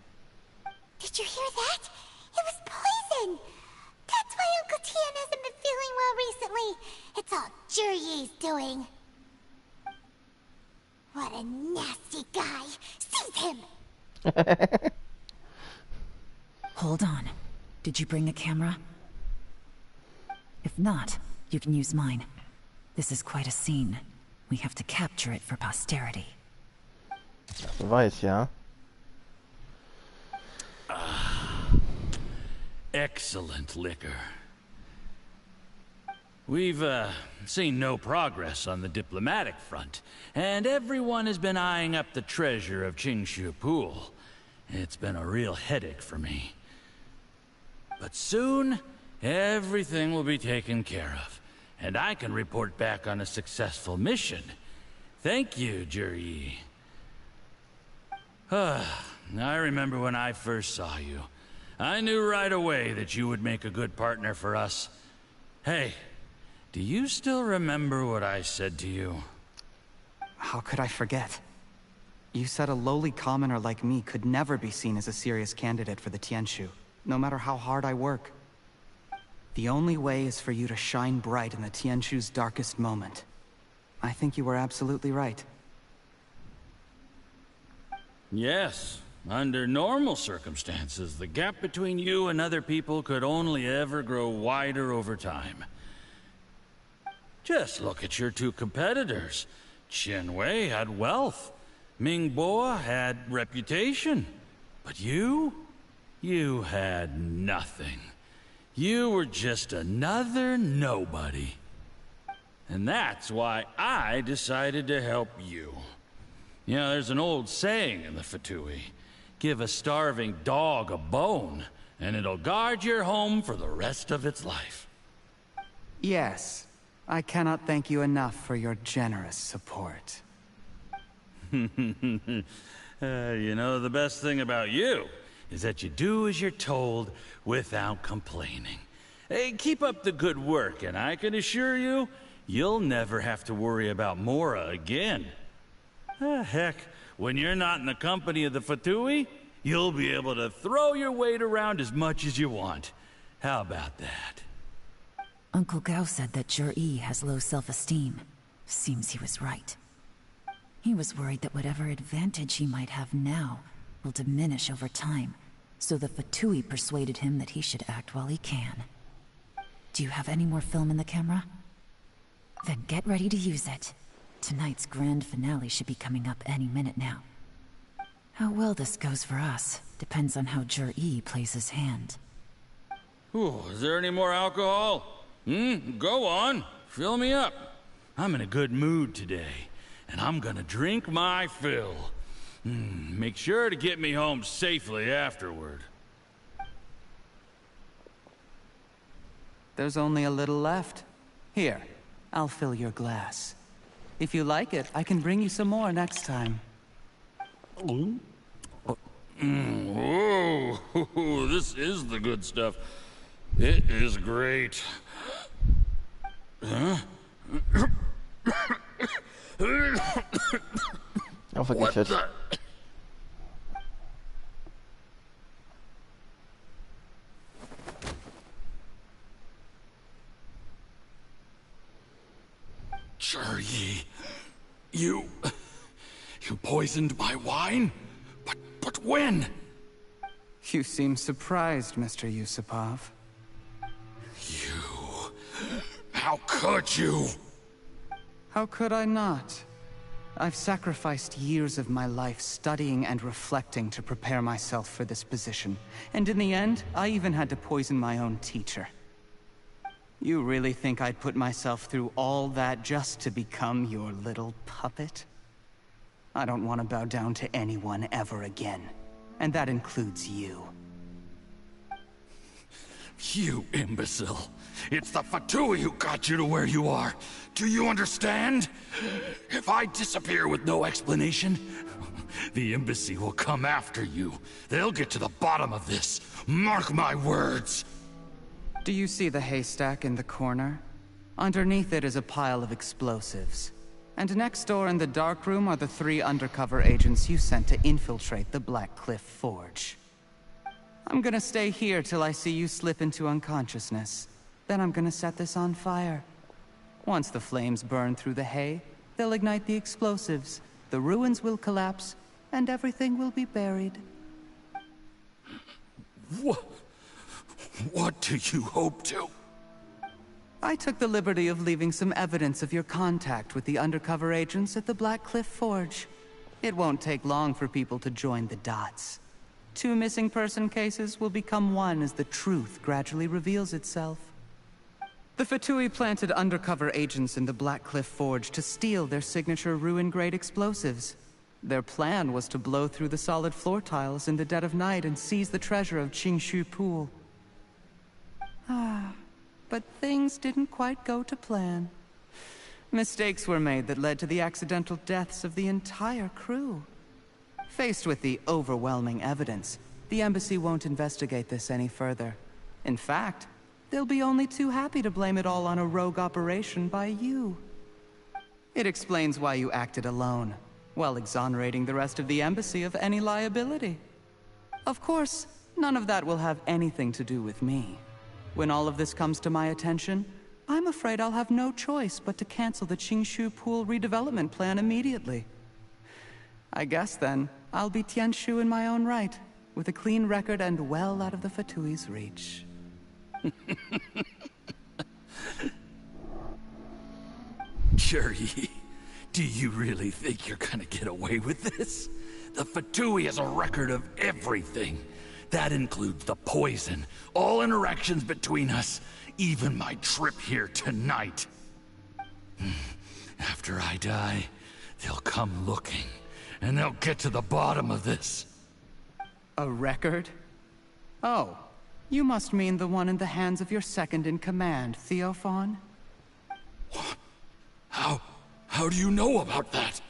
Did you hear that? It was poison! That's why Uncle Tien hasn't been feeling well recently. It's all Jurye's doing. What a nasty guy! Seize him! Hold on. Did you bring a camera? If not, you can use mine. This is quite a scene. We have to capture it for posterity. Weiß, ja. Excellent liquor. We've, seen no progress on the diplomatic front, and everyone has been eyeing up the treasure of Qingshu Pool. It's been a real headache for me. But soon, everything will be taken care of, and I can report back on a successful mission. Thank you, Jurye. I remember when I first saw you. I knew right away that you would make a good partner for us. Hey, do you still remember what I said to you? How could I forget? You said a lowly commoner like me could never be seen as a serious candidate for the Tianshu, no matter how hard I work. The only way is for you to shine bright in the Tianshu's darkest moment. I think you were absolutely right. Yes. Under normal circumstances, the gap between you and other people could only ever grow wider over time. Just look at your two competitors. Chen Wei had wealth. Ming Boa had reputation. But you had nothing. You were just another nobody. And that's why I decided to help you. You know, there's an old saying in the Fatui. Give a starving dog a bone, and it'll guard your home for the rest of its life. Yes. I cannot thank you enough for your generous support. You know, the best thing about you is that you do as you're told without complaining. Hey, keep up the good work, and I can assure you, you'll never have to worry about Mora again. Heck, When you're not in the company of the Fatui, you'll be able to throw your weight around as much as you want. How about that? Uncle Gao said that Jur-E has low self-esteem. Seems he was right. He was worried that whatever advantage he might have now will diminish over time, so the Fatui persuaded him that he should act while he can. Do you have any more film in the camera? Then get ready to use it. Tonight's grand finale should be coming up any minute now. How well this goes for us depends on how Jur-E plays his hand. Ooh, is there any more alcohol? Go on. Fill me up. I'm in a good mood today, and I'm gonna drink my fill. Make sure to get me home safely afterward. There's only a little left. Here, I'll fill your glass. If you like it, I can bring you some more next time. Whoa, this is the good stuff. It is great. Huh? Don't forget it. Jur-E, you poisoned my wine? But when? You seem surprised, Mr. Yusupov. How could you? How could I not? I've sacrificed years of my life studying and reflecting to prepare myself for this position. And in the end, I even had to poison my own teacher. You really think I'd put myself through all that just to become your little puppet? I don't want to bow down to anyone ever again. And that includes you. You imbecile. It's the Fatui who got you to where you are. Do you understand? If I disappear with no explanation, the embassy will come after you. They'll get to the bottom of this. Mark my words. Do you see the haystack in the corner? Underneath it is a pile of explosives. And next door in the dark room are the 3 undercover agents you sent to infiltrate the Black Cliff Forge. I'm gonna stay here till I see you slip into unconsciousness. Then I'm gonna set this on fire. Once the flames burn through the hay, they'll ignite the explosives, the ruins will collapse, and everything will be buried. What do you hope to? I took the liberty of leaving some evidence of your contact with the undercover agents at the Black Cliff Forge. It won't take long for people to join the dots. 2 missing person cases will become one as the truth gradually reveals itself. The Fatui planted undercover agents in the Black Cliff Forge to steal their signature ruin-grade explosives. Their plan was to blow through the solid floor tiles in the dead of night and seize the treasure of Qingshu Pool. But things didn't quite go to plan. Mistakes were made that led to the accidental deaths of the entire crew. Faced with the overwhelming evidence, the embassy won't investigate this any further. In fact, they'll be only too happy to blame it all on a rogue operation by you. It explains why you acted alone, while exonerating the rest of the embassy of any liability. Of course, none of that will have anything to do with me. When all of this comes to my attention, I'm afraid I'll have no choice but to cancel the Qingshu Pool redevelopment plan immediately. I guess then, I'll be Tianshu in my own right, with a clean record and well out of the Fatui's reach. Jur-E, do you really think you're gonna get away with this? The Fatui has a record of everything. That includes the poison, all interactions between us, even my trip here tonight. After I die, they'll come looking, and they'll get to the bottom of this. A record? Oh, you must mean the one in the hands of your second-in-command, Theophon? How do you know about that?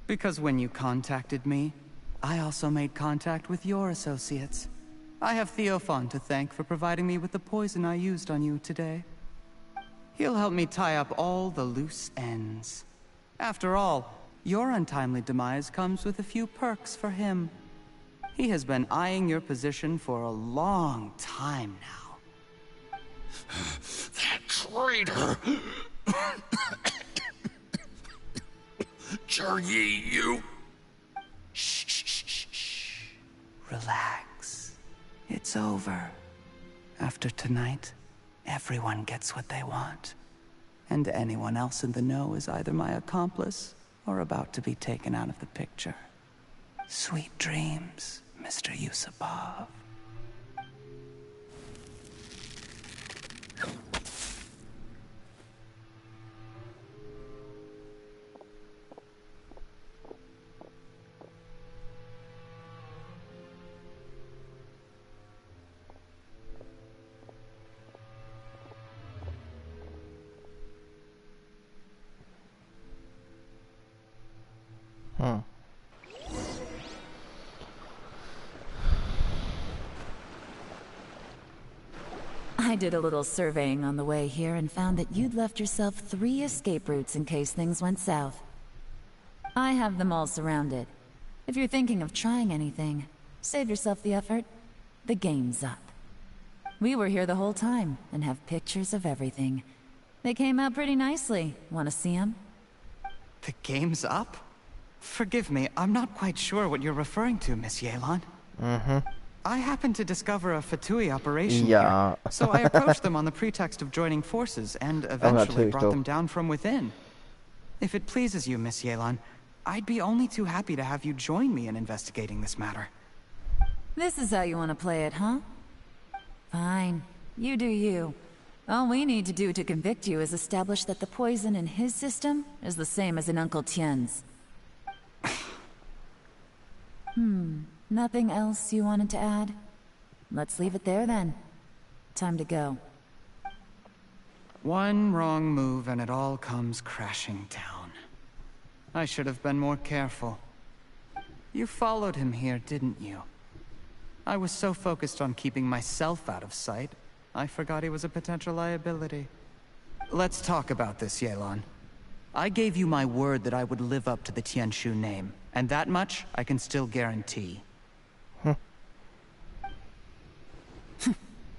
Because when you contacted me, I also made contact with your associates. I have Theophon to thank for providing me with the poison I used on you today. He'll help me tie up all the loose ends. After all, Your untimely demise comes with a few perks for him. He has been eyeing your position for a long time now. That traitor! Juri, you... Shh. Relax. It's over. After tonight, everyone gets what they want. And anyone else in the know is either my accomplice or about to be taken out of the picture. Sweet dreams, Mr. Yusupov. I did a little surveying on the way here and found that you'd left yourself 3 escape routes in case things went south. I have them all surrounded. If you're thinking of trying anything, save yourself the effort. The game's up. We were here the whole time and have pictures of everything. They came out pretty nicely. Want to see them? The game's up? Forgive me, I'm not quite sure what you're referring to, Miss Yelan. I happened to discover a Fatui operation here, so I approached them on the pretext of joining forces and eventually brought them down from within. If it pleases you, Miss Yelan, I'd be only too happy to have you join me in investigating this matter. This is how you want to play it, huh? Fine. You do you. All we need to do to convict you is establish that the poison in his system is the same as in Uncle Tien's. Nothing else you wanted to add? Let's leave it there then. Time to go. One wrong move and it all comes crashing down. I should have been more careful. You followed him here, didn't you? I was so focused on keeping myself out of sight, I forgot he was a potential liability. Let's talk about this, Yelan. I gave you my word that I would live up to the Tianshu name, and that much I can still guarantee.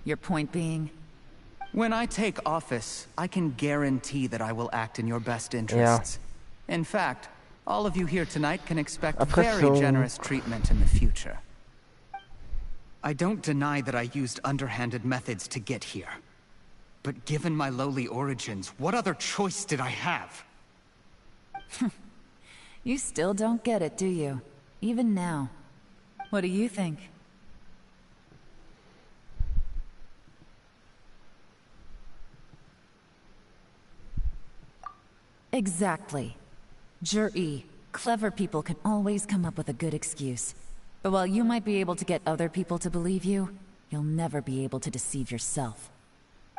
Your point being? When I take office, I can guarantee that I will act in your best interests. In fact, all of you here tonight can expect very generous treatment in the future. I don't deny that I used underhanded methods to get here. But given my lowly origins, what other choice did I have? You still don't get it, do you? Even now. What do you think? Exactly. Juri, clever people can always come up with a good excuse. But while you might be able to get other people to believe you, you'll never be able to deceive yourself.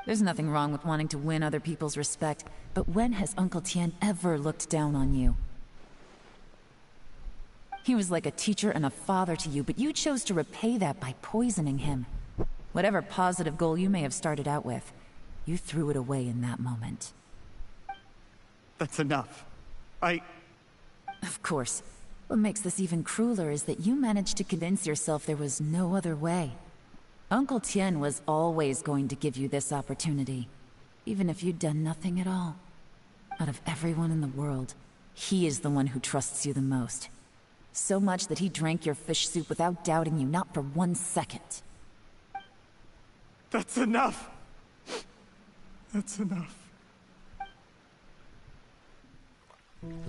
There's nothing wrong with wanting to win other people's respect, but when has Uncle Tien ever looked down on you? He was like a teacher and a father to you, but you chose to repay that by poisoning him. Whatever positive goal you may have started out with, you threw it away in that moment. That's enough. Of course. What makes this even crueler is that you managed to convince yourself there was no other way. Uncle Tien was always going to give you this opportunity, even if you'd done nothing at all. Out of everyone in the world, he is the one who trusts you the most. So much that he drank your fish soup without doubting you, not for 1 second. That's enough! That's enough.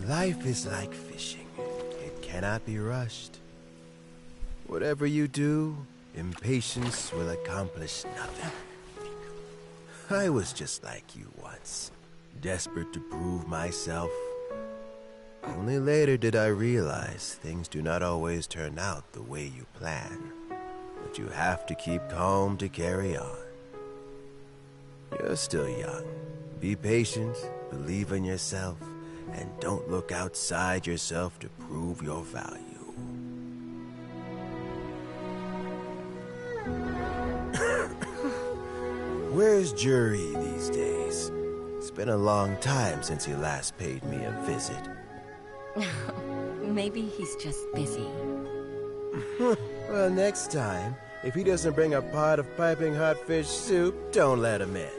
Life is like fishing. It cannot be rushed. Whatever you do, impatience will accomplish nothing. I was just like you once, desperate to prove myself. Only later did I realize things do not always turn out the way you plan. But you have to keep calm to carry on. You're still young. Be patient, believe in yourself, and don't look outside yourself to prove your value. Where's Juri these days? It's been a long time since he last paid me a visit. Maybe he's just busy. Well, next time, if he doesn't bring a pot of piping hot fish soup, don't let him in.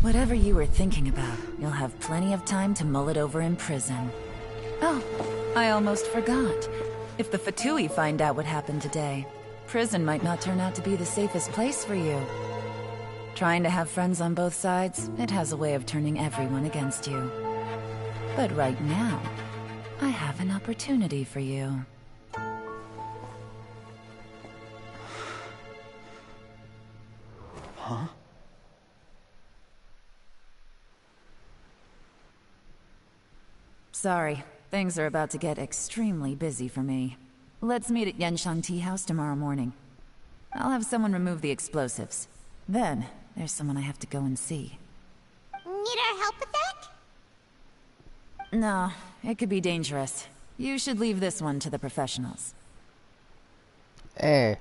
Whatever you were thinking about, you'll have plenty of time to mull it over in prison. Oh, I almost forgot. If the Fatui find out what happened today, prison might not turn out to be the safest place for you. Trying to have friends on both sides, it has a way of turning everyone against you. But right now, I have an opportunity for you. Huh? Sorry, things are about to get extremely busy for me. Let's meet at Yenshang Tea House tomorrow morning. I'll have someone remove the explosives. Then, there's someone I have to go and see. Need our help with that? No, it could be dangerous. You should leave this one to the professionals. Eh.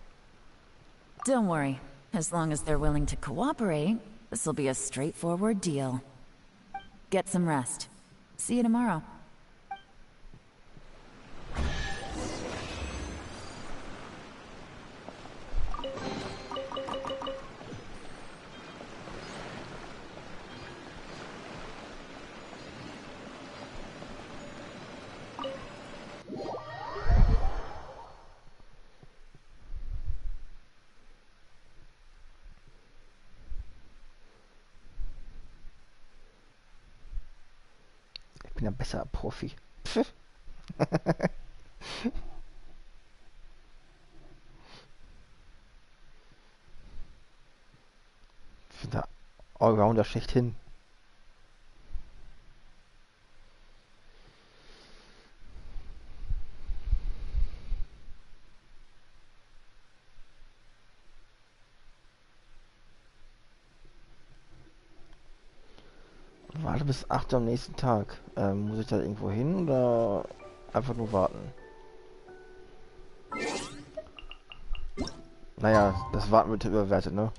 Don't worry. As long as they're willing to cooperate, this'll be a straightforward deal. Get some rest. See you tomorrow. Ich bin ein besserer Profi. Ich bin der Allrounder schlechthin. Warte bis 8 Uhr am nächsten Tag. Muss ich da irgendwo hin oder einfach nur warten? Naja, das Warten wird überwertet, ne?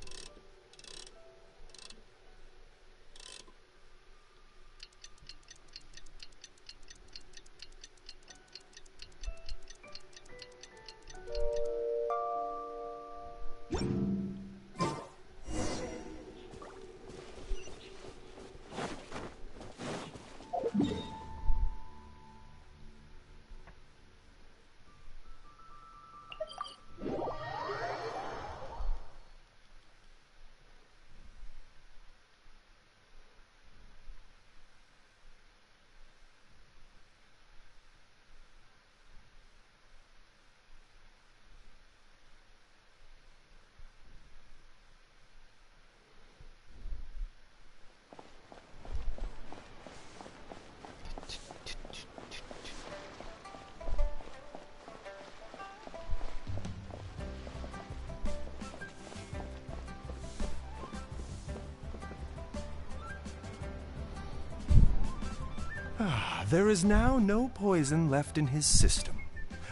There is now no poison left in his system,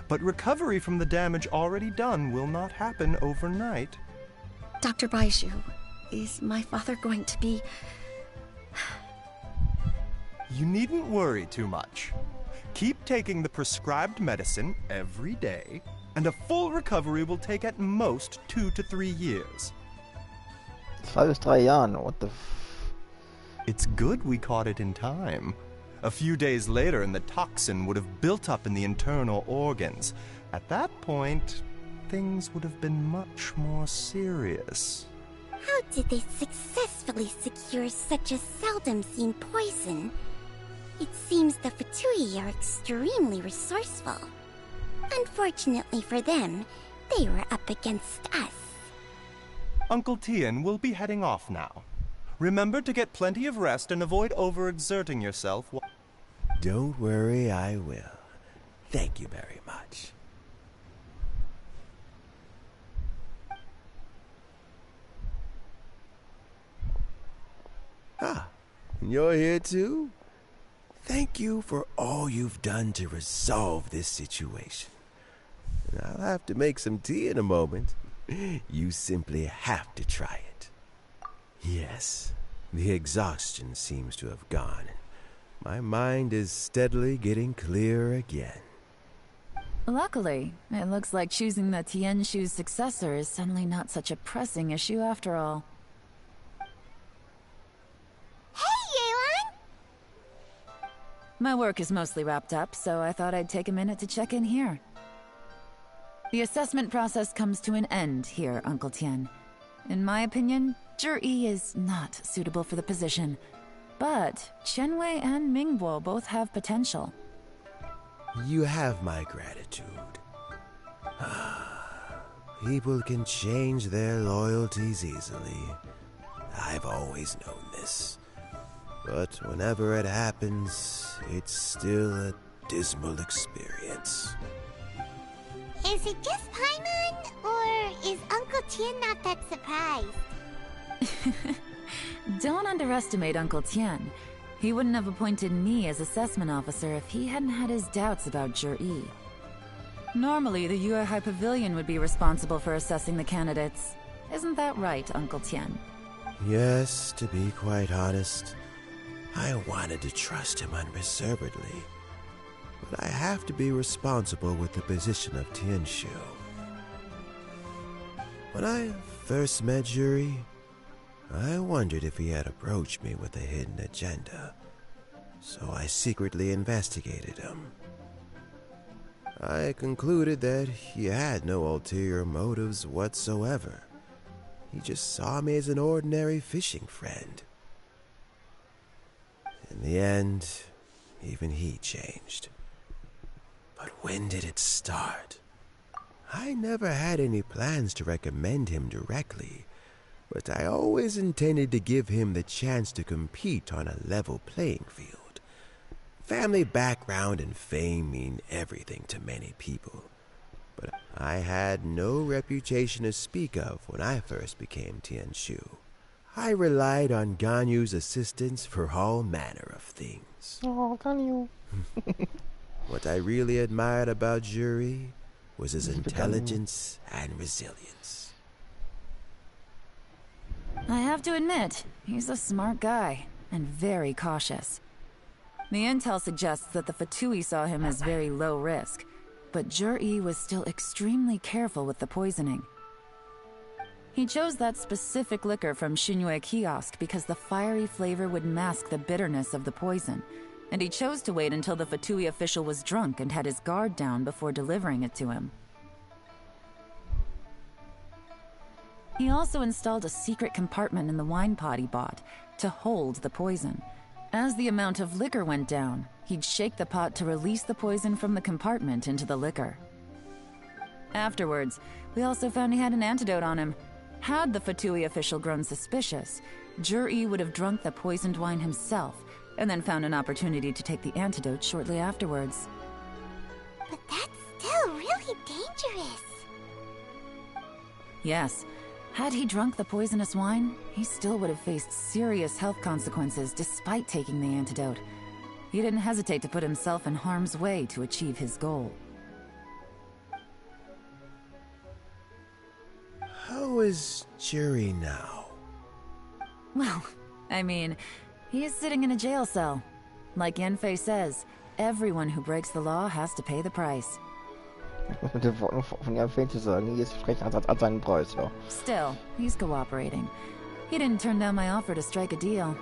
but recovery from the damage already done will not happen overnight. Dr. Baiju, is my father going to be... You needn't worry too much. Keep taking the prescribed medicine every day, and a full recovery will take at most 2 to 3 years. 2 bis 3 Jahren, what the It's good we caught it in time. A few days later and the toxin would have built up in the internal organs. At that point, things would have been much more serious. How did they successfully secure such a seldom seen poison? It seems the Fatui are extremely resourceful. Unfortunately for them, they were up against us. Uncle Tien will be heading off now. Remember to get plenty of rest and avoid overexerting yourself. Don't worry, I will. Thank you very much. Ah, you're here too? Thank you for all you've done to resolve this situation. I'll have to make some tea in a moment. You simply have to try it. Yes, The exhaustion seems to have gone. My mind is steadily getting clearer again. Luckily, it looks like choosing the Tianshu's successor is suddenly not such a pressing issue after all. Hey, Yelan! My work is mostly wrapped up, so I thought I'd take a minute to check in here. The assessment process comes to an end here, Uncle Tian. In my opinion, Zhi is not suitable for the position, but Qianwei and Mingbo both have potential. You have my gratitude. People can change their loyalties easily. I've always known this. But whenever it happens, it's still a dismal experience. Is it just Paimon, or is Uncle Tian not that surprised? Don't underestimate Uncle Tian. He wouldn't have appointed me as assessment officer if he hadn't had his doubts about Zhi. Normally, the Yue High Pavilion would be responsible for assessing the candidates. Isn't that right, Uncle Tian? Yes, to be quite honest, I wanted to trust him unreservedly. But I have to be responsible with the position of Tianshu. When I first met Zhi, I wondered if he had approached me with a hidden agenda, so I secretly investigated him. I concluded that he had no ulterior motives whatsoever. He just saw me as an ordinary fishing friend. In the end, even he changed. But when did it start? I never had any plans to recommend him directly, but I always intended to give him the chance to compete on a level playing field. Family background and fame mean everything to many people, but I had no reputation to speak of when I first became Tianshu. I relied on Ganyu's assistance for all manner of things. Oh, Ganyu. What I really admired about Zhi was his intelligence and resilience. I have to admit, he's a smart guy, and very cautious. The intel suggests that the Fatui saw him as very low risk, but Zhi was still extremely careful with the poisoning. He chose that specific liquor from Xinyue Kiosk because the fiery flavor would mask the bitterness of the poison, and he chose to wait until the Fatui official was drunk and had his guard down before delivering it to him. He also installed a secret compartment in the wine pot he bought to hold the poison. As the amount of liquor went down, he'd shake the pot to release the poison from the compartment into the liquor. Afterwards, we also found he had an antidote on him. Had the Fatui official grown suspicious, Zhi would have drunk the poisoned wine himself, and then found an opportunity to take the antidote shortly afterwards. But that's still really dangerous. Yes. Had he drunk the poisonous wine, he still would have faced serious health consequences despite taking the antidote. He didn't hesitate to put himself in harm's way to achieve his goal. How is Zhi now? Well, I mean, he is sitting in a jail cell. Like Yanfei says, everyone who breaks the law has to pay the price. Mit den Worten von Yanfei zu sagen, jetzt frech an seinen Preis, ja. Still, he's cooperating. He didn't turn down my offer to strike a deal.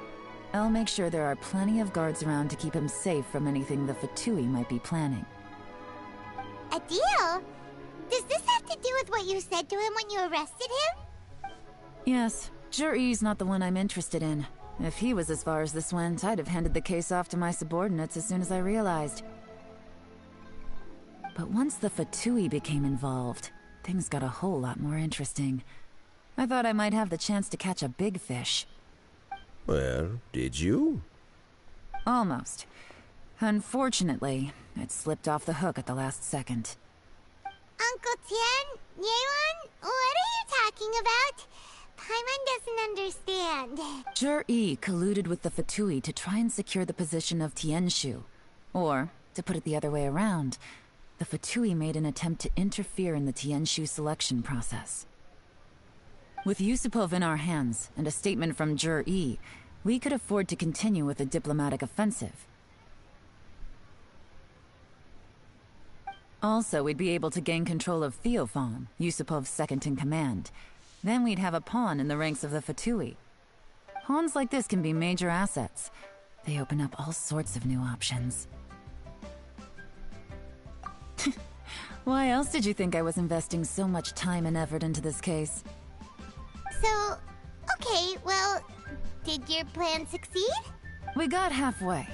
I'll make sure there are plenty of guards around to keep him safe from anything the Fatui might be planning. A deal? Does this have to do with what you said to him when you arrested him? Yes, Zhi's not the one I'm interested in. If he was as far as this went, I'd have handed the case off to my subordinates as soon as I realized. But once the Fatui became involved, things got a whole lot more interesting. I thought I might have the chance to catch a big fish. Well, did you? Almost. Unfortunately, it slipped off the hook at the last second. Uncle Tian, Yelan, what are you talking about? Paimon doesn't understand. Zhi colluded with the Fatui to try and secure the position of Tianshu. Or, to put it the other way around, the Fatui made an attempt to interfere in the Tianshu selection process. With Yusupov in our hands and a statement from Zhi, we could afford to continue with a diplomatic offensive. Also, we'd be able to gain control of Theophan, Yusupov's second-in-command. Then we'd have a pawn in the ranks of the Fatui. Pawns like this can be major assets. They open up all sorts of new options. Why else did you think I was investing so much time and effort into this case? So, okay, well, did your plan succeed? We got halfway.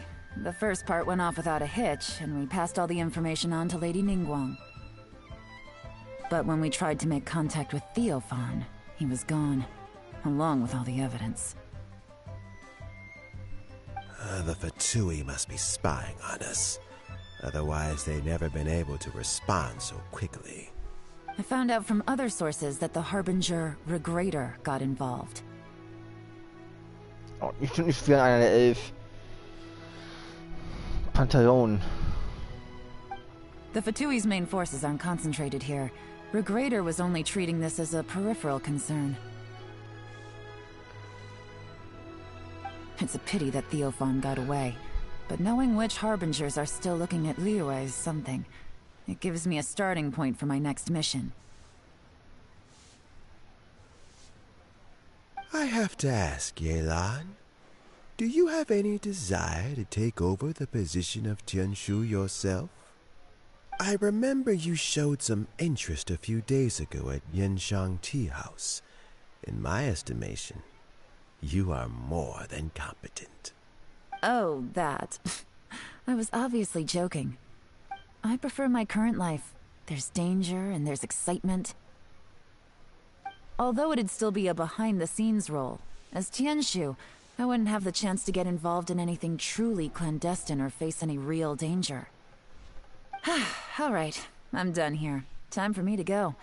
The first part went off without a hitch, and we passed all the information on to Lady Ningguang. But when we tried to make contact with Theophan, he was gone, along with all the evidence. The Fatui must be spying on us. Otherwise, they'd never been able to respond so quickly. I found out from other sources that the Harbinger Regrader got involved. Oh, ich spiele einer der 11 Pantalon. The Fatui's main forces aren't concentrated here. Regrader was only treating this as a peripheral concern. It's a pity that Theophan got away, but knowing which Harbingers are still looking at Liyue is something. It gives me a starting point for my next mission. I have to ask, Yelan, do you have any desire to take over the position of Tianshu yourself? I remember you showed some interest a few days ago at Yenshang Tea House. In my estimation, you are more than competent. Oh, that. I was obviously joking. I prefer my current life. There's danger and there's excitement. Although it'd still be a behind-the-scenes role, as Tianshu, I wouldn't have the chance to get involved in anything truly clandestine or face any real danger. All right, I'm done here. Time for me to go.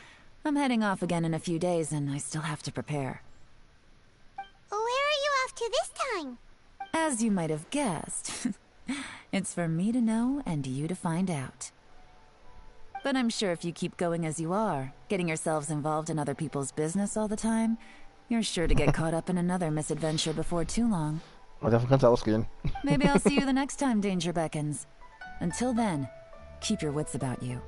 I'm heading off again in a few days, and I still have to prepare. Where are you off to this time? As you might have guessed, it's for me to know and you to find out. But I'm sure if you keep going as you are, getting yourselves involved in other people's business all the time, you're sure to get caught up in another misadventure before too long. Aber davon kannst du ausgehen. Maybe I'll see you the next time danger beckons. Until then, keep your wits about you.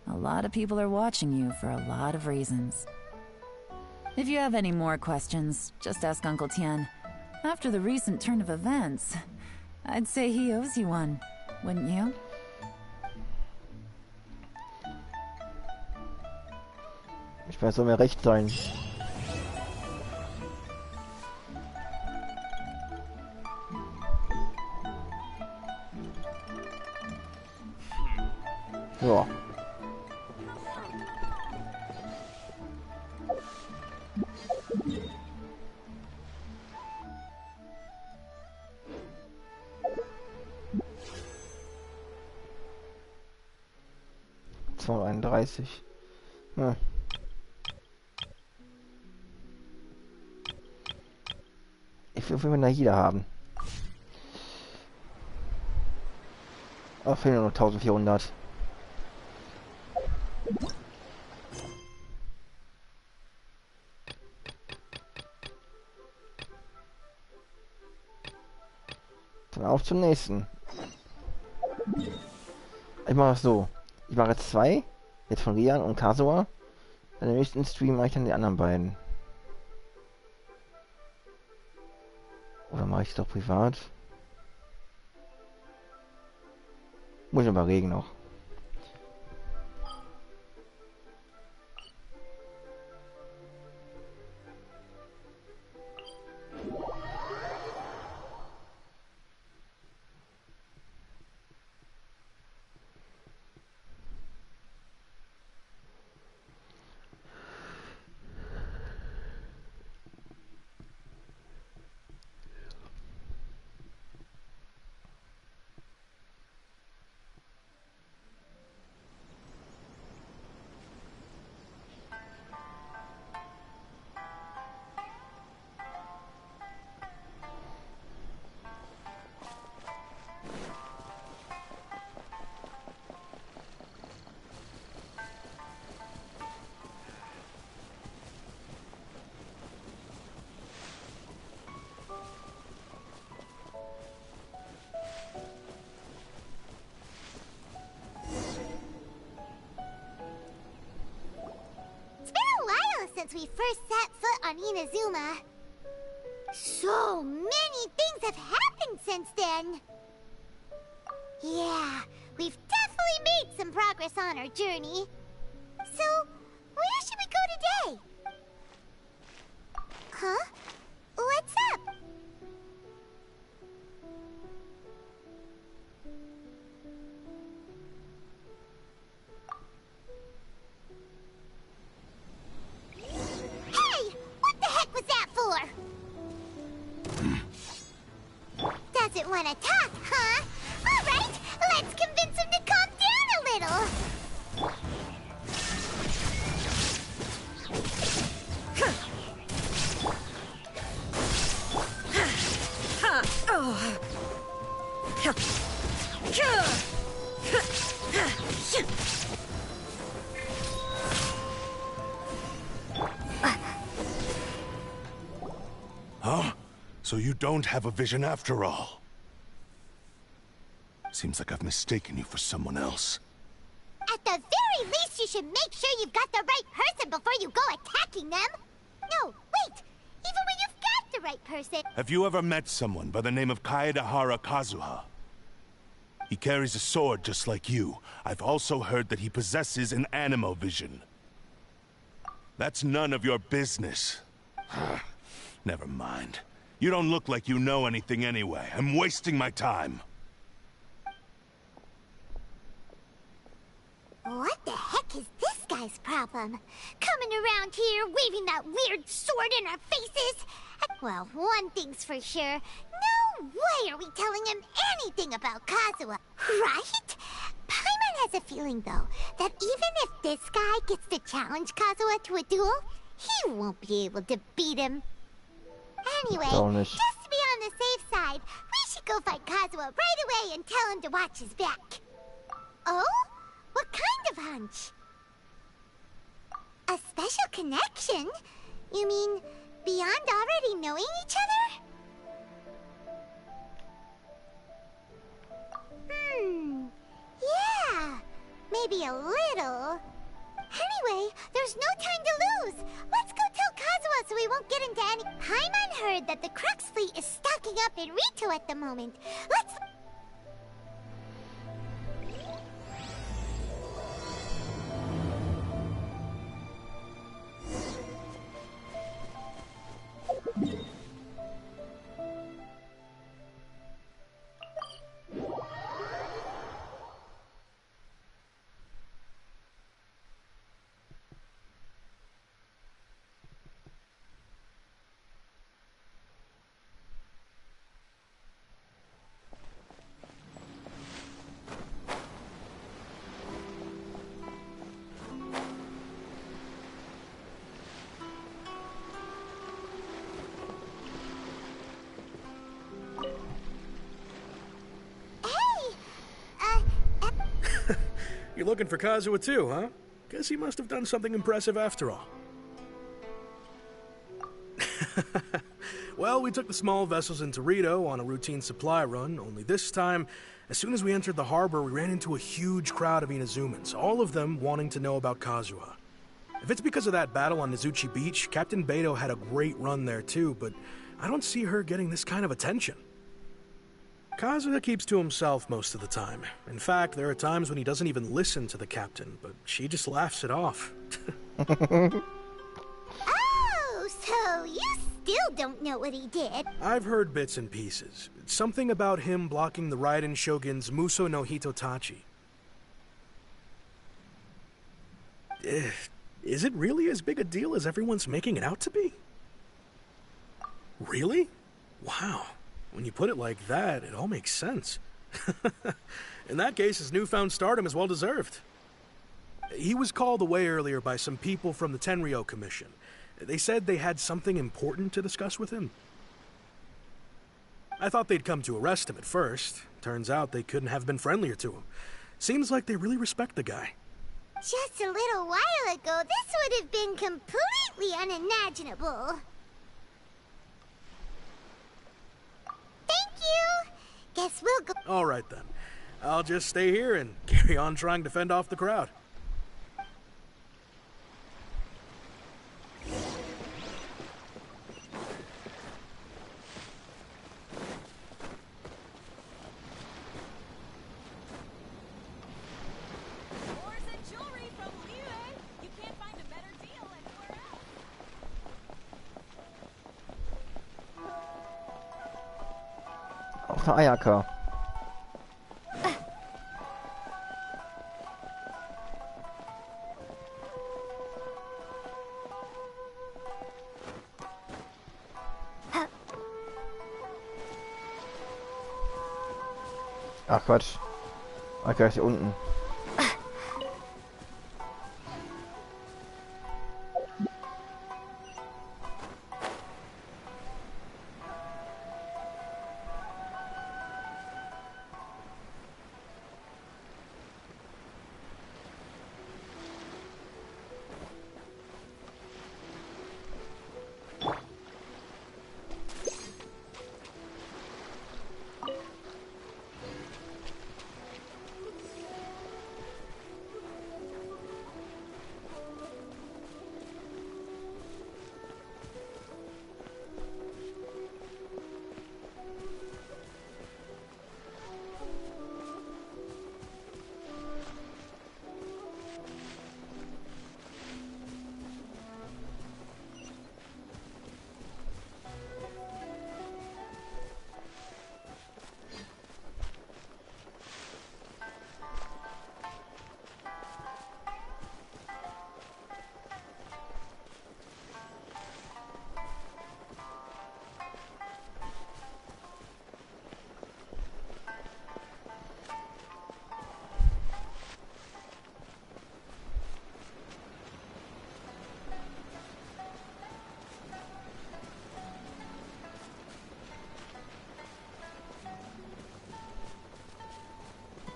A lot of people are watching you for a lot of reasons. If you have any more questions, just ask Uncle Tian. After the recent turn of events, I'd say he owes you one, wouldn't you? Ich weiß, soll mir recht sein. Ja. Ja. Ich will eine Naida haben. Aber fehlen nur noch 1400. Dann auf zum nächsten. Ich mache es so. Ich mache jetzt 2. Jetzt von Rian und Kasua. Dann im nächsten Stream mache ich dann die anderen beiden. Oder mache ich es doch privat? Muss ich überlegen noch. since we first set foot on Inazuma. So many things have happened since then. Yeah, we've definitely made some progress on our journey. So, where should we go today? Huh? What's up? Hey! What the heck was that for? Doesn't want to talk, huh? All right, let's convince him to calm down a little. Huh? So you don't have a vision after all? Seems like I've mistaken you for someone else. At the very least, you should make sure you've got the right person before you go attacking them. No, wait. Even when you've got the right person... Have you ever met someone by the name of Kaedahara Kazuha? He carries a sword just like you. I've also heard that he possesses an animo vision. That's none of your business. Never mind. You don't look like you know anything anyway. I'm wasting my time. What the heck is this guy's problem? Coming around here, waving that weird sword in our faces? Well, one thing's for sure. No way are we telling him anything about Kazuha, right? Paimon has a feeling, though, that even if this guy gets to challenge Kazuha to a duel, he won't be able to beat him. Anyway, just to be on the safe side, we should go find Kazuha right away and tell him to watch his back. Oh? What kind of hunch? A special connection? You mean beyond already knowing each other? Yeah, maybe a little. Anyway, there's no time to lose. Let's go tell Kazuha so we won't get into any... Paimon heard that the Crux fleet is stocking up in Rito at the moment. Let's... You're looking for Kazuha too, huh? Guess he must have done something impressive after all. Well, we took the small vessels into Rito on a routine supply run, only this time, as soon as we entered the harbor, we ran into a huge crowd of Inazumans, all of them wanting to know about Kazuha. If it's because of that battle on Nizuchi Beach, Captain Beto had a great run there too, but I don't see her getting this kind of attention. Kazuha keeps to himself most of the time. In fact, there are times when he doesn't even listen to the captain, but she just laughs it off. Oh, so you still don't know what he did? I've heard bits and pieces. Something about him blocking the Raiden Shogun's Muso no Hitotachi. Is it really as big a deal as everyone's making it out to be? Really? Wow. When you put it like that, it all makes sense. In that case, his newfound stardom is well deserved. He was called away earlier by some people from the Tenryou Commission. They said they had something important to discuss with him. I thought they'd come to arrest him at first. Turns out they couldn't have been friendlier to him. Seems like they really respect the guy. Just a little while ago, this would have been completely unimaginable. Thank you! Guess we'll go... Alright then. I'll just stay here and carry on trying to fend off the crowd. war Ayaka. Ach Quatsch. Ayaka ist hier unten.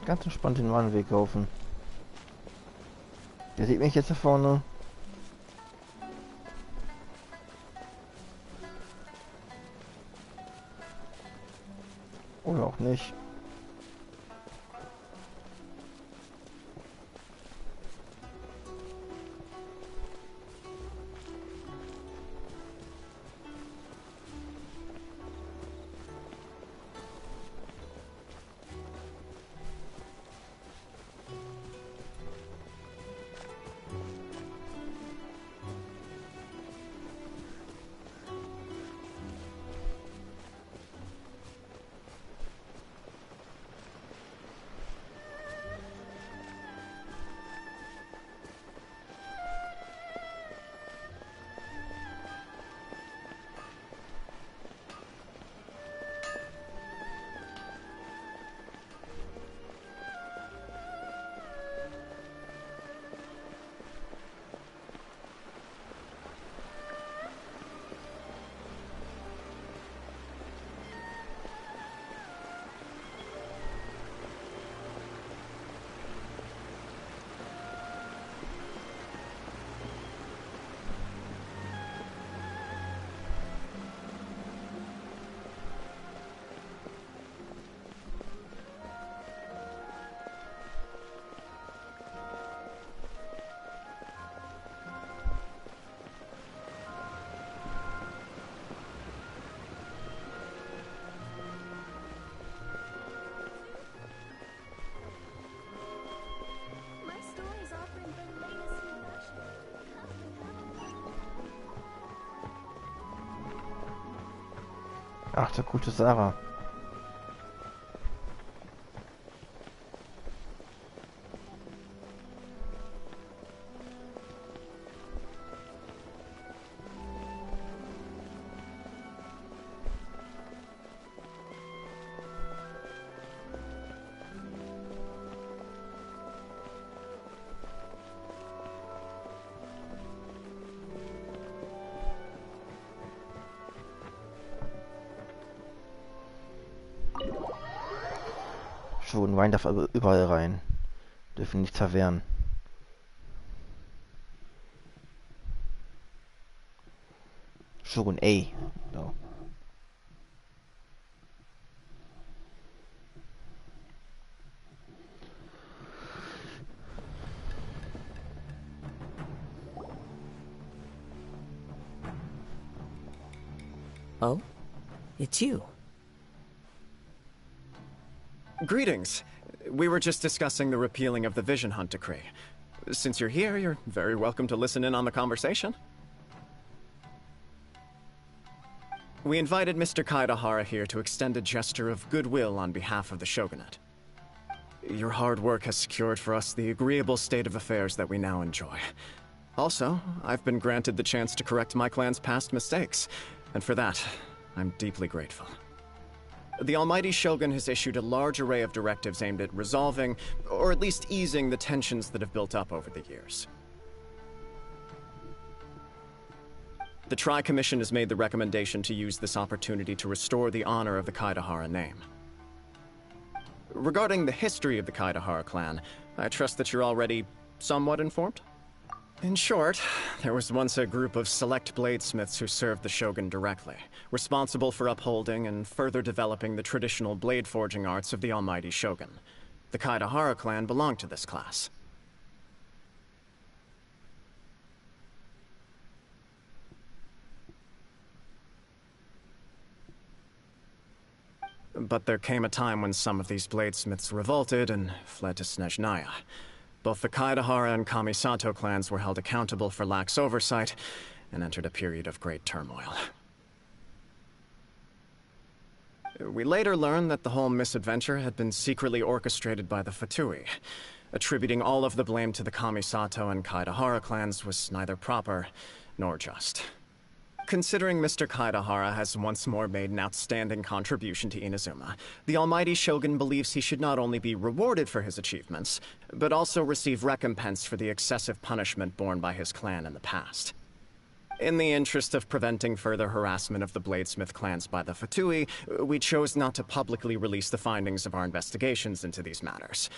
Ganz entspannt den Wandelweg laufen. Der sieht mich jetzt da vorne. Oder auch nicht. Ach, der gute Sarah. Schon, Wein darf aber überall rein. Dürfen nichts verwehren. Schon, ey. So. Oh? It's you. Greetings. We were just discussing the repealing of the Vision Hunt decree. Since you're here, you're very welcome to listen in on the conversation. We invited Mr. Kaedahara here to extend a gesture of goodwill on behalf of the shogunate. Your hard work has secured for us the agreeable state of affairs that we now enjoy. Also, I've been granted the chance to correct my clan's past mistakes, and for that, I'm deeply grateful. The Almighty Shogun has issued a large array of directives aimed at resolving, or at least easing, the tensions that have built up over the years. The Tri-Commission has made the recommendation to use this opportunity to restore the honor of the Kaedahara name. Regarding the history of the Kaedahara clan, I trust that you're already somewhat informed? In short, there was once a group of select bladesmiths who served the shogun directly, responsible for upholding and further developing the traditional blade forging arts of the Almighty Shogun. The Kaedahara clan belonged to this class. But there came a time when some of these bladesmiths revolted and fled to Snezhnaya. Both the Kaedahara and Kamisato clans were held accountable for lax oversight and entered a period of great turmoil. We later learned that the whole misadventure had been secretly orchestrated by the Fatui. Attributing all of the blame to the Kamisato and Kaedahara clans was neither proper nor just. Considering Mr. Kaedahara has once more made an outstanding contribution to Inazuma, the Almighty Shogun believes he should not only be rewarded for his achievements, but also receive recompense for the excessive punishment borne by his clan in the past. In the interest of preventing further harassment of the bladesmith clans by the Fatui, we chose not to publicly release the findings of our investigations into these matters.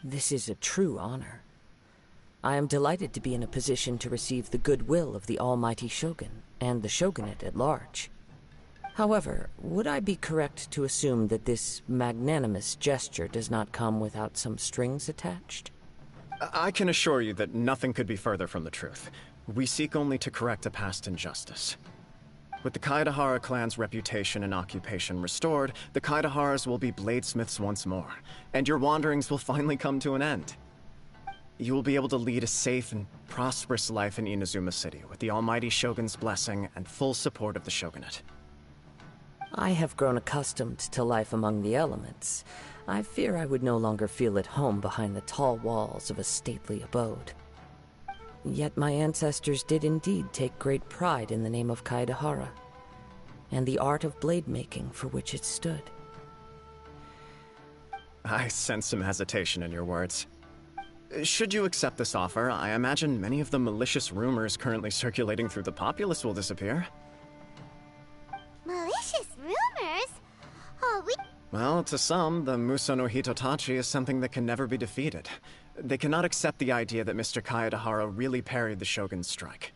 This is a true honor. I am delighted to be in a position to receive the goodwill of the Almighty Shogun and the shogunate at large. However, would I be correct to assume that this magnanimous gesture does not come without some strings attached? I can assure you that nothing could be further from the truth. We seek only to correct a past injustice. With the Kaedahara clan's reputation and occupation restored, the Kaedaharas will be bladesmiths once more, and your wanderings will finally come to an end. You will be able to lead a safe and prosperous life in Inazuma City with the Almighty Shogun's blessing and full support of the shogunate. I have grown accustomed to life among the elements. I fear I would no longer feel at home behind the tall walls of a stately abode. Yet my ancestors did indeed take great pride in the name of Kaedahara, and the art of blade making for which it stood. I sense some hesitation in your words. Should you accept this offer, I imagine many of the malicious rumors currently circulating through the populace will disappear. Malicious rumors? Well, to some, the Muso no Hitotachi is something that can never be defeated. They cannot accept the idea that Mr. Kaedahara really parried the Shogun's strike.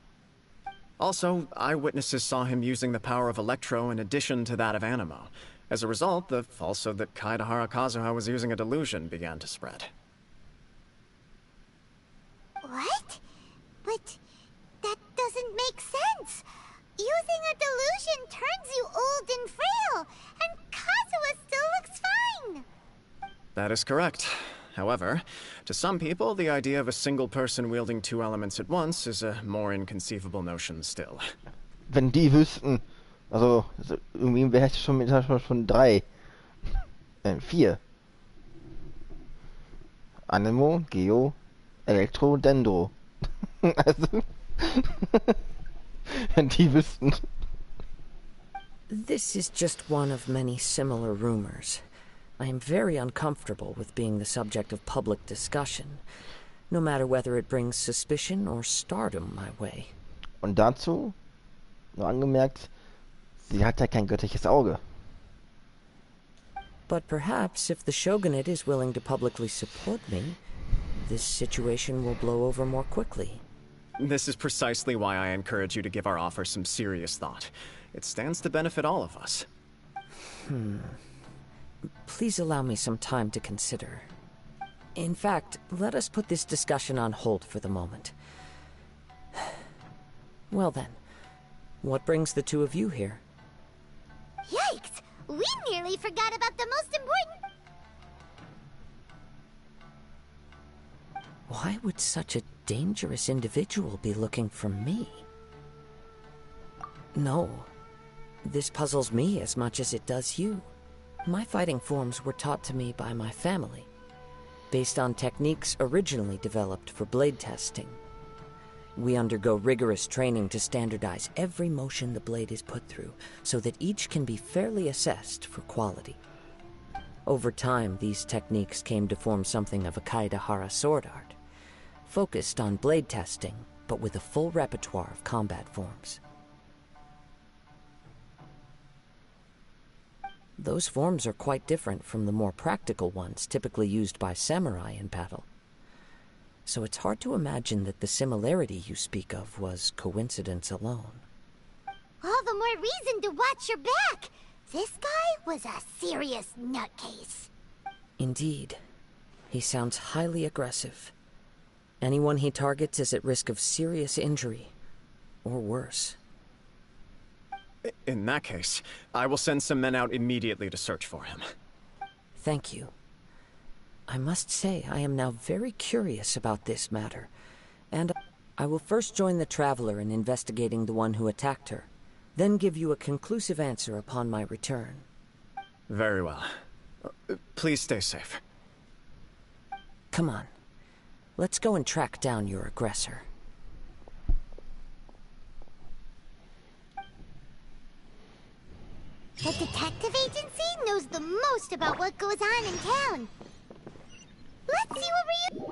Also, eyewitnesses saw him using the power of Electro in addition to that of Animo. As a result, the falsehood that Kaedahara Kazuha was using a delusion began to spread. What? But that doesn't make sense. Using a delusion turns you old and frail, and Kazuha still looks fine. That is correct. However, to some people, the idea of a single person wielding two elements at once is a more inconceivable notion still. Wenn die wüssten, also irgendwie beherrscht schon mit schon 3, 4. Anemo, Geo, Elektro, Dendro. Also, wenn die wüssten. This is just one of many similar rumors. I am very uncomfortable with being the subject of public discussion, no matter whether it brings suspicion or stardom my way. Und dazu, nur angemerkt, sie hat ja kein göttliches Auge. But perhaps if the shogunate is willing to publicly support me, this situation will blow over more quickly. This is precisely why I encourage you to give our offer some serious thought. It stands to benefit all of us. Please allow me some time to consider. In fact, let us put this discussion on hold for the moment. Well then, what brings the two of you here? Yikes! We nearly forgot about the most important... Why would such a dangerous individual be looking for me? No, This puzzles me as much as it does you. My fighting forms were taught to me by my family, based on techniques originally developed for blade testing. We undergo rigorous training to standardize every motion the blade is put through, so that each can be fairly assessed for quality. Over time, these techniques came to form something of a Kaedehara sword art, focused on blade testing, but with a full repertoire of combat forms. Those forms are quite different from the more practical ones typically used by samurai in battle. So it's hard to imagine that the similarity you speak of was coincidence alone. All the more reason to watch your back! This guy was a serious nutcase. Indeed. He sounds highly aggressive. Anyone he targets is at risk of serious injury, or worse. In that case, I will send some men out immediately to search for him. Thank you. I must say I am now very curious about this matter, and I will first join the Traveler in investigating the one who attacked her, then give you a conclusive answer upon my return. Very well. Please stay safe. Come on. Let's go and track down your aggressor. The detective agency knows the most about what goes on in town. Let's see what we...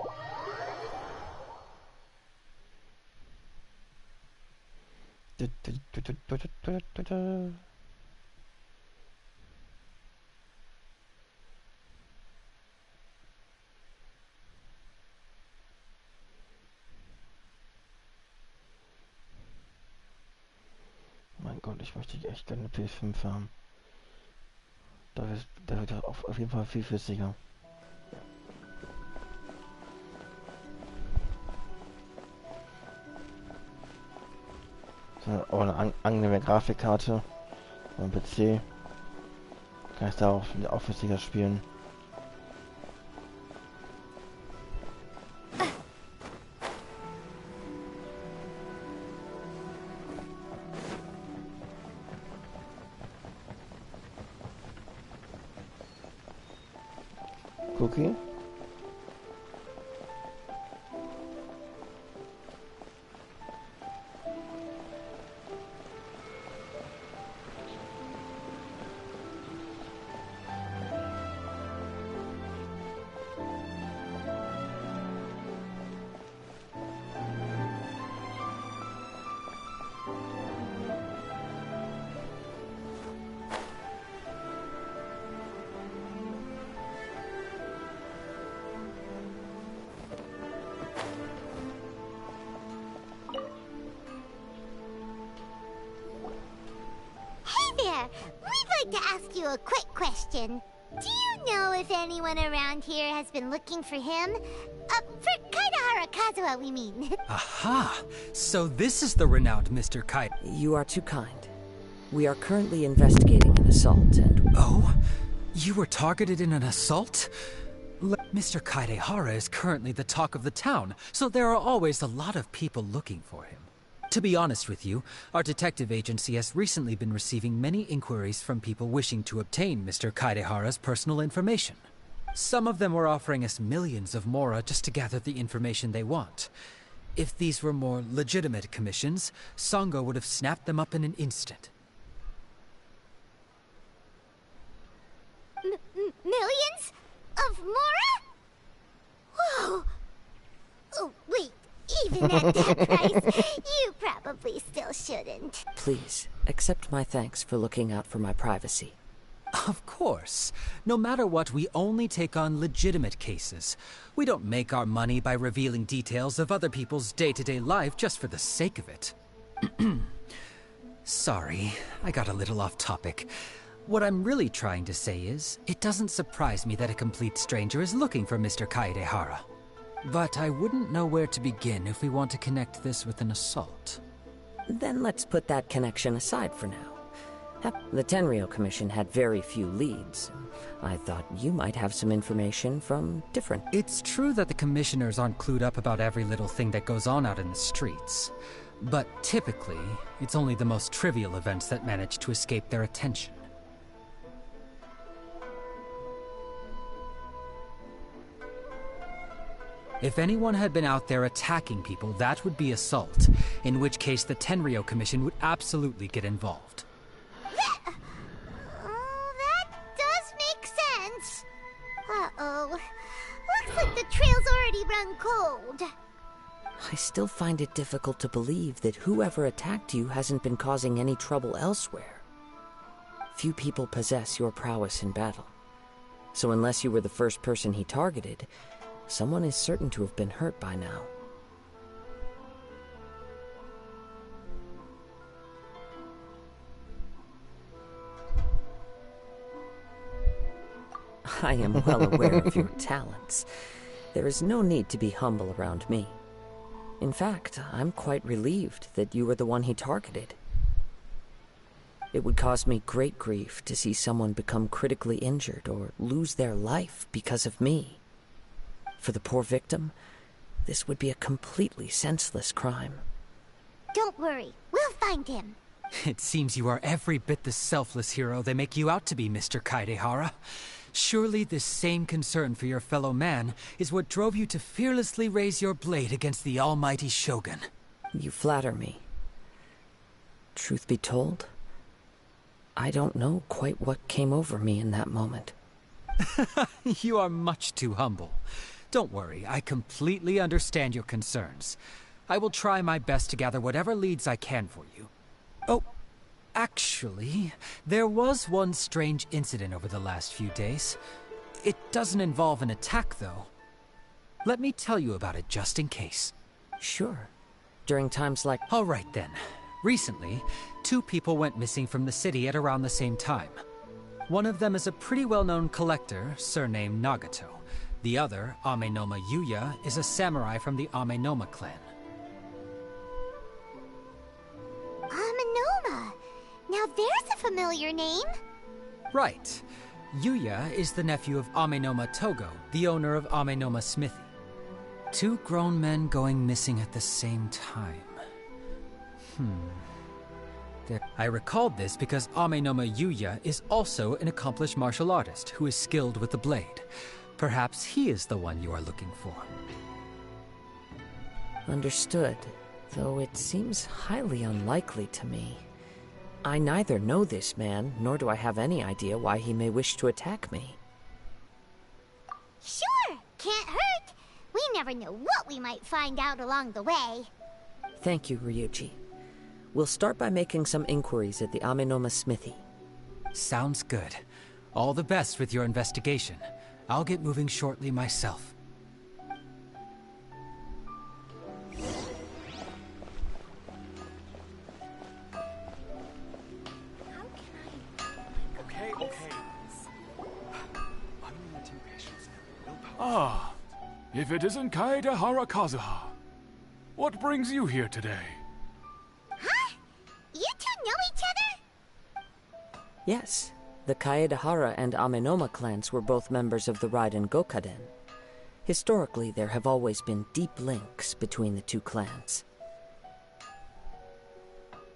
Mein Gott, ich möchte echt gerne eine PS5 haben. Da wird er auf jeden Fall viel flüssiger. So, auch eine angenehme Grafikkarte beim PC. Kann ich da auch flüssiger spielen. Cookie. We'd like to ask you a quick question. Do you know if anyone around here has been looking for him? For Kaedehara Kazuha, we mean. Aha! So this is the renowned Mr. Kai. You are too kind. We are currently investigating an assault and... Oh? You were targeted in an assault? Mr. Kaedehara is currently the talk of the town, so there are always a lot of people looking for him. To be honest with you, our detective agency has recently been receiving many inquiries from people wishing to obtain Mr. Kaedehara's personal information. Some of them were offering us millions of mora just to gather the information they want. If these were more legitimate commissions, Sango would have snapped them up in an instant. Millions? Of mora? Whoa! Oh, wait. Even at that price, you probably still shouldn't. Please, accept my thanks for looking out for my privacy. Of course. No matter what, we only take on legitimate cases. We don't make our money by revealing details of other people's day-to-day life just for the sake of it. Sorry, I got a little off topic. What I'm really trying to say is, it doesn't surprise me that a complete stranger is looking for Mr. Kaedehara. But I wouldn't know where to begin if we want to connect this with an assault. Then let's put that connection aside for now. The Tenryou Commission had very few leads. I thought you might have some information from different... It's true that the commissioners aren't clued up about every little thing that goes on out in the streets. But typically, it's only the most trivial events that manage to escape their attention. If anyone had been out there attacking people, that would be assault, in which case the Tenryou Commission would absolutely get involved. Oh, that does make sense. Uh-oh. Looks like the trail's already run cold. I still find it difficult to believe that whoever attacked you hasn't been causing any trouble elsewhere. Few people possess your prowess in battle. So unless you were the first person he targeted, someone is certain to have been hurt by now. I am well aware of your talents. There is no need to be humble around me. In fact, I'm quite relieved that you were the one he targeted. It would cause me great grief to see someone become critically injured or lose their life because of me. For the poor victim, this would be a completely senseless crime. Don't worry, we'll find him. It seems you are every bit the selfless hero they make you out to be, Mr. Kaedehara. Surely this same concern for your fellow man is what drove you to fearlessly raise your blade against the almighty Shogun. You flatter me. Truth be told, I don't know quite what came over me in that moment. You are much too humble. Don't worry, I completely understand your concerns. I will try my best to gather whatever leads I can for you. Oh, actually, there was one strange incident over the last few days. It doesn't involve an attack, though. Let me tell you about it just in case. Sure. During times like... All right, then. Recently, 2 people went missing from the city at around the same time. One of them is a pretty well-known collector, surnamed Nagato. The other, Amenoma Yuya, is a samurai from the Amenoma clan. Amenoma! Now there's a familiar name. Right. Yuya is the nephew of Amenoma Togo, the owner of Amenoma Smithy. 2 grown men going missing at the same time. I recalled this because Amenoma Yuya is also an accomplished martial artist who is skilled with the blade. Perhaps he is the one you are looking for. Understood, though it seems highly unlikely to me. I neither know this man, nor do I have any idea why he may wish to attack me. Sure, can't hurt. We never know what we might find out along the way. Thank you, Ryuji. We'll start by making some inquiries at the Amenoma Smithy. Sounds good. All the best with your investigation. I'll get moving shortly myself. Okay. Ah, if it isn't Kaedehara Kazuha. What brings you here today? Huh? You 2 know each other? Yes. The Kaedehara and Amenoma clans were both members of the Raiden Gokaden. Historically, there have always been deep links between the 2 clans.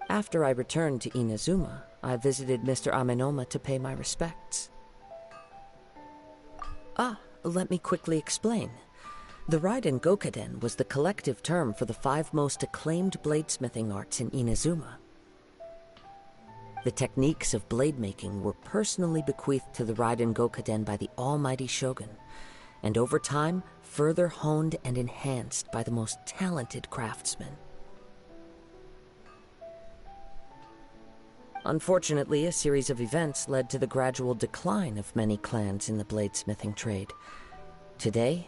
After I returned to Inazuma, I visited Mr. Amenoma to pay my respects. Let me quickly explain. The Raiden Gokaden was the collective term for the 5 most acclaimed bladesmithing arts in Inazuma. The techniques of blade making were personally bequeathed to the Raiden Gokaden by the almighty Shogun, and over time, further honed and enhanced by the most talented craftsmen. Unfortunately, a series of events led to the gradual decline of many clans in the bladesmithing trade. Today,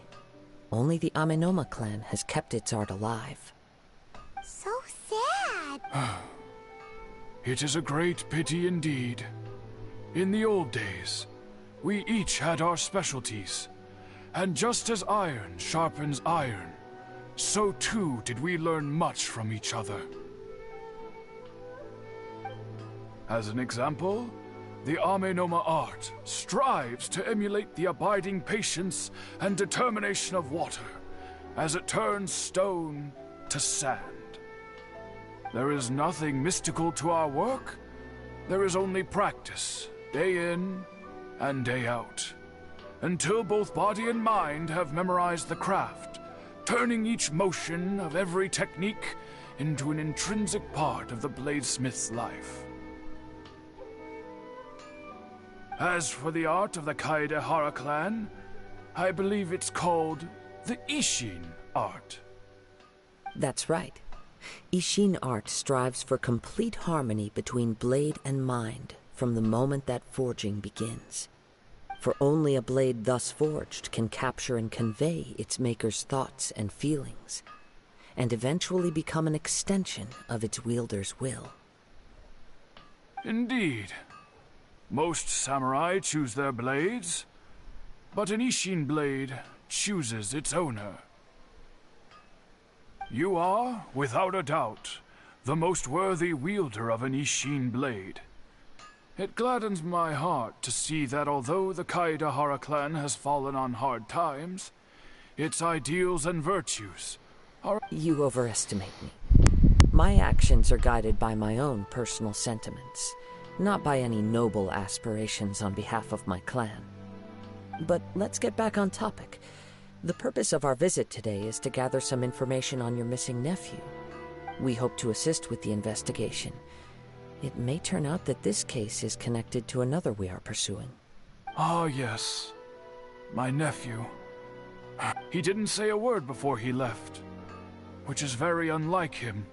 only the Amenoma clan has kept its art alive. So sad. It is a great pity indeed. In the old days, we each had our specialties. And just as iron sharpens iron, so too did we learn much from each other. As an example, the Amenoma art strives to emulate the abiding patience and determination of water as it turns stone to sand. There is nothing mystical to our work. There is only practice, day in and day out, until both body and mind have memorized the craft, turning each motion of every technique into an intrinsic part of the bladesmith's life. As for the art of the Kaedehara clan, I believe it's called the Ishin art. That's right. Ishin art strives for complete harmony between blade and mind from the moment that forging begins. For only a blade thus forged can capture and convey its maker's thoughts and feelings, and eventually become an extension of its wielder's will. Indeed. Most samurai choose their blades, but an Ishin blade chooses its owner. You are, without a doubt, the most worthy wielder of an Ishin blade. It gladdens my heart to see that although the Kaedehara clan has fallen on hard times, its ideals and virtues are... You overestimate me. My actions are guided by my own personal sentiments, not by any noble aspirations on behalf of my clan. But let's get back on topic. The purpose of our visit today is to gather some information on your missing nephew. We hope to assist with the investigation. It may turn out that this case is connected to another we are pursuing. Ah, yes. My nephew. He didn't say a word before he left, which is very unlike him.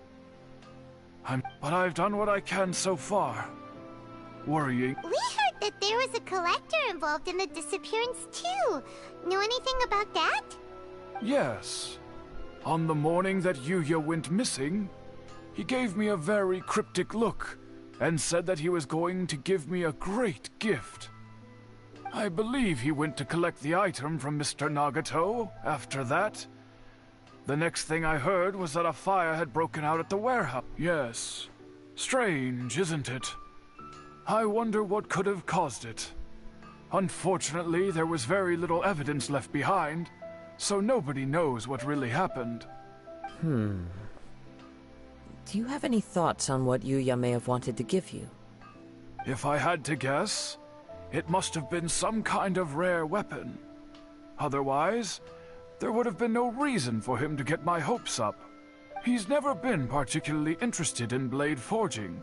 But I've done what I can so far. Worrying. We heard that there was a collector involved in the disappearance too. Know anything about that? Yes. On the morning that Yuya went missing, he gave me a very cryptic look and said that he was going to give me a great gift. I believe he went to collect the item from Mr. Nagato after that. The next thing I heard was that a fire had broken out at the warehouse. Yes. Strange, isn't it? I wonder what could have caused it. Unfortunately, there was very little evidence left behind, so nobody knows what really happened. Do you have any thoughts on what Yuya may have wanted to give you? If I had to guess, it must have been some kind of rare weapon. Otherwise, there would have been no reason for him to get my hopes up. He's never been particularly interested in blade forging,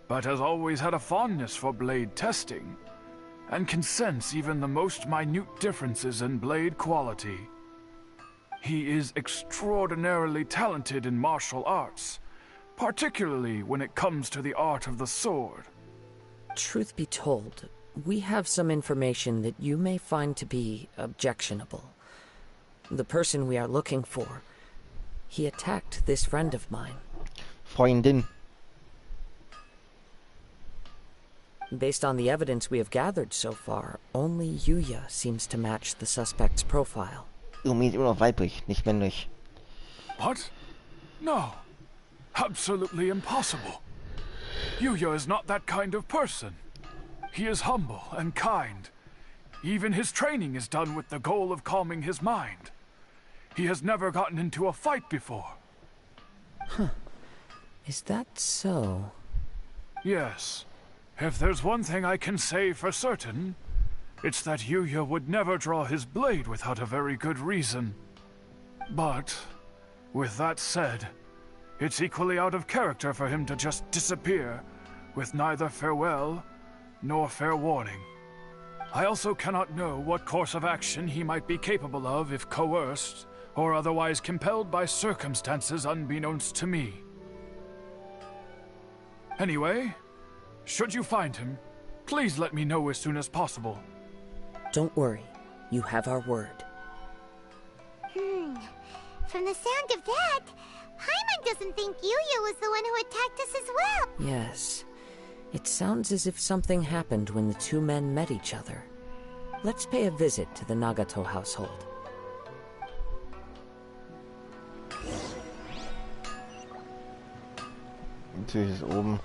but has always had a fondness for blade testing, and can sense even the most minute differences in blade quality. He is extraordinarily talented in martial arts, particularly when it comes to the art of the sword. Truth be told, we have some information that you may find to be objectionable. The person we are looking for, he attacked this friend of mine. Freundin. Based on the evidence we have gathered so far, only Yuya seems to match the suspect's profile. Yumi ist immer noch weiblich, nicht männlich. What? No. Absolutely impossible. Yuya is not that kind of person. He is humble and kind. Even his training is done with the goal of calming his mind. He has never gotten into a fight before. Huh. Is that so? Yes. If there's one thing I can say for certain, it's that Yuya would never draw his blade without a very good reason. But, with that said, it's equally out of character for him to just disappear, with neither farewell nor fair warning. I also cannot know what course of action he might be capable of if coerced, or otherwise compelled by circumstances unbeknownst to me. Anyway, should you find him, please let me know as soon as possible. Don't worry. You have our word. From the sound of that, Paimon doesn't think Yuya was the one who attacked us as well. Yes. It sounds as if something happened when the two men met each other. Let's pay a visit to the Nagato household. Natürlich ist oben.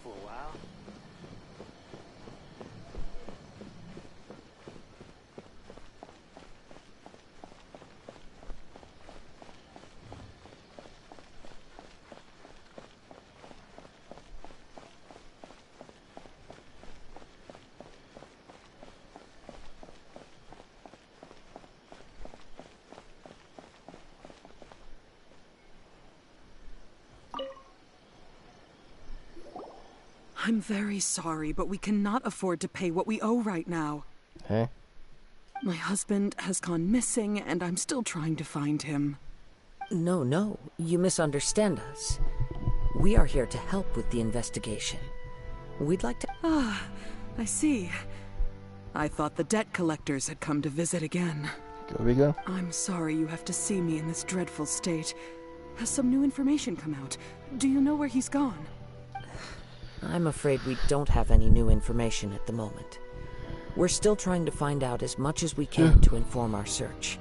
for a while. I'm very sorry, but we cannot afford to pay what we owe right now. Hä? My husband has gone missing, and I'm still trying to find him. No, you misunderstand us. We are here to help with the investigation. We'd like to... Ah, I see. I thought the debt collectors had come to visit again. Go bigger. I'm sorry you have to see me in this dreadful state. Has some new information come out? Do you know where he's gone? I'm afraid we don't have any new information at the moment. We're still trying to find out as much as we can to inform our search.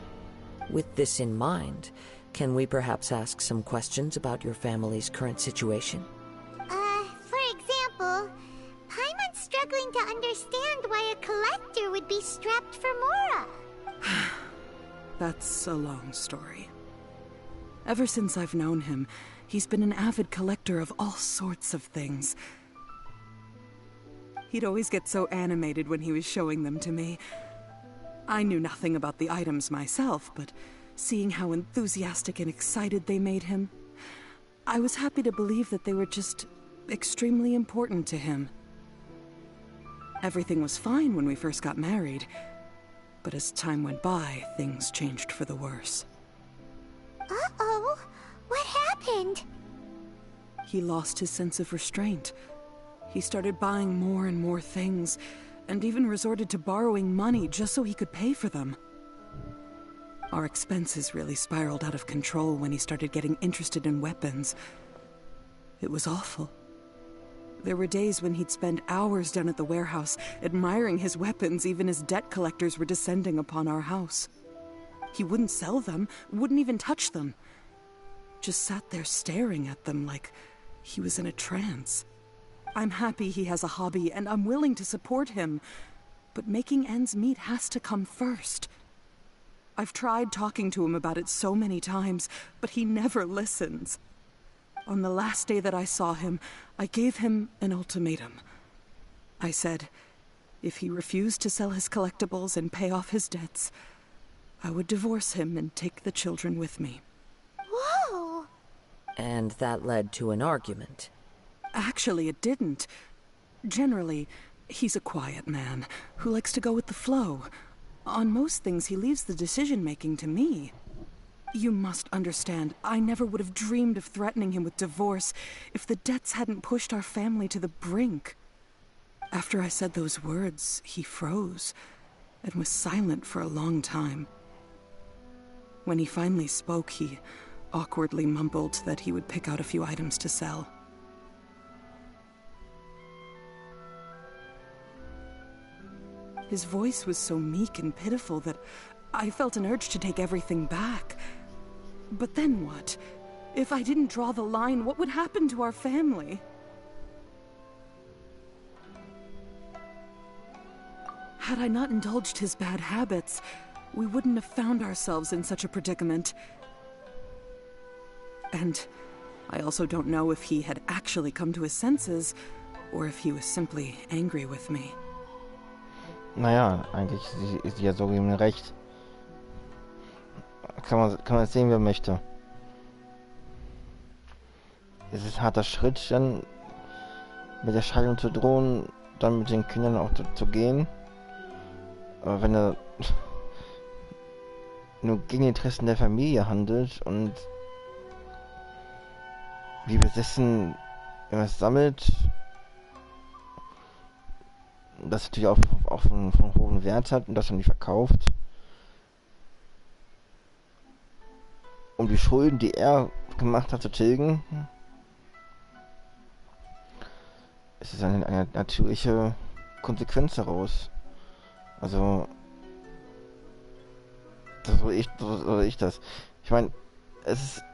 With this in mind, can we perhaps ask some questions about your family's current situation? For example, Paimon's struggling to understand why a collector would be strapped for Mora. That's a long story. Ever since I've known him, he's been an avid collector of all sorts of things. He'd always get so animated when he was showing them to me. I knew nothing about the items myself, but seeing how enthusiastic and excited they made him, I was happy to believe that they were just extremely important to him. Everything was fine when we first got married, but as time went by, things changed for the worse. Uh-oh, what happened? He lost his sense of restraint. He started buying more and more things, and even resorted to borrowing money just so he could pay for them. Our expenses really spiraled out of control when he started getting interested in weapons. It was awful. There were days when he'd spend hours down at the warehouse, admiring his weapons even as debt collectors were descending upon our house. He wouldn't sell them, wouldn't even touch them. Just sat there staring at them like he was in a trance. I'm happy he has a hobby, and I'm willing to support him. But making ends meet has to come first. I've tried talking to him about it so many times, but he never listens. On the last day that I saw him, I gave him an ultimatum. I said, if he refused to sell his collectibles and pay off his debts, I would divorce him and take the children with me. Whoa! And that led to an argument. Actually, it didn't. Generally, he's a quiet man who likes to go with the flow. On most things, he leaves the decision-making to me. You must understand, I never would have dreamed of threatening him with divorce if the debts hadn't pushed our family to the brink. After I said those words, he froze and was silent for a long time. When he finally spoke, he awkwardly mumbled that he would pick out a few items to sell. His voice was so meek and pitiful that I felt an urge to take everything back. But then what? If I didn't draw the line, what would happen to our family? Had I not indulged his bad habits, we wouldn't have found ourselves in such a predicament. And I also don't know if he had actually come to his senses, or if he was simply angry with me. Naja, eigentlich ist sie ja so gegen recht. Kann man sehen, wer möchte. Es ist ein harter Schritt, dann mit der Scheidung zu drohen, dann mit den Kindern auch zu gehen. Aber wenn er nur gegen die Interessen der Familie handelt und wie besessen was sammelt, das natürlich auch von hohem Wert hat und das dann nicht verkauft, um die Schulden, die er gemacht hat, zu tilgen, ist es eine natürliche Konsequenz daraus. Also, so sehe ich das. Ich meine, es ist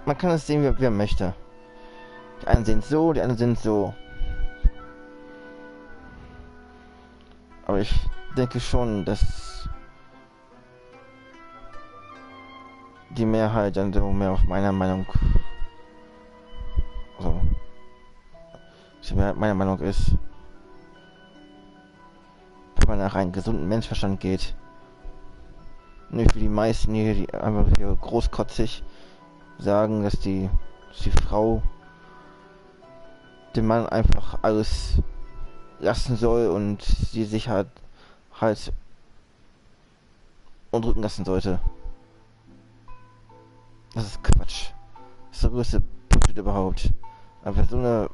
Man kann es sehen, wie er möchte. Die einen sehen es so, die anderen sehen es so. Aber ich denke schon, dass die Mehrheit dann so mehr auf meiner Meinung, also die Mehrheit meiner Meinung ist, wenn man nach einem gesunden Menschenverstand geht. Nicht wie die meisten hier, die einfach hier großkotzig sagen, dass die Frau dem Mann einfach alles lassen soll und sie sich halt unterdrücken lassen sollte. Das ist Quatsch. Das ist der größte Bullshit überhaupt. Aber wer so eine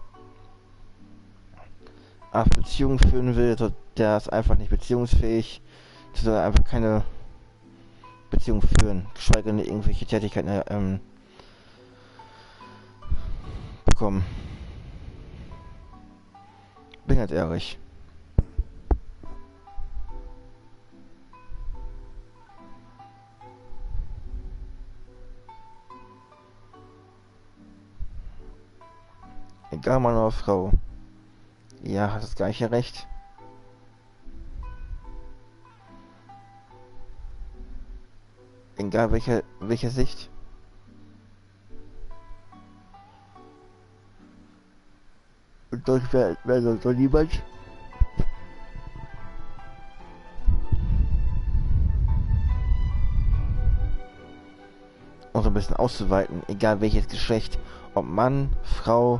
Art Beziehung führen will, der ist einfach nicht beziehungsfähig. Der soll einfach keine Beziehung führen, geschweige denn irgendwelche Tätigkeiten bekommen. Bin ganz ehrlich. Egal, Mann oder Frau. Ja, hat das gleiche Recht. Egal welche Sicht. Und dort wäre so niemand. Um so ein bisschen auszuweiten, egal welches Geschlecht, ob Mann, Frau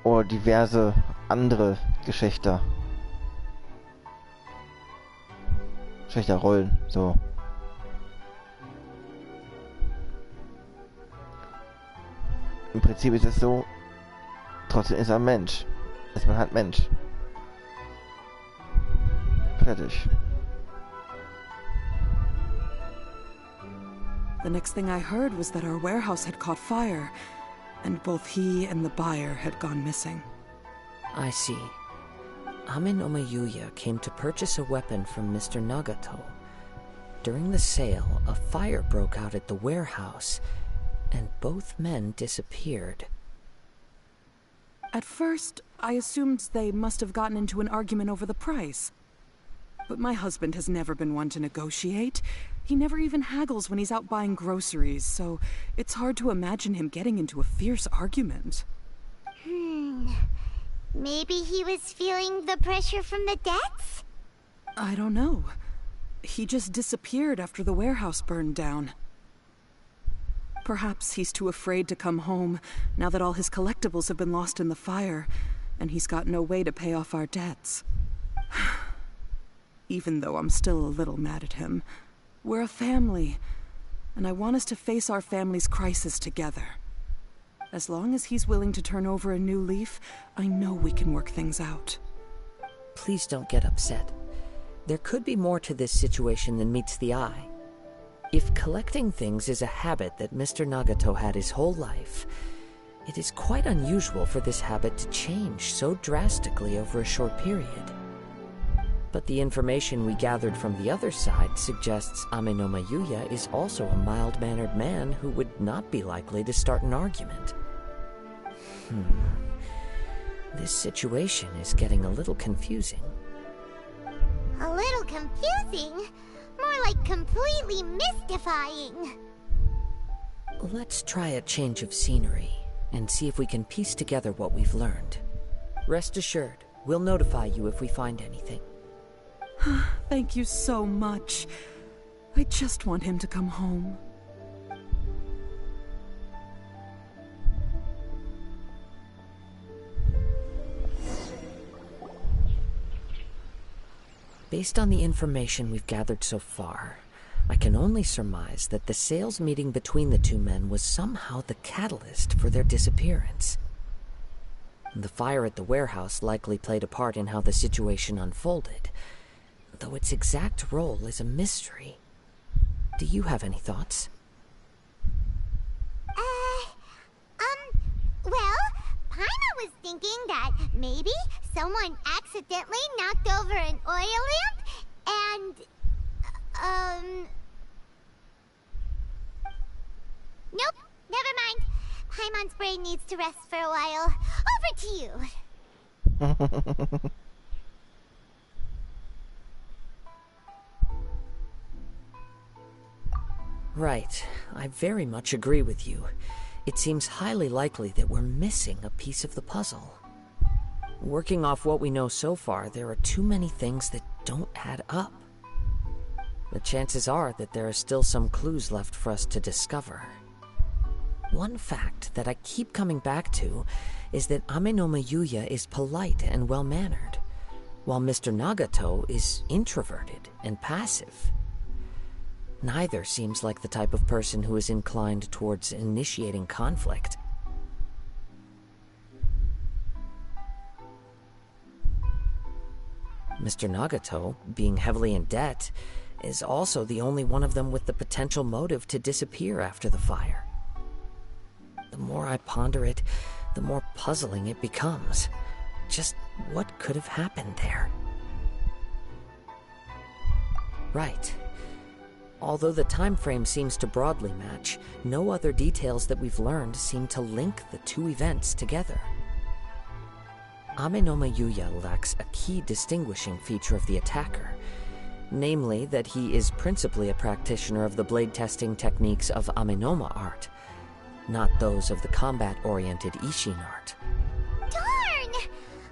oder diverse andere Geschlechterrollen, so. Im Prinzip ist es so, trotzdem ist er Mensch. Ist man halt Mensch. Fertig. The next thing I heard was that our warehouse had caught fire, and both he and the buyer had gone missing. I see. Aminoma Yuya came to purchase a weapon from Mr. Nagato. During the sale, a fire broke out at the warehouse, and both men disappeared. At first, I assumed they must have gotten into an argument over the price. But my husband has never been one to negotiate. He never even haggles when he's out buying groceries, so it's hard to imagine him getting into a fierce argument. Maybe he was feeling the pressure from the debts? I don't know. He just disappeared after the warehouse burned down. Perhaps he's too afraid to come home, now that all his collectibles have been lost in the fire, and he's got no way to pay off our debts. Even though I'm still a little mad at him, we're a family, and I want us to face our family's crisis together. As long as he's willing to turn over a new leaf, I know we can work things out. Please don't get upset. There could be more to this situation than meets the eye. If collecting things is a habit that Mr. Nagato had his whole life, it is quite unusual for this habit to change so drastically over a short period. But the information we gathered from the other side suggests Aminoma Yuya is also a mild-mannered man who would not be likely to start an argument. This situation is getting a little confusing. A little confusing? More like completely mystifying. Let's try a change of scenery and see if we can piece together what we've learned. Rest assured, we'll notify you if we find anything. Thank you so much. I just want him to come home. Based on the information we've gathered so far, I can only surmise that the sales meeting between the two men was somehow the catalyst for their disappearance. The fire at the warehouse likely played a part in how the situation unfolded, though its exact role is a mystery. Do you have any thoughts? Well, Paimon was thinking that maybe someone accidentally knocked over an oil lamp, and, Nope, never mind. Paimon's brain needs to rest for a while. Over to you. Right. I very much agree with you. It seems highly likely that we're missing a piece of the puzzle. Working off what we know so far, there are too many things that don't add up. The chances are that there are still some clues left for us to discover. One fact that I keep coming back to is that Amenoma Yuya is polite and well-mannered, while Mr. Nagato is introverted and passive. Neither seems like the type of person who is inclined towards initiating conflict. Mr. Nagato, being heavily in debt, is also the only one of them with the potential motive to disappear after the fire. The more I ponder it, the more puzzling it becomes. Just what could have happened there? Right. Although the time frame seems to broadly match, no other details that we've learned seem to link the two events together. Amenoma Yuya lacks a key distinguishing feature of the attacker, namely that he is principally a practitioner of the blade testing techniques of Amenoma art, not those of the combat-oriented Ishin art. Darn!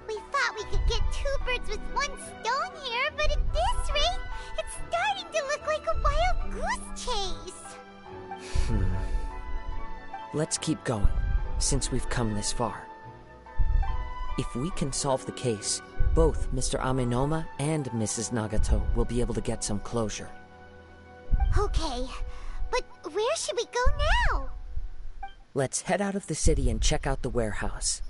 We thought we could get two birds with one stone here, but at this rate, it's starting to look like a wild goose chase. Let's keep going, since we've come this far. If we can solve the case, both Mr. Amenoma and Mrs. Nagato will be able to get some closure. Okay, but where should we go now? Let's head out of the city and check out the warehouse.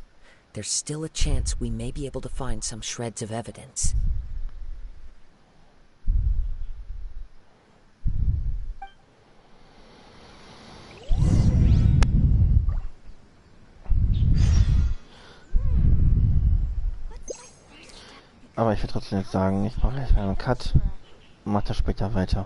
There's still a chance we may be able to find some shreds of evidence. Aber ich will trotzdem jetzt sagen, ich mache jetzt mal einen Cut und mache das später weiter.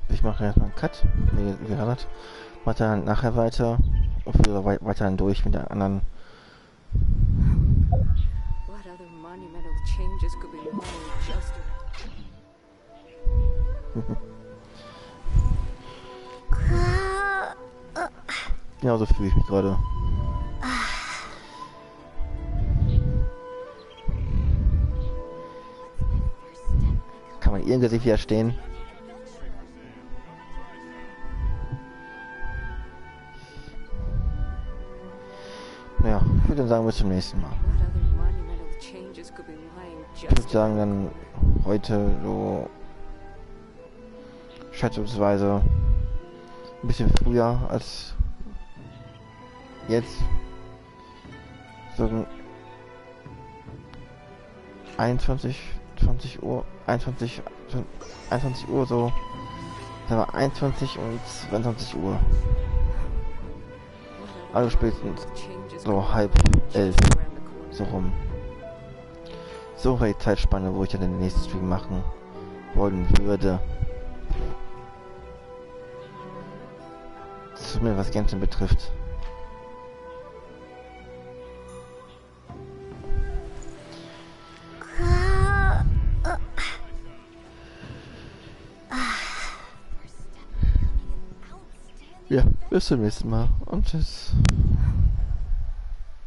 Ich mache jetzt mal einen Cut, wie gehört. Mache dann nachher weiter und führe weiter dann durch mit der anderen. What other monumental changes could be made just Genau so fühle ich mich gerade. Kann man ihr Gesicht wieder stehen? Ja, ich würde sagen, bis zum nächsten Mal. Ich würde sagen, dann heute so schätzungsweise ein bisschen früher als jetzt. So 21 Uhr so. Da war 21 und 22 Uhr. Also spätestens so 10:30 so rum. So die Zeitspanne, wo ich dann den nächsten Stream machen wollen würde. Zumindest was Genshin betrifft. Ja, bis zum nächsten Mal und tschüss.